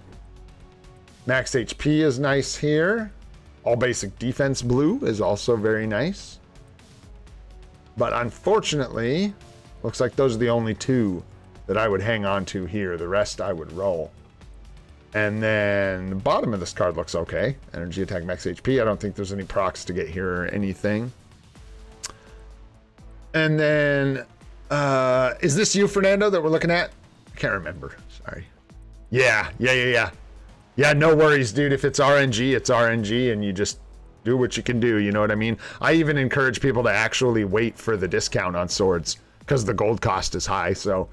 Max HP is nice here. All basic defense blue is also very nice. But unfortunately, looks like those are the only 2 that I would hang on to here. The rest I would roll. And then the bottom of this card looks okay. Energy attack, max HP. I don't think there's any procs to get here or anything. And then, is this you, Fernando, that we're looking at? I can't remember. Sorry. Yeah. Yeah, no worries, dude. If it's RNG, it's RNG, and you just do what you can do. You know what I mean? I even encourage people to actually wait for the discount on swords, because the gold cost is high. So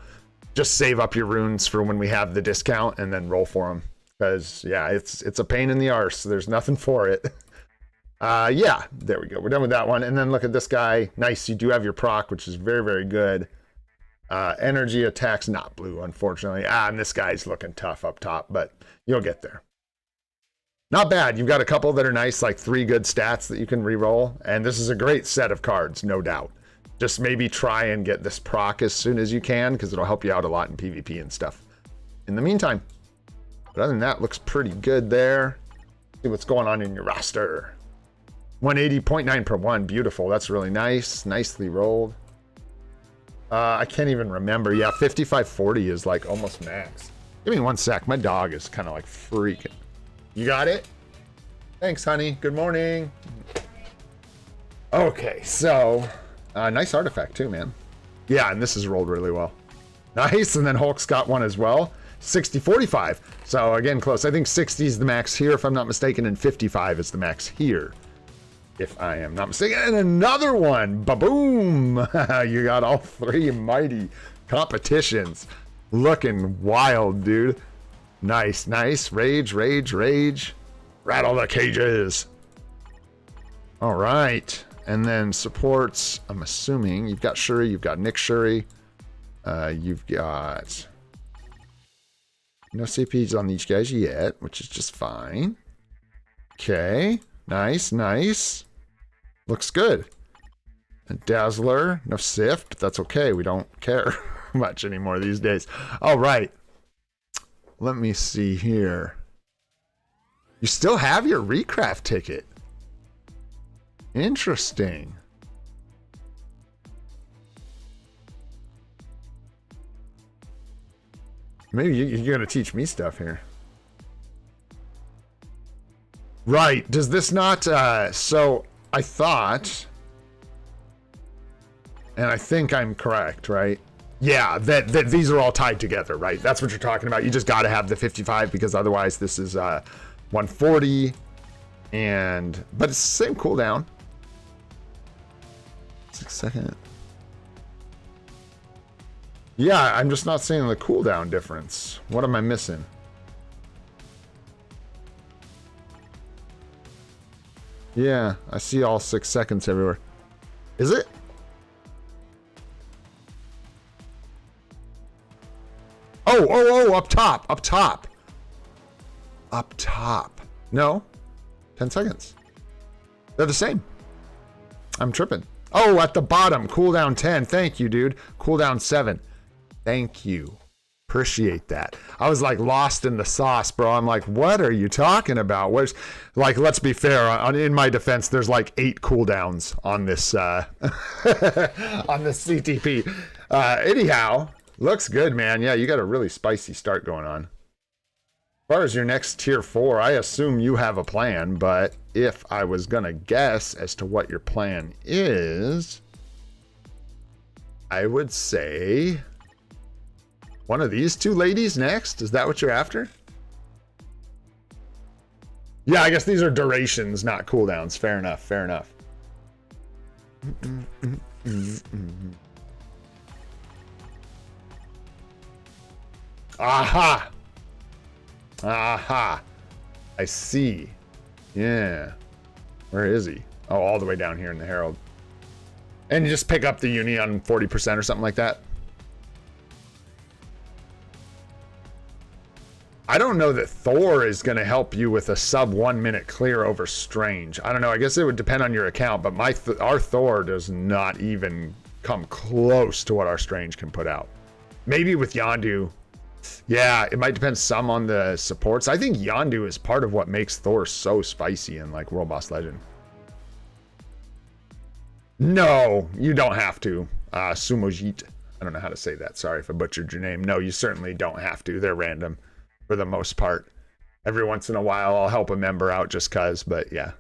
just save up your runes for when we have the discount and then roll for them. Because, yeah, it's a pain in the arse. There's nothing for it. Yeah, there we go. We're done with that one. And then look at this guy. Nice. You do have your proc, which is very, very good. Energy attacks, not blue, unfortunately. And this guy's looking tough up top, but you'll get there. Not bad. You've got a couple that are nice, like 3 good stats that you can re-roll. And this is a great set of cards, no doubt. Just maybe try and get this proc as soon as you can, because it'll help you out a lot in PvP and stuff in the meantime. But other than that, looks pretty good there. See what's going on in your roster. 180.9 per 1. Beautiful. That's really nice. Nicely rolled. I can't even remember. Yeah, 5540 is like almost max. Give me 1 sec. My dog is kind of like freaking. You got it? Thanks, honey. Good morning. Okay, so nice artifact too, man. Yeah, and this is rolled really well. Nice, and then Hulk's got one as well. 60-45. So again, close. I think 60 is the max here, if I'm not mistaken, and 55 is the max here, if I am not mistaken. And another one. Ba-boom! You got all 3 mighty competitions. Looking wild, dude. Nice, nice. Rage, rage, rage. Rattle the cages. All right. And then supports, I'm assuming, you've got Shuri, you've got Nick Shuri. You've got no CPs on these guys yet, which is just fine. Okay. Nice, nice. Looks good. And Dazzler, no Sift, but that's okay. We don't care much anymore these days. All right. Let me see here. You still have your recraft ticket. Interesting. Maybe you're going to teach me stuff here. Right. Does this not, so I thought, and I think I'm correct, right? Yeah, that these are all tied together, right? That's what you're talking about. You just got to have the 55 because otherwise this is 140 but it's the same cooldown. 6 second. Yeah, I'm just not seeing the cooldown difference. What am I missing? Yeah, I see all 6 seconds everywhere. Is it? Oh, up top, up top. Up top. No, 10 seconds. They're the same. I'm tripping. Oh, at the bottom, cooldown 10. Thank you, dude. Cooldown 7. Thank you. Appreciate that. I was like lost in the sauce, bro. I'm like, what are you talking about? Where's, like, let's be fair. In my defense, there's like 8 cooldowns on this on this CTP. Anyhow, looks good, man. Yeah, you got a really spicy start going on. As far as your next tier 4, I assume you have a plan, but if I was gonna guess as to what your plan is, I would say one of these two ladies next. Is that what you're after? Yeah, I guess these are durations, not cooldowns. Fair enough, fair enough. Aha! Aha! I see. Yeah. Where is he? Oh, all the way down here in the Herald. And you just pick up the uni on 40% or something like that? I don't know that Thor is going to help you with a sub 1 minute clear over Strange. I don't know. I guess it would depend on your account, but our Thor does not even come close to what our Strange can put out. Maybe with Yondu. Yeah, it might depend some on the supports. I think Yondu is part of what makes Thor so spicy in like World Boss Legend. No, you don't have to. Sumojit. I don't know how to say that. Sorry if I butchered your name. No, you certainly don't have to. They're random for the most part. Every once in a while, I'll help a member out just cause, but yeah.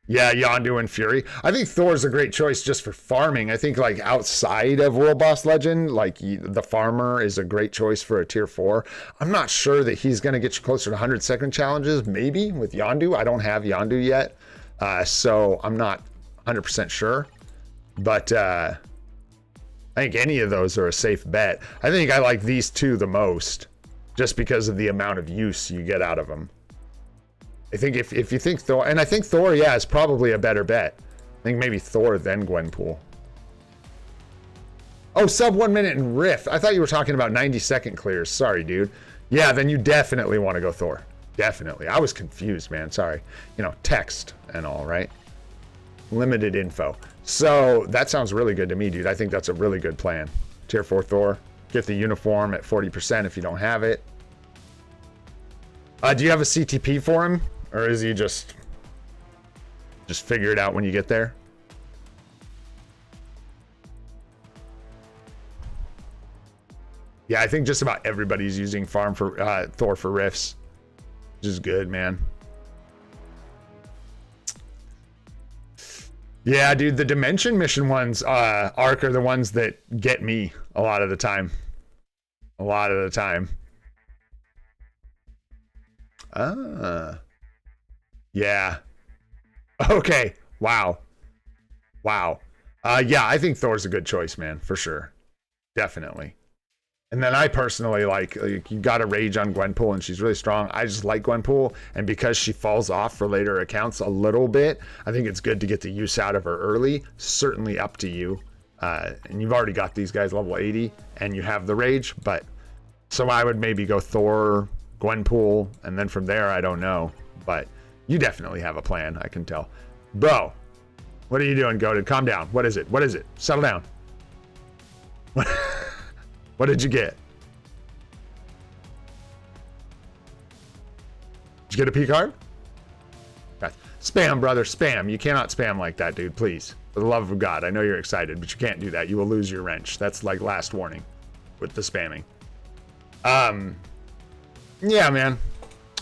Yeah, Yondu and Fury. I think Thor's a great choice just for farming. I think like outside of World Boss Legend, like the farmer is a great choice for a tier 4. I'm not sure that he's going to get you closer to 100-second challenges, maybe with Yondu. I don't have Yondu yet, so I'm not 100% sure. But I think any of those are a safe bet. I think I like these two the most just because of the amount of use you get out of them. I think if you think Thor, and I think Thor, yeah, is probably a better bet. I think maybe Thor, then Gwenpool. Oh, sub 1 minute in Rift. I thought you were talking about 90-second clears. Sorry, dude. Yeah, then you definitely want to go Thor. Definitely. I was confused, man. Sorry. You know, text and all, right? Limited info. So that sounds really good to me, dude. I think that's a really good plan. Tier 4 Thor. Get the uniform at 40% if you don't have it. Do you have a CTP for him? Or is he just figure it out when you get there? Yeah, I think just about everybody's using farm for Thor for rifts, which is good, man. Yeah, dude, the Dimension Mission ones, Arc, are the ones that get me a lot of the time. A lot of the time. Yeah. Okay. Wow. Wow. Yeah, I think Thor's a good choice, man, for sure. Definitely. And then I personally like you got to rage on Gwenpool, and she's really strong. I just like Gwenpool, and because she falls off for later accounts a little bit, I think it's good to get the use out of her early. Certainly up to you. And you've already got these guys level 80, and you have the rage, but so I would maybe go Thor, Gwenpool, and then from there, I don't know. But you definitely have a plan, I can tell. Bro, what are you doing, Goated? Calm down. What is it? What is it? Settle down. What did you get? Did you get a P card? Spam, brother, spam. You cannot spam like that, dude, please. For the love of God, I know you're excited, but you can't do that. You will lose your wrench. That's like last warning with the spamming. Yeah, man.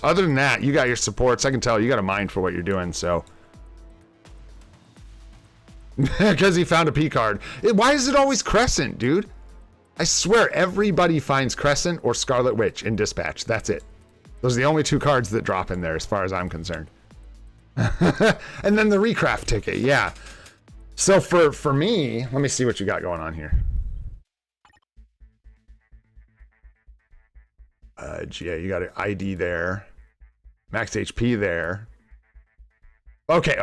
Other than that, you got your supports. I can tell you got a mind for what you're doing, so. Because he found a P card. Why is it always Crescent, dude? I swear everybody finds Crescent or Scarlet Witch in Dispatch. That's it. Those are the only two cards that drop in there as far as I'm concerned. And then the recraft ticket, yeah. So for me, let me see what you got going on here. Yeah, you got an ID there. Max HP there. Okay.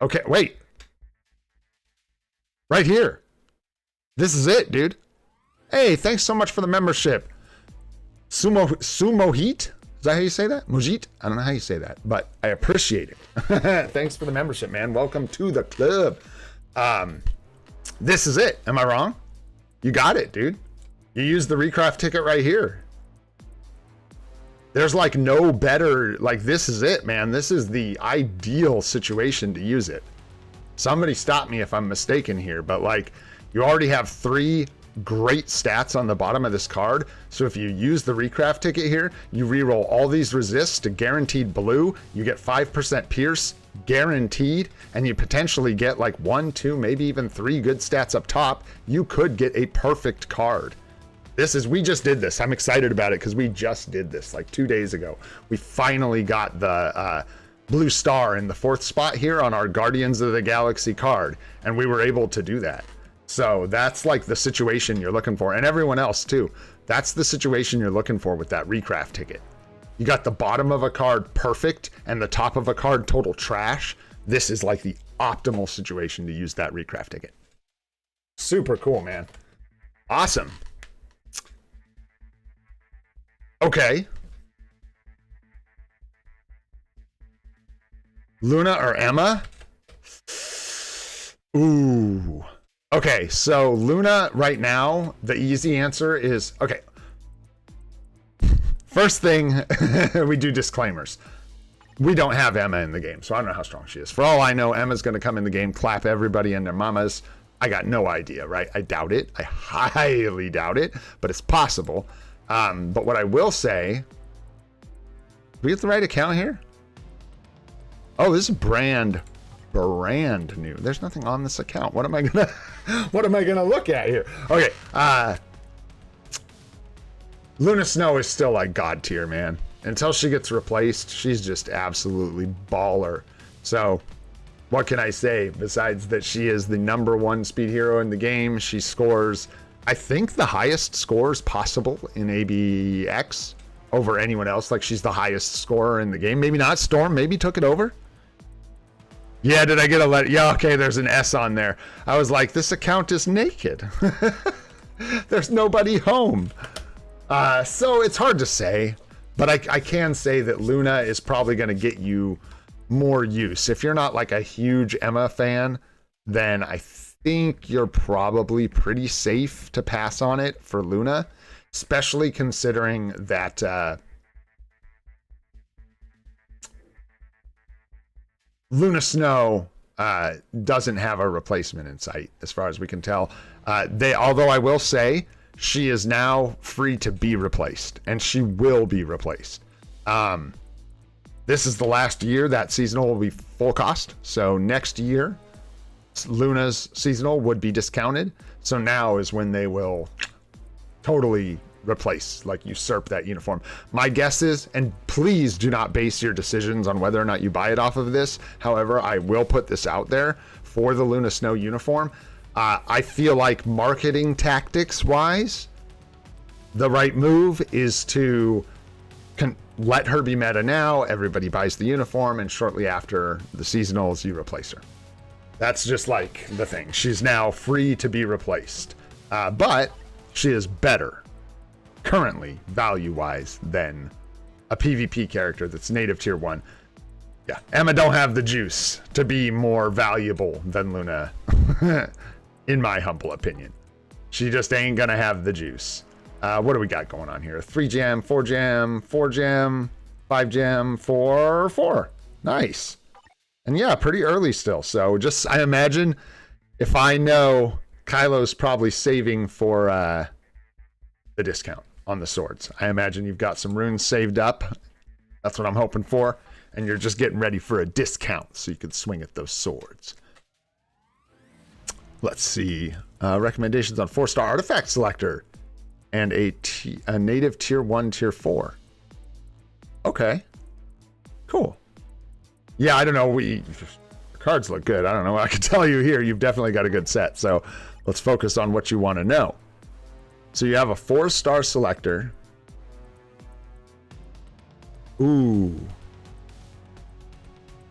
Okay, wait. Right here. This is it, dude. Hey, thanks so much for the membership. Sumo Heat? Is that how you say that? Mojit? I don't know how you say that, but I appreciate it. Thanks for the membership, man. Welcome to the club. This is it. Am I wrong? You got it, dude. You use the recraft ticket right here. There's like no better, like this is it, man. This is the ideal situation to use it. Somebody stop me if I'm mistaken here, but like you already have 3 great stats on the bottom of this card. So if you use the recraft ticket here, you reroll all these resists to guaranteed blue. You get 5% pierce guaranteed, and you potentially get like 1, 2, maybe even 3 good stats up top. You could get a perfect card. We just did this. I'm excited about it because we just did this like 2 days ago. We finally got the blue star in the 4th spot here on our Guardians of the Galaxy card, and we were able to do that. So that's like the situation you're looking for, and everyone else too. That's the situation you're looking for with that recraft ticket. You got the bottom of a card perfect and the top of a card total trash. This is like the optimal situation to use that recraft ticket. Super cool, man. Awesome. Okay. Luna or Emma? Ooh. Okay, so Luna right now, the easy answer is, okay. First thing, we do disclaimers. We don't have Emma in the game, so I don't know how strong she is. For all I know, Emma's going to come in the game, clap everybody and their mamas. I got no idea, right? I doubt it. I highly doubt it, but it's possible. But what I will say, do we get the right account here? Oh, this is brand new. There's nothing on this account. What am I gonna look at here? Okay, Luna Snow is still like god tier, man. Until she gets replaced, she's just absolutely baller. So what can I say besides that she is the #1 speed hero in the game? She scores, I think, the highest scores possible in ABX over anyone else. Like, she's the highest scorer in the game. Maybe not. Storm maybe took it over. Yeah, did I get a letter? Yeah, okay, there's an S on there. I was like, this account is naked. There's nobody home. So it's hard to say, but I can say that Luna is probably going to get you more use. If you're not like a huge Emma fan, then I think you're probably pretty safe to pass on it for Luna, especially considering that Luna Snow doesn't have a replacement in sight, as far as we can tell. Although I will say, she is now free to be replaced, and she will be replaced. This is the last year that seasonal will be full cost. So next year, Luna's seasonal would be discounted. So now is when they will totally replace, like usurp that uniform. My guess is, and please do not base your decisions on whether or not you buy it off of this. However, I will put this out there for the Luna Snow uniform. I feel like marketing tactics wise, the right move is to let her be meta now. Everybody buys the uniform, and shortly after the seasonals, you replace her. That's just like the thing. She's now free to be replaced. But she is better currently value-wise than a PvP character that's native tier 1. Yeah, Emma don't have the juice to be more valuable than Luna, in my humble opinion. She just ain't gonna have the juice. What do we got going on here? 3 gem, 4 gem, 4 gem, 5 gem, 4, 4. Nice. And yeah, pretty early still. So just, I imagine if I know Kylo's probably saving for the discount. on the swords. I imagine you've got some runes saved up. That's what I'm hoping for. And you're just getting ready for a discount so you can swing at those swords. Let's see. Recommendations on 4-star artifact selector. And a native tier 1, tier 4. Okay. Cool. Yeah, I don't know. Cards look good. I don't know what I can tell you here. You've definitely got a good set. So let's focus on what you want to know. So you have a 4-star selector. Ooh.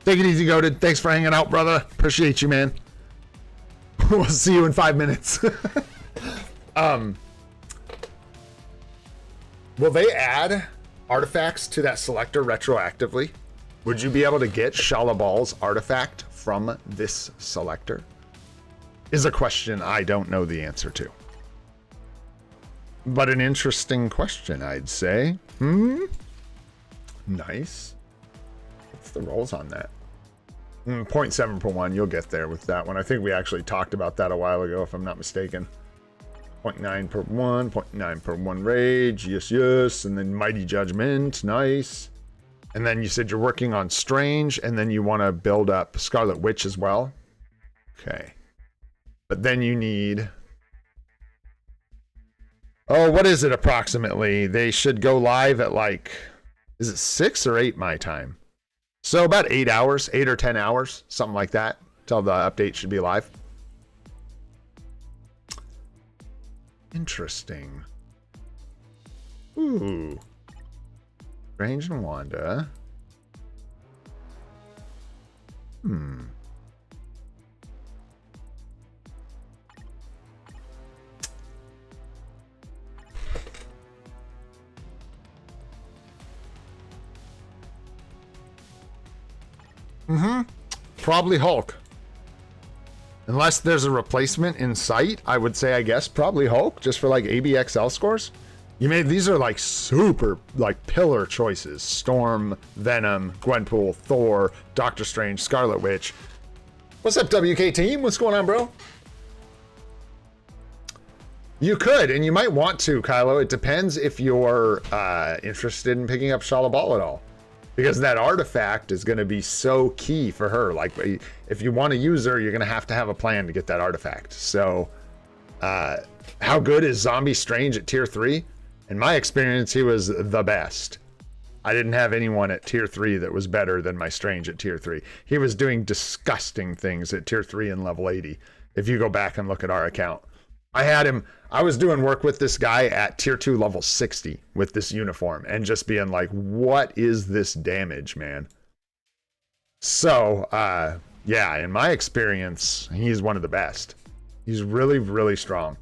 Take it easy, Goated. Thanks for hanging out, brother. Appreciate you, man. We'll see you in 5 minutes. Will they add artifacts to that selector retroactively? Would you be able to get Shalabal's artifact from this selector? Is a question I don't know the answer to. But an interesting question, I'd say. Nice. What's the rolls on that? 0.7 per 1. You'll get there with that one. I think we actually talked about that a while ago, if I'm not mistaken. 0.9 per 1. 0.9 per 1 rage. Yes, yes. And then Mighty Judgment. Nice. And then you said you're working on Strange, and then you want to build up Scarlet Witch as well. Okay. But then you need... Oh, what is it approximately? They should go live at like... Is it 6 or 8 my time? So about 8 hours, 8 or 10 hours, something like that, till the update should be live. Interesting. Ooh. Strange and Wanda. Probably Hulk. Unless there's a replacement in sight, I would say, I guess, probably Hulk, just for like ABXL scores. These are like super, like pillar choices. Storm, Venom, Gwenpool, Thor, Doctor Strange, Scarlet Witch. What's up, WK team? What's going on, bro? You could, and you might want to, Kylo. It depends if you're interested in picking up Shalabal at all. Because that artifact is going to be so key for her. Like, if you want to use her, you're going to have a plan to get that artifact. So, how good is Zombie Strange at tier 3? In my experience, he was the best. I didn't have anyone at tier 3 that was better than my Strange at tier 3. He was doing disgusting things at tier 3 and level 80. If you go back and look at our account. I was doing work with this guy at tier 2 level 60 with this uniform and just being like, what is this damage, man? So, yeah, in my experience, he's one of the best. He's really, really strong.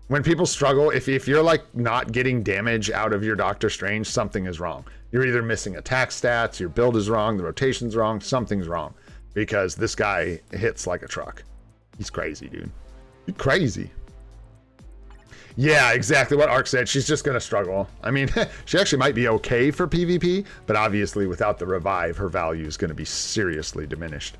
When people struggle, if you're like not getting damage out of your Doctor Strange, something is wrong. You're either missing attack stats, your build is wrong, the rotation's wrong, something's wrong. Because this guy hits like a truck. He's crazy, dude. He's crazy. Yeah, exactly what Ark said. She's just going to struggle. I mean, she actually might be okay for PvP, but obviously without the revive, her value is going to be seriously diminished.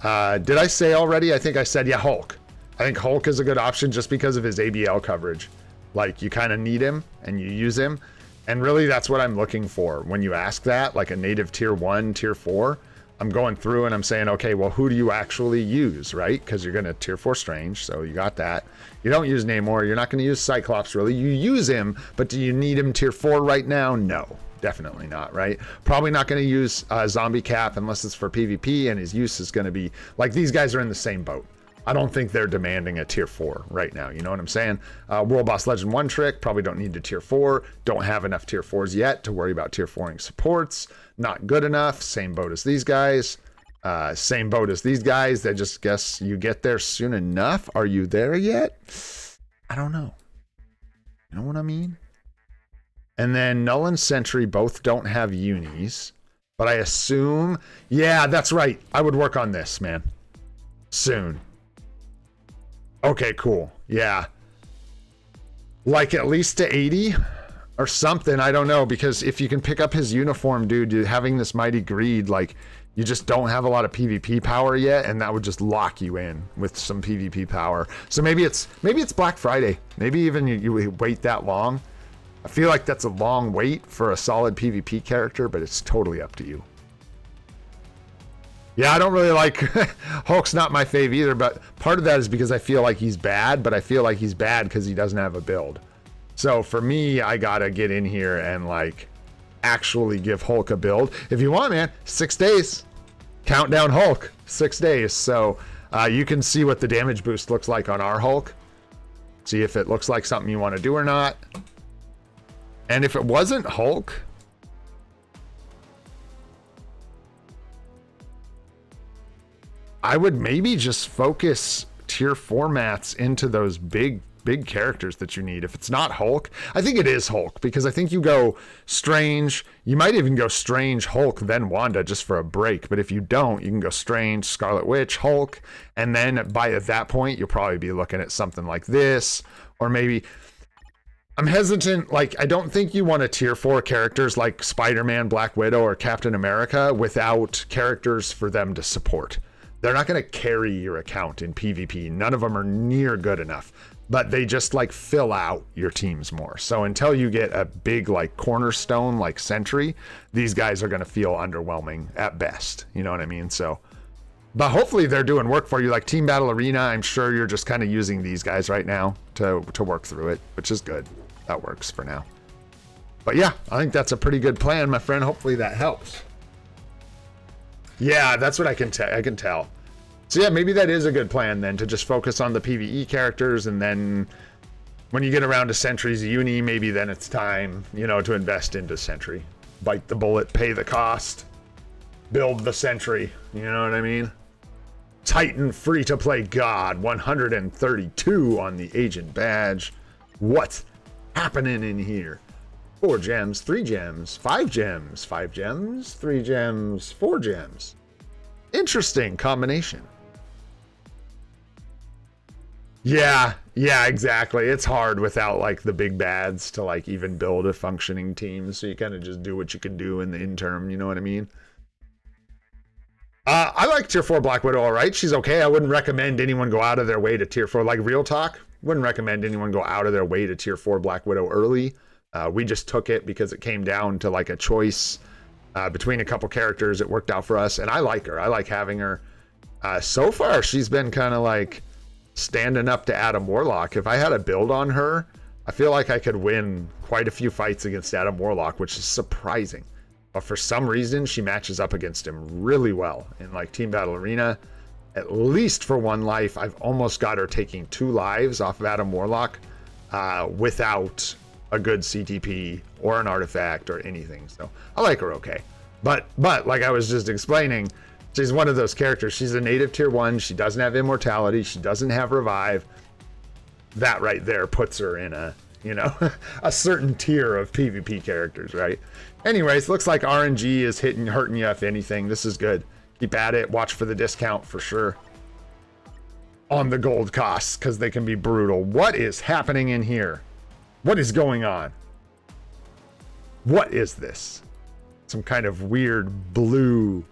Did I say already? I think I said, yeah, Hulk. I think Hulk is a good option just because of his ABL coverage. Like, you kind of need him, and you use him. And really, that's what I'm looking for. When you ask that, like a native tier 1, tier 4, I'm going through and I'm saying, okay, well, who do you actually use, right? Because you're going to tier 4 Strange, so you got that. You don't use Namor. You're not going to use Cyclops, really. You use him, but do you need him tier 4 right now? No, definitely not, right? Probably not going to use Zombie Cap unless it's for PvP, and his use is going to be... Like, these guys are in the same boat. I don't think they're demanding a tier 4 right now. You know what I'm saying? World Boss Legend 1 trick, probably don't need to tier 4. Don't have enough tier 4s yet to worry about tier 4ing supports. Not good enough. Same boat as these guys. Same boat as these guys. They just guess you get there soon enough. Are you there yet? I don't know. You know what I mean? And then Null and Sentry both don't have unis. But I assume... Yeah, that's right. I would work on this, man. Soon. Okay, cool. Yeah. Like at least to 80 or something. I don't know. Because if you can pick up his uniform, dude, having this Mighty Greed, like, you just don't have a lot of PvP power yet. And that would just lock you in with some PvP power. So maybe it's Black Friday. Maybe even you wait that long. I feel like that's a long wait for a solid PvP character, but it's totally up to you. Yeah, I don't really like Hulk's not my fave either, but part of that is because I feel like he's bad, but I feel like he's bad because he doesn't have a build. So for me, I gotta get in here and like actually give Hulk a build. If you want, man, 6 days. Countdown Hulk, 6 days. So you can see what the damage boost looks like on our Hulk. See if it looks like something you want to do or not. And if it wasn't Hulk, I would maybe just focus tier 4 mats into those big characters that you need. If it's not Hulk, I think it is Hulk, because I think you go Strange, you might even go Strange, Hulk, then Wanda just for a break. But if you don't, you can go Strange, Scarlet Witch, Hulk, and then by at that point, you'll probably be looking at something like this, or maybe... I'm hesitant, like, I don't think you want to tier 4 characters like Spider-Man, Black Widow, or Captain America without characters for them to support. They're not going to carry your account in PvP. None of them are near good enough, but they just like fill out your teams more. So until you get a big like cornerstone like Sentry, these guys are going to feel underwhelming at best. You know what I mean? So, but hopefully they're doing work for you. Like Team Battle Arena, I'm sure you're just kind of using these guys right now to work through it, which is good. That works for now. But yeah, I think that's a pretty good plan, my friend. Hopefully that helps. Yeah, that's what I can tell. So yeah, maybe that is a good plan then, to just focus on the PvE characters, and then when you get around to Sentry's uni, maybe then it's time, you know, to invest into Sentry. Bite the bullet, pay the cost, build the Sentry, you know what I mean? Titan free-to-play God, 132 on the agent badge. What's happening in here? 4 gems, 3 gems, 5 gems, 5 gems, 3 gems, 4 gems. Interesting combination. Yeah, exactly. It's hard without like the big bads to like even build a functioning team. So you kind of just do what you can do in the interim. You know what I mean? I like tier 4 Black Widow. All right, she's okay. I wouldn't recommend anyone go out of their way to tier 4. Like real talk, wouldn't recommend anyone go out of their way to tier 4 Black Widow early. We just took it because it came down to like a choice between a couple characters. It worked out for us, and I like her. I like having her. So far, she's been kind of like standing up to Adam Warlock. If I had a build on her, I feel like I could win quite a few fights against Adam Warlock, which is surprising. But for some reason, she matches up against him really well in like Team Battle Arena. At least for 1 life, I've almost got her taking 2 lives off of Adam Warlock without a good CTP or an artifact or anything. So I like her okay. But like I was just explaining, she's one of those characters. She's a native tier 1. She doesn't have immortality. She doesn't have revive. That right there puts her in a, you know, a certain tier of PvP characters, right? Anyways, looks like RNG is hurting you if anything. This is good. Keep at it. Watch for the discount for sure on the gold costs, because they can be brutal. What is happening in here? What is going on? What is this? Some kind of weird blue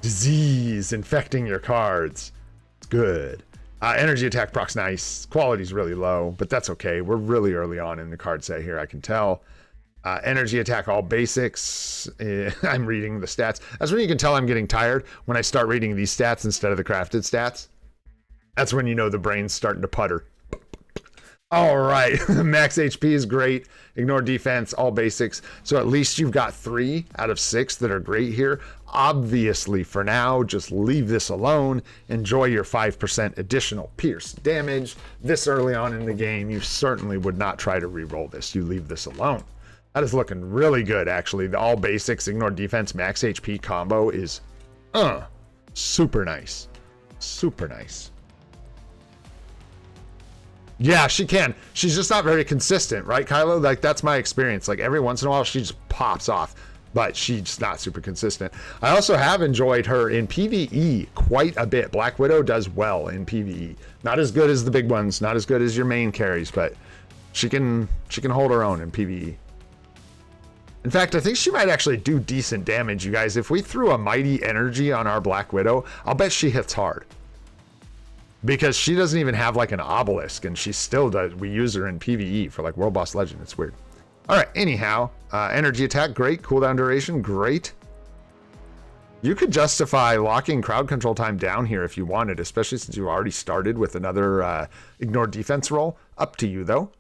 disease infecting your cards. It's good. Energy attack proc's nice. Quality's really low, but that's okay. We're really early on in the card set here, I can tell. Energy attack, all basics. I'm reading the stats. That's when you can tell I'm getting tired, when I start reading these stats instead of the crafted stats. That's when you know the brain's starting to putter. All right, max HP is great. Ignore defense, all basics. So at least you've got 3 out of 6 that are great here. Obviously, for now, just leave this alone. Enjoy your 5% additional pierce damage. This early on in the game, you certainly would not try to re-roll this. You leave this alone. That is looking really good, actually. The all basics, ignore defense, max HP combo is super nice. Super nice. Yeah, she can. She's just not very consistent, right, Kylo? Like, that's my experience. Like, every once in a while, she just pops off, but she's not super consistent. I also have enjoyed her in PvE quite a bit. Black Widow does well in PvE. Not as good as the big ones, not as good as your main carries, but she can hold her own in PvE. In fact, I think she might actually do decent damage, you guys. If we threw a mighty energy on our Black Widow, I'll bet she hits hard. Because she doesn't even have like an obelisk, and she still does. We use her in PvE for like World Boss Legend. It's weird. All right, anyhow, energy attack, great. Cooldown duration, great. You could justify locking crowd control time down here if you wanted, especially since you already started with another ignore defense roll. Up to you, though.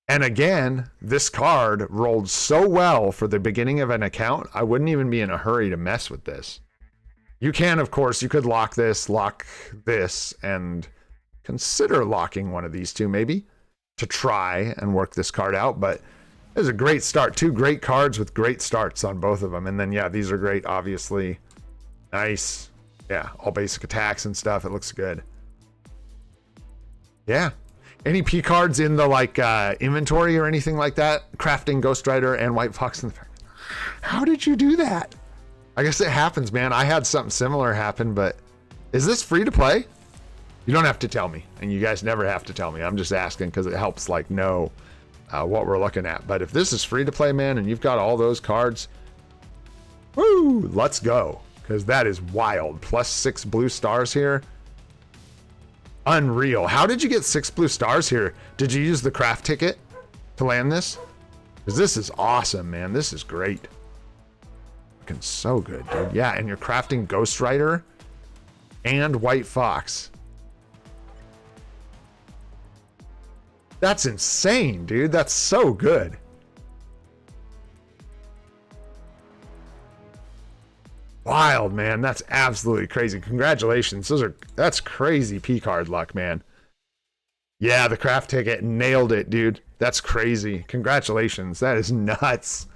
And again, this card rolled so well for the beginning of an account, I wouldn't even be in a hurry to mess with this. You can, of course, you could lock this, and consider locking one of these two, maybe, to try and work this card out. But it was a great start. Two great cards with great starts on both of them. And then, yeah, these are great, obviously. Nice. Yeah, all basic attacks and stuff. It looks good. Yeah. Any P cards in the, like, inventory or anything like that? Crafting, Ghost Rider, and White Fox in the... How did you do that? I guess it happens, man. I had something similar happen, but is this free to play? You don't have to tell me, and you guys never have to tell me. I'm just asking because it helps, like, know what we're looking at. But if this is free to play, man, and you've got all those cards, woo, let's go, because that is wild. Plus 6 blue stars here. Unreal. How did you get 6 blue stars here? Did you use the craft ticket to land this? Because this is awesome, man. This is great. Looking so good, dude. Yeah, and you're crafting Ghost Rider and White Fox. That's insane, dude. That's so good. Wild, man. That's absolutely crazy. Congratulations. That's crazy P card luck, man. Yeah, the craft ticket nailed it, dude. That's crazy. Congratulations. That is nuts.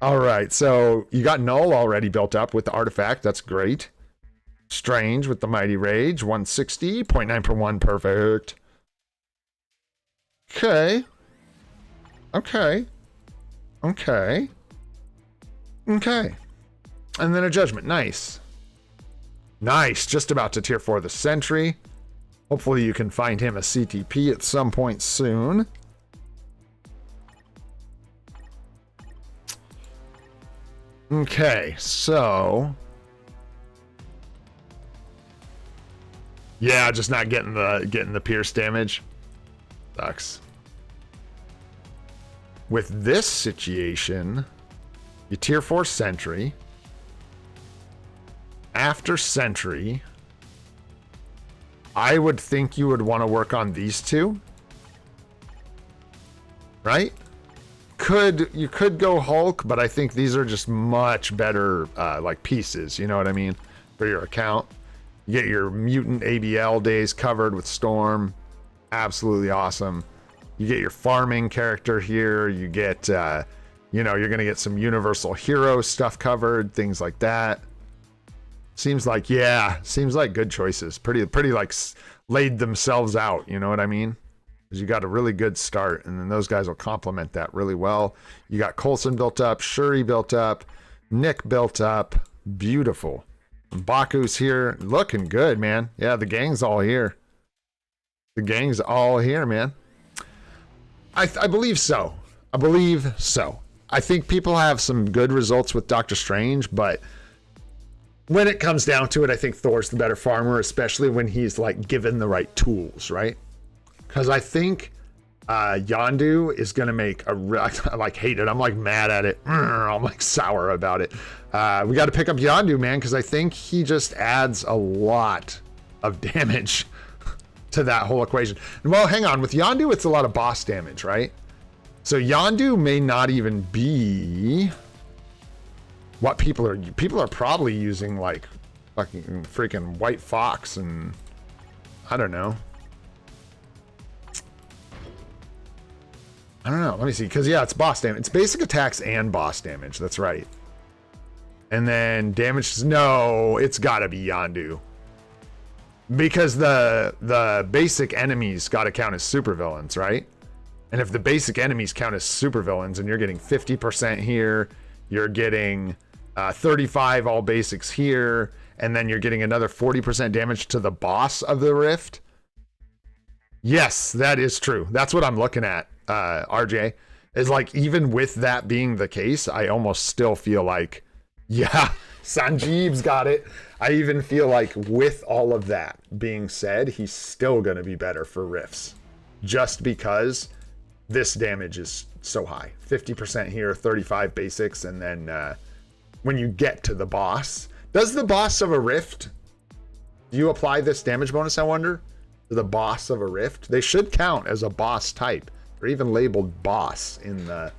All right, so you got Null already built up with the artifact. That's great. Strange with the Mighty Rage. 160, 0.9 per 1. Perfect. Okay. Okay. Okay. Okay. And then a Judgment. Nice. Nice. Just about to tier 4 the Sentry. Hopefully you can find him a CTP at some point soon. Okay, so... yeah, just not getting the pierce damage. Sucks. With this situation, you tier 4 Sentry. After Sentry, I would think you would want to work on these two. Right? You could go Hulk, but I think these are just much better like pieces, you know what I mean, for your account. You get your mutant ABL days covered with Storm. Absolutely awesome. You get your farming character here. You get, you know, you're going to get some Universal Hero stuff covered, things like that. Seems like, yeah, seems like good choices. Pretty like laid themselves out, you know what I mean? Because you got a really good start, and then those guys will complement that really well. You got Coulson built up, Shuri built up, Nick built up. Beautiful. Baku's here. Looking good, man. Yeah, the gang's all here. The gang's all here, man. I believe so. I believe so. I think people have some good results with Doctor Strange, but when it comes down to it, I think Thor's the better farmer, especially when he's like given the right tools, right? Because I think Yondu is going to make a I like hate it. I'm like mad at it. I'm like sour about it. We got to pick up Yondu, man, because I think he just adds a lot of damage to that whole equation. Well, hang on. With Yondu, it's a lot of boss damage, right? So Yondu may not even be what people are probably using, like fucking freaking White Fox and I don't know. Let me see, because yeah, it's boss damage. It's basic attacks and boss damage. That's right. And then damage, no, it's gotta be Yondu. Because the basic enemies gotta count as supervillains, right? And if the basic enemies count as supervillains and you're getting 50% here, you're getting 35 all basics here, and then you're getting another 40% damage to the boss of the rift. Yes, that is true. That's what I'm looking at. RJ is like, even with that being the case, I almost still feel like, yeah, Sanjeev's got it. I even feel like with all of that being said, he's still going to be better for rifts just because this damage is so high. 50% here, 35 basics, and then when you get to the boss, does the boss of a rift, do you apply this damage bonus, I wonder? To the boss of a rift? They should count as a boss type, or even labeled boss in the,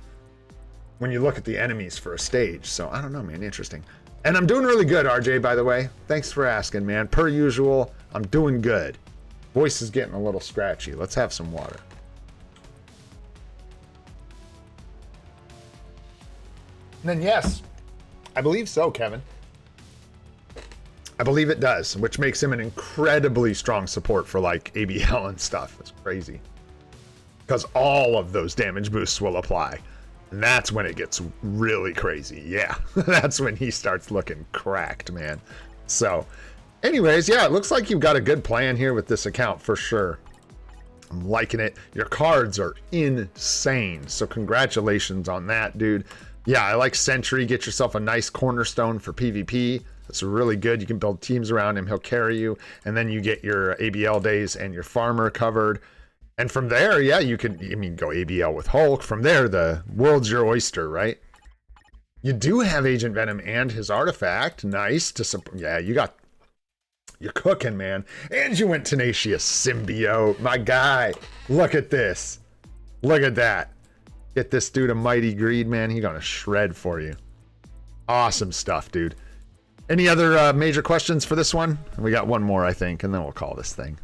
when you look at the enemies for a stage. So I don't know, man, interesting. And I'm doing really good, RJ, by the way. Thanks for asking, man. Per usual, I'm doing good. Voice is getting a little scratchy. Let's have some water. And then yes, I believe so, Kevin. I believe it does, which makes him an incredibly strong support for like ABL and stuff. It's crazy. Because all of those damage boosts will apply. And that's when it gets really crazy. Yeah, that's when he starts looking cracked, man. So anyways, yeah, it looks like you've got a good plan here with this account for sure. I'm liking it. Your cards are insane. So congratulations on that, dude. Yeah, I like Sentry. Get yourself a nice cornerstone for PvP. That's really good. You can build teams around him. He'll carry you. And then you get your ABL days and your farmer covered. And from there, yeah, you could, I mean, go ABL with Hulk. From there, the world's your oyster, right? You do have Agent Venom and his artifact. Nice to support. Yeah, you're cooking, man. And you went Tenacious Symbiote. My guy, look at this. Look at that. Get this dude a Mighty Greed, man. He's gonna shred for you. Awesome stuff, dude. Any other major questions for this one? We got one more, I think, and then we'll call this thing.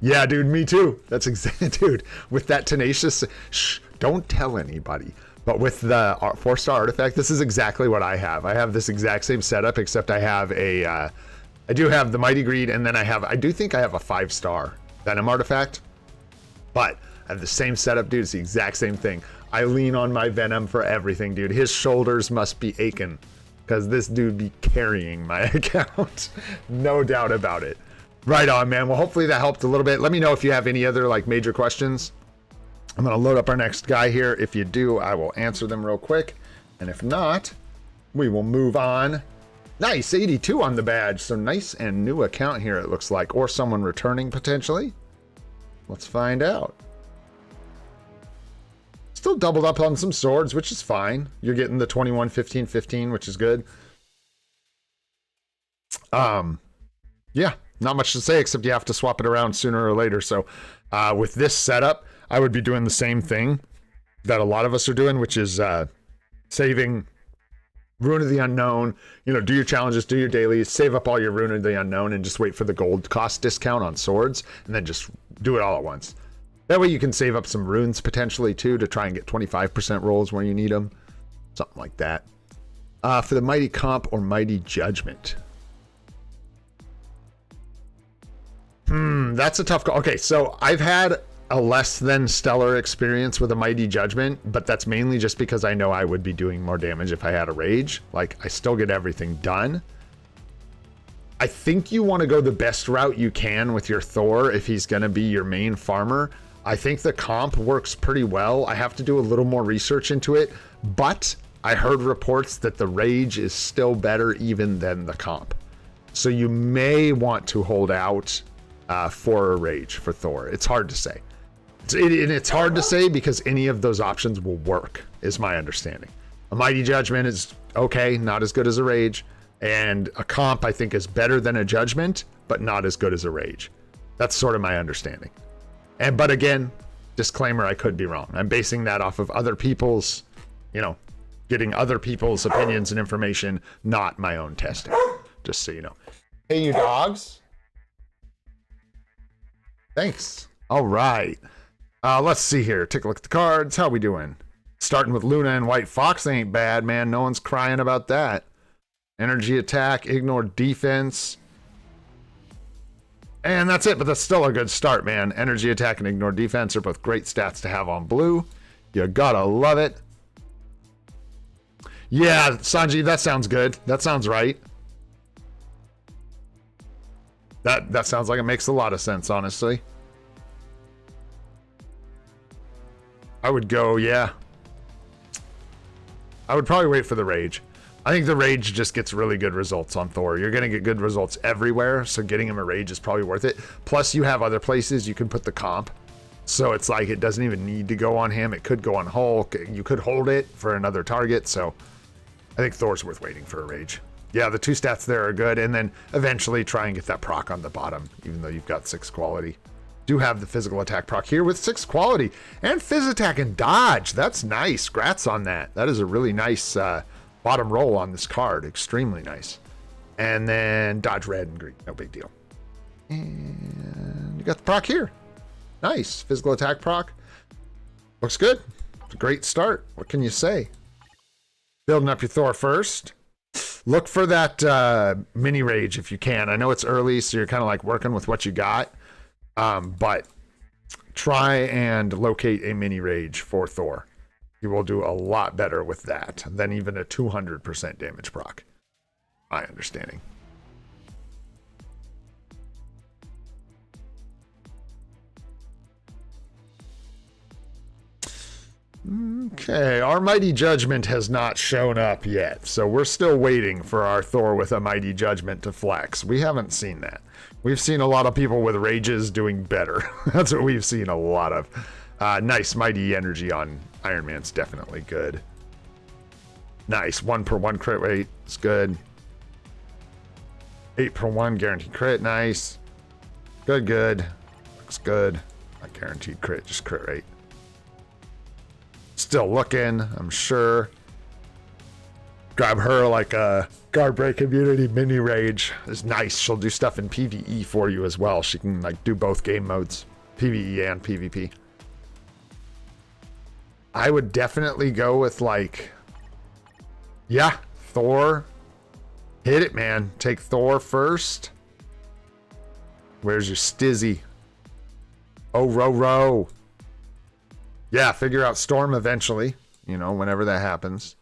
Yeah, dude, me too. That's exactly, dude. With that Tenacious, shh, don't tell anybody. But with the 4-star artifact, this is exactly what I have. I have this exact same setup, except I have a, I do have the Mighty Greed, and then I do think I have a 5-star Venom artifact. But I have the same setup, dude. It's the exact same thing. I lean on my Venom for everything, dude. His shoulders must be aching because this dude be carrying my account. No doubt about it. Right on, man. Well, hopefully that helped a little bit. Let me know if you have any other like major questions. I'm going to load up our next guy here. If you do, I will answer them real quick. And if not, we will move on. Nice, 82 on the badge. So nice and new account here, it looks like. Or someone returning potentially. Let's find out. Still doubled up on some swords, which is fine. You're getting the 21, 15, 15, which is good. Yeah, not much to say except you have to swap it around sooner or later. So with this setup, I would be doing the same thing that a lot of us are doing, which is saving Rune of the Unknown. You know, do your challenges, do your dailies, save up all your Rune of the Unknown, and just wait for the gold cost discount on swords, and then just do it all at once. That way you can save up some runes potentially too to try and get 25% rolls where you need them. Something like that. For the Mighty Comp or Mighty Judgment. That's a tough call. Okay, so I've had a less than stellar experience with a Mighty Judgment, but that's mainly just because I know I would be doing more damage if I had a Rage. Like, I still get everything done. I think you want to go the best route you can with your Thor if he's going to be your main farmer. I think the comp works pretty well. I have to do a little more research into it, but I heard reports that the Rage is still better even than the comp. So you may want to hold out for a Rage for Thor. It's hard to say. It's hard to say because any of those options will work, is my understanding. A Mighty Judgment is okay, not as good as a Rage. And a comp, I think, is better than a Judgment, but not as good as a Rage. That's sort of my understanding. But again, disclaimer, I could be wrong. I'm basing that off of other people's, you know, getting other people's opinions and information, not my own testing. Just so you know. Hey, you dogs. Thanks. All right. Let's see here. Take a look at the cards. How we doing? Starting with Luna and White Fox ain't bad, man. No one's crying about that. Energy attack, ignore defense. And that's it, but that's still a good start, man. Energy attack and ignore defense are both great stats to have on blue. You gotta love it. Yeah, Sanji, that sounds good. That sounds right. That sounds like it makes a lot of sense, honestly. I would go, yeah. I would probably wait for the Rage. I think the Rage just gets really good results on Thor. You're going to get good results everywhere, so getting him a Rage is probably worth it. Plus, you have other places you can put the comp. So it's like it doesn't even need to go on him. It could go on Hulk. You could hold it for another target. So I think Thor's worth waiting for a rage. Yeah, the 2 stats there are good. And then eventually try and get that proc on the bottom, even though you've got 6 quality. Do have the physical attack proc here with 6 quality and phys attack and dodge. That's nice. Grats on that. That is a really nice bottom roll on this card. Extremely nice. And then dodge red and green. No big deal. And you got the proc here. Nice. Physical attack proc. Looks good. It's a great start. What can you say? Building up your Thor first. Look for that mini rage if you can. I know it's early, so you're kind of like working with what you got. But try and locate a mini rage for Thor. You will do a lot better with that than even a 200% damage proc. My understanding. Okay, our Mighty Judgment has not shown up yet, so we're still waiting for our Thor with a Mighty Judgment to flex. We haven't seen that. We've seen a lot of people with rages doing better. That's what we've seen a lot of. Nice Mighty Energy on Iron Man's definitely good. Nice, 1/1 crit rate is good. 8/1 guaranteed crit, nice. Good. Looks good. Not guaranteed crit, just crit rate. Still looking, I'm sure. Grab her like a guard break immunity mini rage is nice. She'll do stuff in PvE for you as well. She can like do both game modes, PvE and PvP. I would definitely go with like, yeah, Thor. Hit it, man. Take Thor first. Where's your Stizzy? Oh, row. Yeah, figure out Storm eventually, you know, whenever that happens.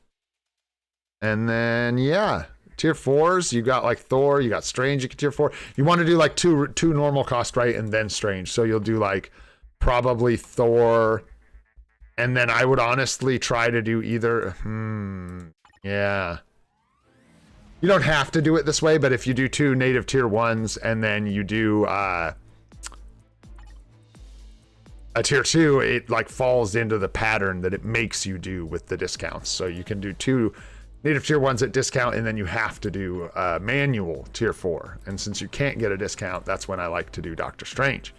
And then, yeah, tier 4s, you got like Thor, you got Strange, you can tier 4. You want to do like two normal cost, right? And then Strange. So you'll do like probably Thor. And then I would honestly try to do either. Yeah. You don't have to do it this way, but if you do 2 native tier 1s and then you do a tier 2, it like falls into the pattern that it makes you do with the discounts. So you can do 2 native tier 1s at discount, and then you have to do manual tier 4. And since you can't get a discount, that's when I like to do Doctor Strange.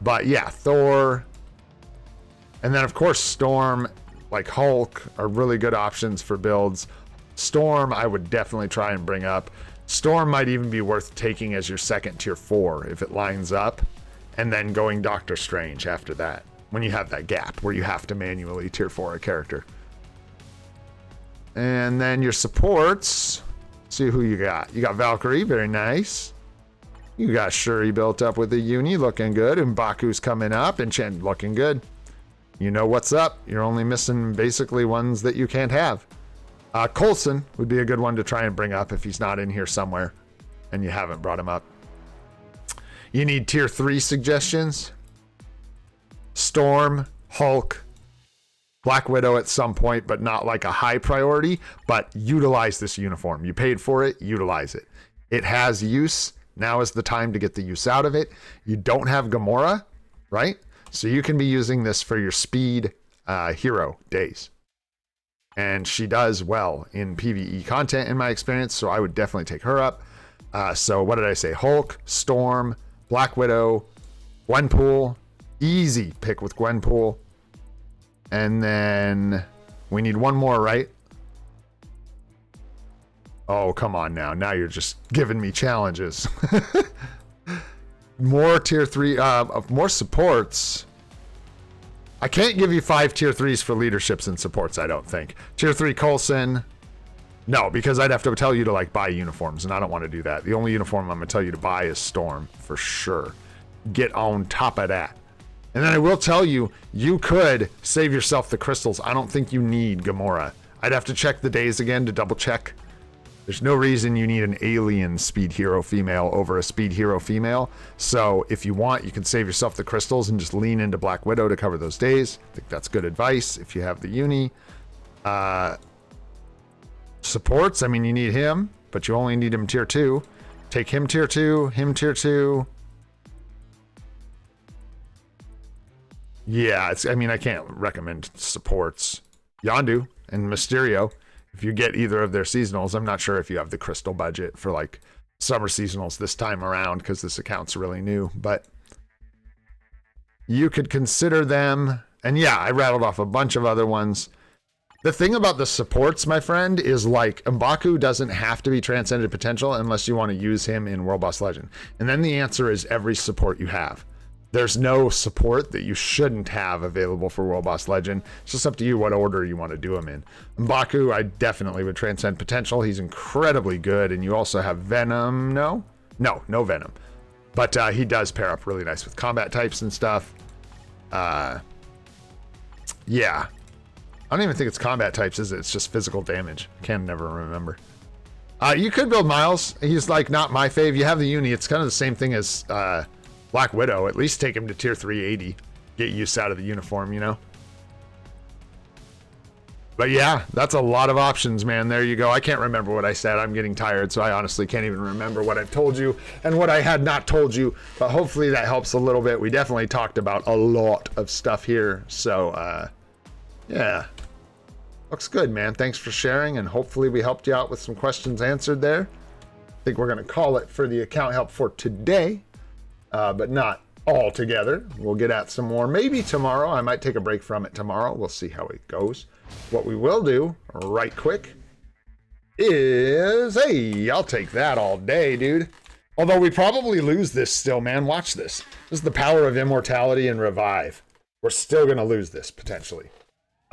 But yeah, Thor. And then of course Storm, like Hulk, are really good options for builds. Storm, I would definitely try and bring up. Storm might even be worth taking as your second tier 4 if it lines up. And then going Doctor Strange after that, when you have that gap where you have to manually tier 4 a character. And then your supports, see who you got. You got Valkyrie, very nice. You got Shuri built up with a uni, looking good. And M'Baku's coming up, and Chen looking good. You know what's up. You're only missing basically ones that you can't have. Coulson would be a good one to try and bring up if he's not in here somewhere and you haven't brought him up. You need tier 3 suggestions. Storm, Hulk, Black Widow at some point, but not like a high priority. But utilize this uniform. You paid for it, utilize it. It has use. Now is the time to get the use out of it. You don't have Gamora, right? So you can be using this for your speed hero days. And she does well in PvE content in my experience, so I would definitely take her up. So what did I say? Hulk, Storm, Black Widow, Gwenpool. Easy pick with Gwenpool. And then we need one more, right? Oh, come on now. Now you're just giving me challenges. More tier 3, more supports. I can't give you 5 tier 3s for leaderships and supports, I don't think. Tier 3 Coulson. No, because I'd have to tell you to like buy uniforms, and I don't want to do that. The only uniform I'm going to tell you to buy is Storm, for sure. Get on top of that. And then I will tell you, you could save yourself the crystals. I don't think you need Gamora. I'd have to check the days again to double check. There's no reason you need an alien speed hero female over a speed hero female. So if you want, you can save yourself the crystals and just lean into Black Widow to cover those days. I think that's good advice if you have the uni. Supports, I mean, you need him, but you only need him tier 2. Take him tier 2, him tier 2. Yeah, I mean, I can't recommend supports. Yondu and Mysterio. If you get either of their seasonals, I'm not sure if you have the crystal budget for like summer seasonals this time around because this account's really new, but you could consider them. And yeah, I rattled off a bunch of other ones. The thing about the supports, my friend, is like M'Baku doesn't have to be transcended potential unless you want to use him in World Boss Legend. And then the answer is every support you have. There's no support that you shouldn't have available for World Boss Legend. It's just up to you what order you want to do them in. M'Baku, I definitely would transcend potential. He's incredibly good. And you also have Venom. No Venom. But he does pair up really nice with combat types and stuff. Yeah. I don't even think it's combat types, is it? It's just physical damage. Can never remember. You could build Miles. He's like not my fave. You have the uni. It's kind of the same thing as Black Widow. At least take him to tier 380. Get use out of the uniform, you know? But yeah, that's a lot of options, man. There you go. I can't remember what I said. I'm getting tired, so I honestly can't even remember what I've told you and what I had not told you. But hopefully that helps a little bit. We definitely talked about a lot of stuff here. So, yeah. Looks good, man. Thanks for sharing, and hopefully we helped you out with some questions answered there. I think we're going to call it for the account help for today, but not all together. We'll get at some more. Maybe tomorrow. I might take a break from it tomorrow. We'll see how it goes. What we will do right quick is, hey, I'll take that all day, dude. Although we probably lose this still, man. Watch this. This is the power of immortality and revive. We're still going to lose this, potentially.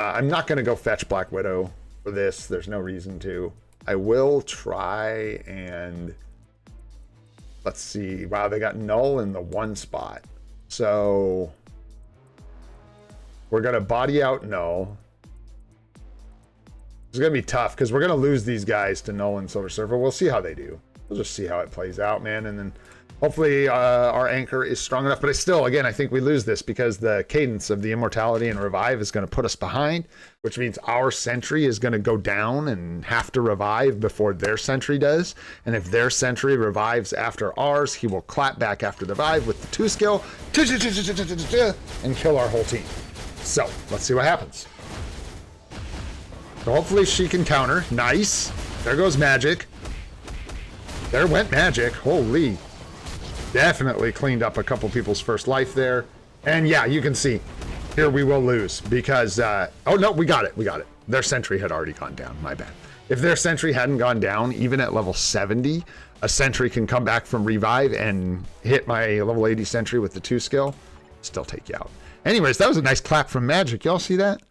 I'm not going to go fetch Black Widow for this. There's no reason to. I will try and... Let's see. Wow, they got Null in the one spot. So... we're going to body out Null. It's going to be tough because we're going to lose these guys to Null and Silver Surfer. We'll see how they do. We'll just see how it plays out, man. And then hopefully our anchor is strong enough. But I still, again, I think we lose this because the cadence of the immortality and revive is going to put us behind, which means our sentry is going to go down and have to revive before their sentry does. And if their sentry revives after ours, he will clap back after the revive with the 2 skill and kill our whole team. So let's see what happens. So hopefully she can counter. Nice. There goes magic. There went magic. Holy. Definitely cleaned up a couple people's first life there. And yeah, you can see here we will lose because, oh no, we got it. We got it. Their sentry had already gone down. My bad. If their sentry hadn't gone down, even at level 70, a sentry can come back from revive and hit my level 80 sentry with the 2 skill. Still take you out. Anyways, that was a nice clap from magic. Y'all see that?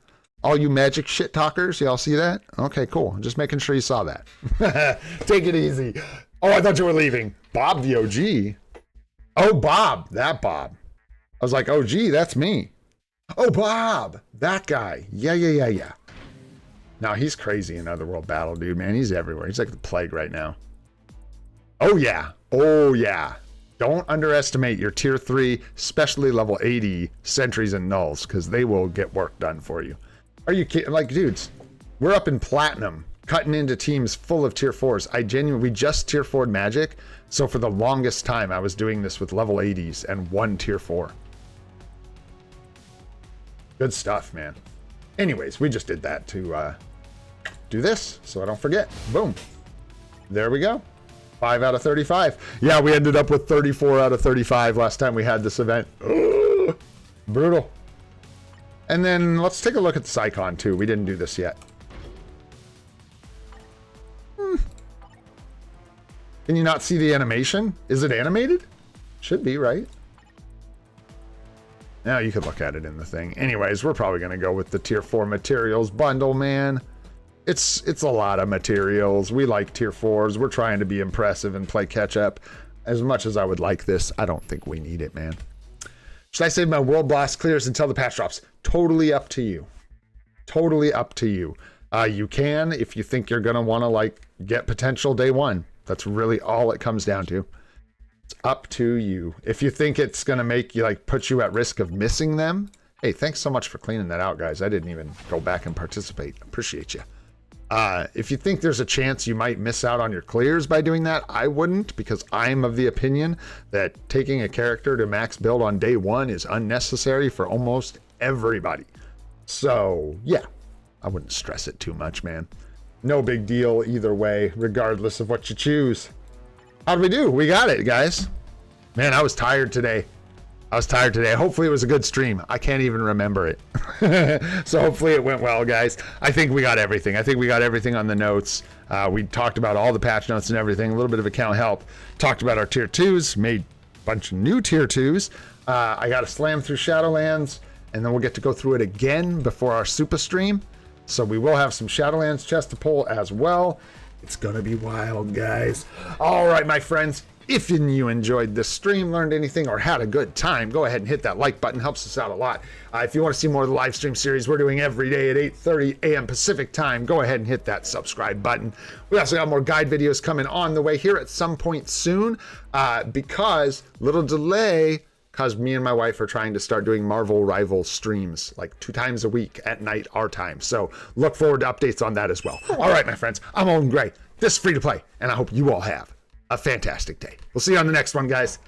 All you magic shit talkers, y'all see that? Okay, cool. Just making sure you saw that. Take it easy. Oh, I thought you were leaving. Bob the OG. Oh, Bob. That Bob. I was like, oh, gee, that's me. Oh, Bob. That guy. Yeah. Now, he's crazy in Otherworld Battle, dude, man. He's everywhere. He's like the plague right now. Oh, yeah. Don't underestimate your tier 3, especially level 80 sentries and nulls, because they will get work done for you. Are you kidding? Like, dudes, we're up in platinum, cutting into teams full of tier 4s. We just tier 4'd magic. So for the longest time, I was doing this with level 80s and 1 tier 4. Good stuff, man. Anyways, we just did that to do this so I don't forget. Boom. There we go. 5 out of 35. Yeah, we ended up with 34 out of 35 last time we had this event. Ugh, brutal. And then let's take a look at the Psycon too. We didn't do this yet. Can you not see the animation? Is it animated? Should be, right? Now you could look at it in the thing. Anyways, we're probably going to go with the tier 4 materials bundle, man. It's a lot of materials. We like tier 4s. We're trying to be impressive and play catch up. As much as I would like this, I don't think we need it, man. Should I save my World Blast clears until the patch drops? Totally up to you. Totally up to you. You can if you think you're going to want to like get potential day 1. That's really all it comes down to. It's up to you. If you think it's going to make you like put you at risk of missing them. Hey, thanks so much for cleaning that out, guys. I didn't even go back and participate. Appreciate you. If you think there's a chance you might miss out on your clears by doing that, I wouldn't, because I'm of the opinion that taking a character to max build on day 1 is unnecessary for almost everybody. So yeah, I wouldn't stress it too much, man. No big deal either way, regardless of what you choose. How'd we do? We got it, guys. Man, I was tired today. Hopefully it was a good stream. I can't even remember it. So hopefully it went well, guys. I think we got everything. On the notes. We talked about all the patch notes and everything. A little bit of account help. Talked about our tier 2s. Made a bunch of new tier 2s. I got to slam through Shadowlands. And then we'll get to go through it again before our super stream. So we will have some Shadowlands chest to pull as well. It's going to be wild, guys. All right, my friends. If you enjoyed this stream, learned anything, or had a good time, go ahead and hit that like button. Helps us out a lot. If you want to see more of the live stream series we're doing every day at 8:30 a.m. Pacific time, go ahead and hit that subscribe button. We also got more guide videos coming on the way here at some point soon, because little delay, because me and my wife are trying to start doing Marvel Rival streams like 2 times a week at night our time. So look forward to updates on that as well. All right, my friends, I'm Owen Gray. This is Free to Play, and I hope you all have a fantastic day. We'll see you on the next one, guys.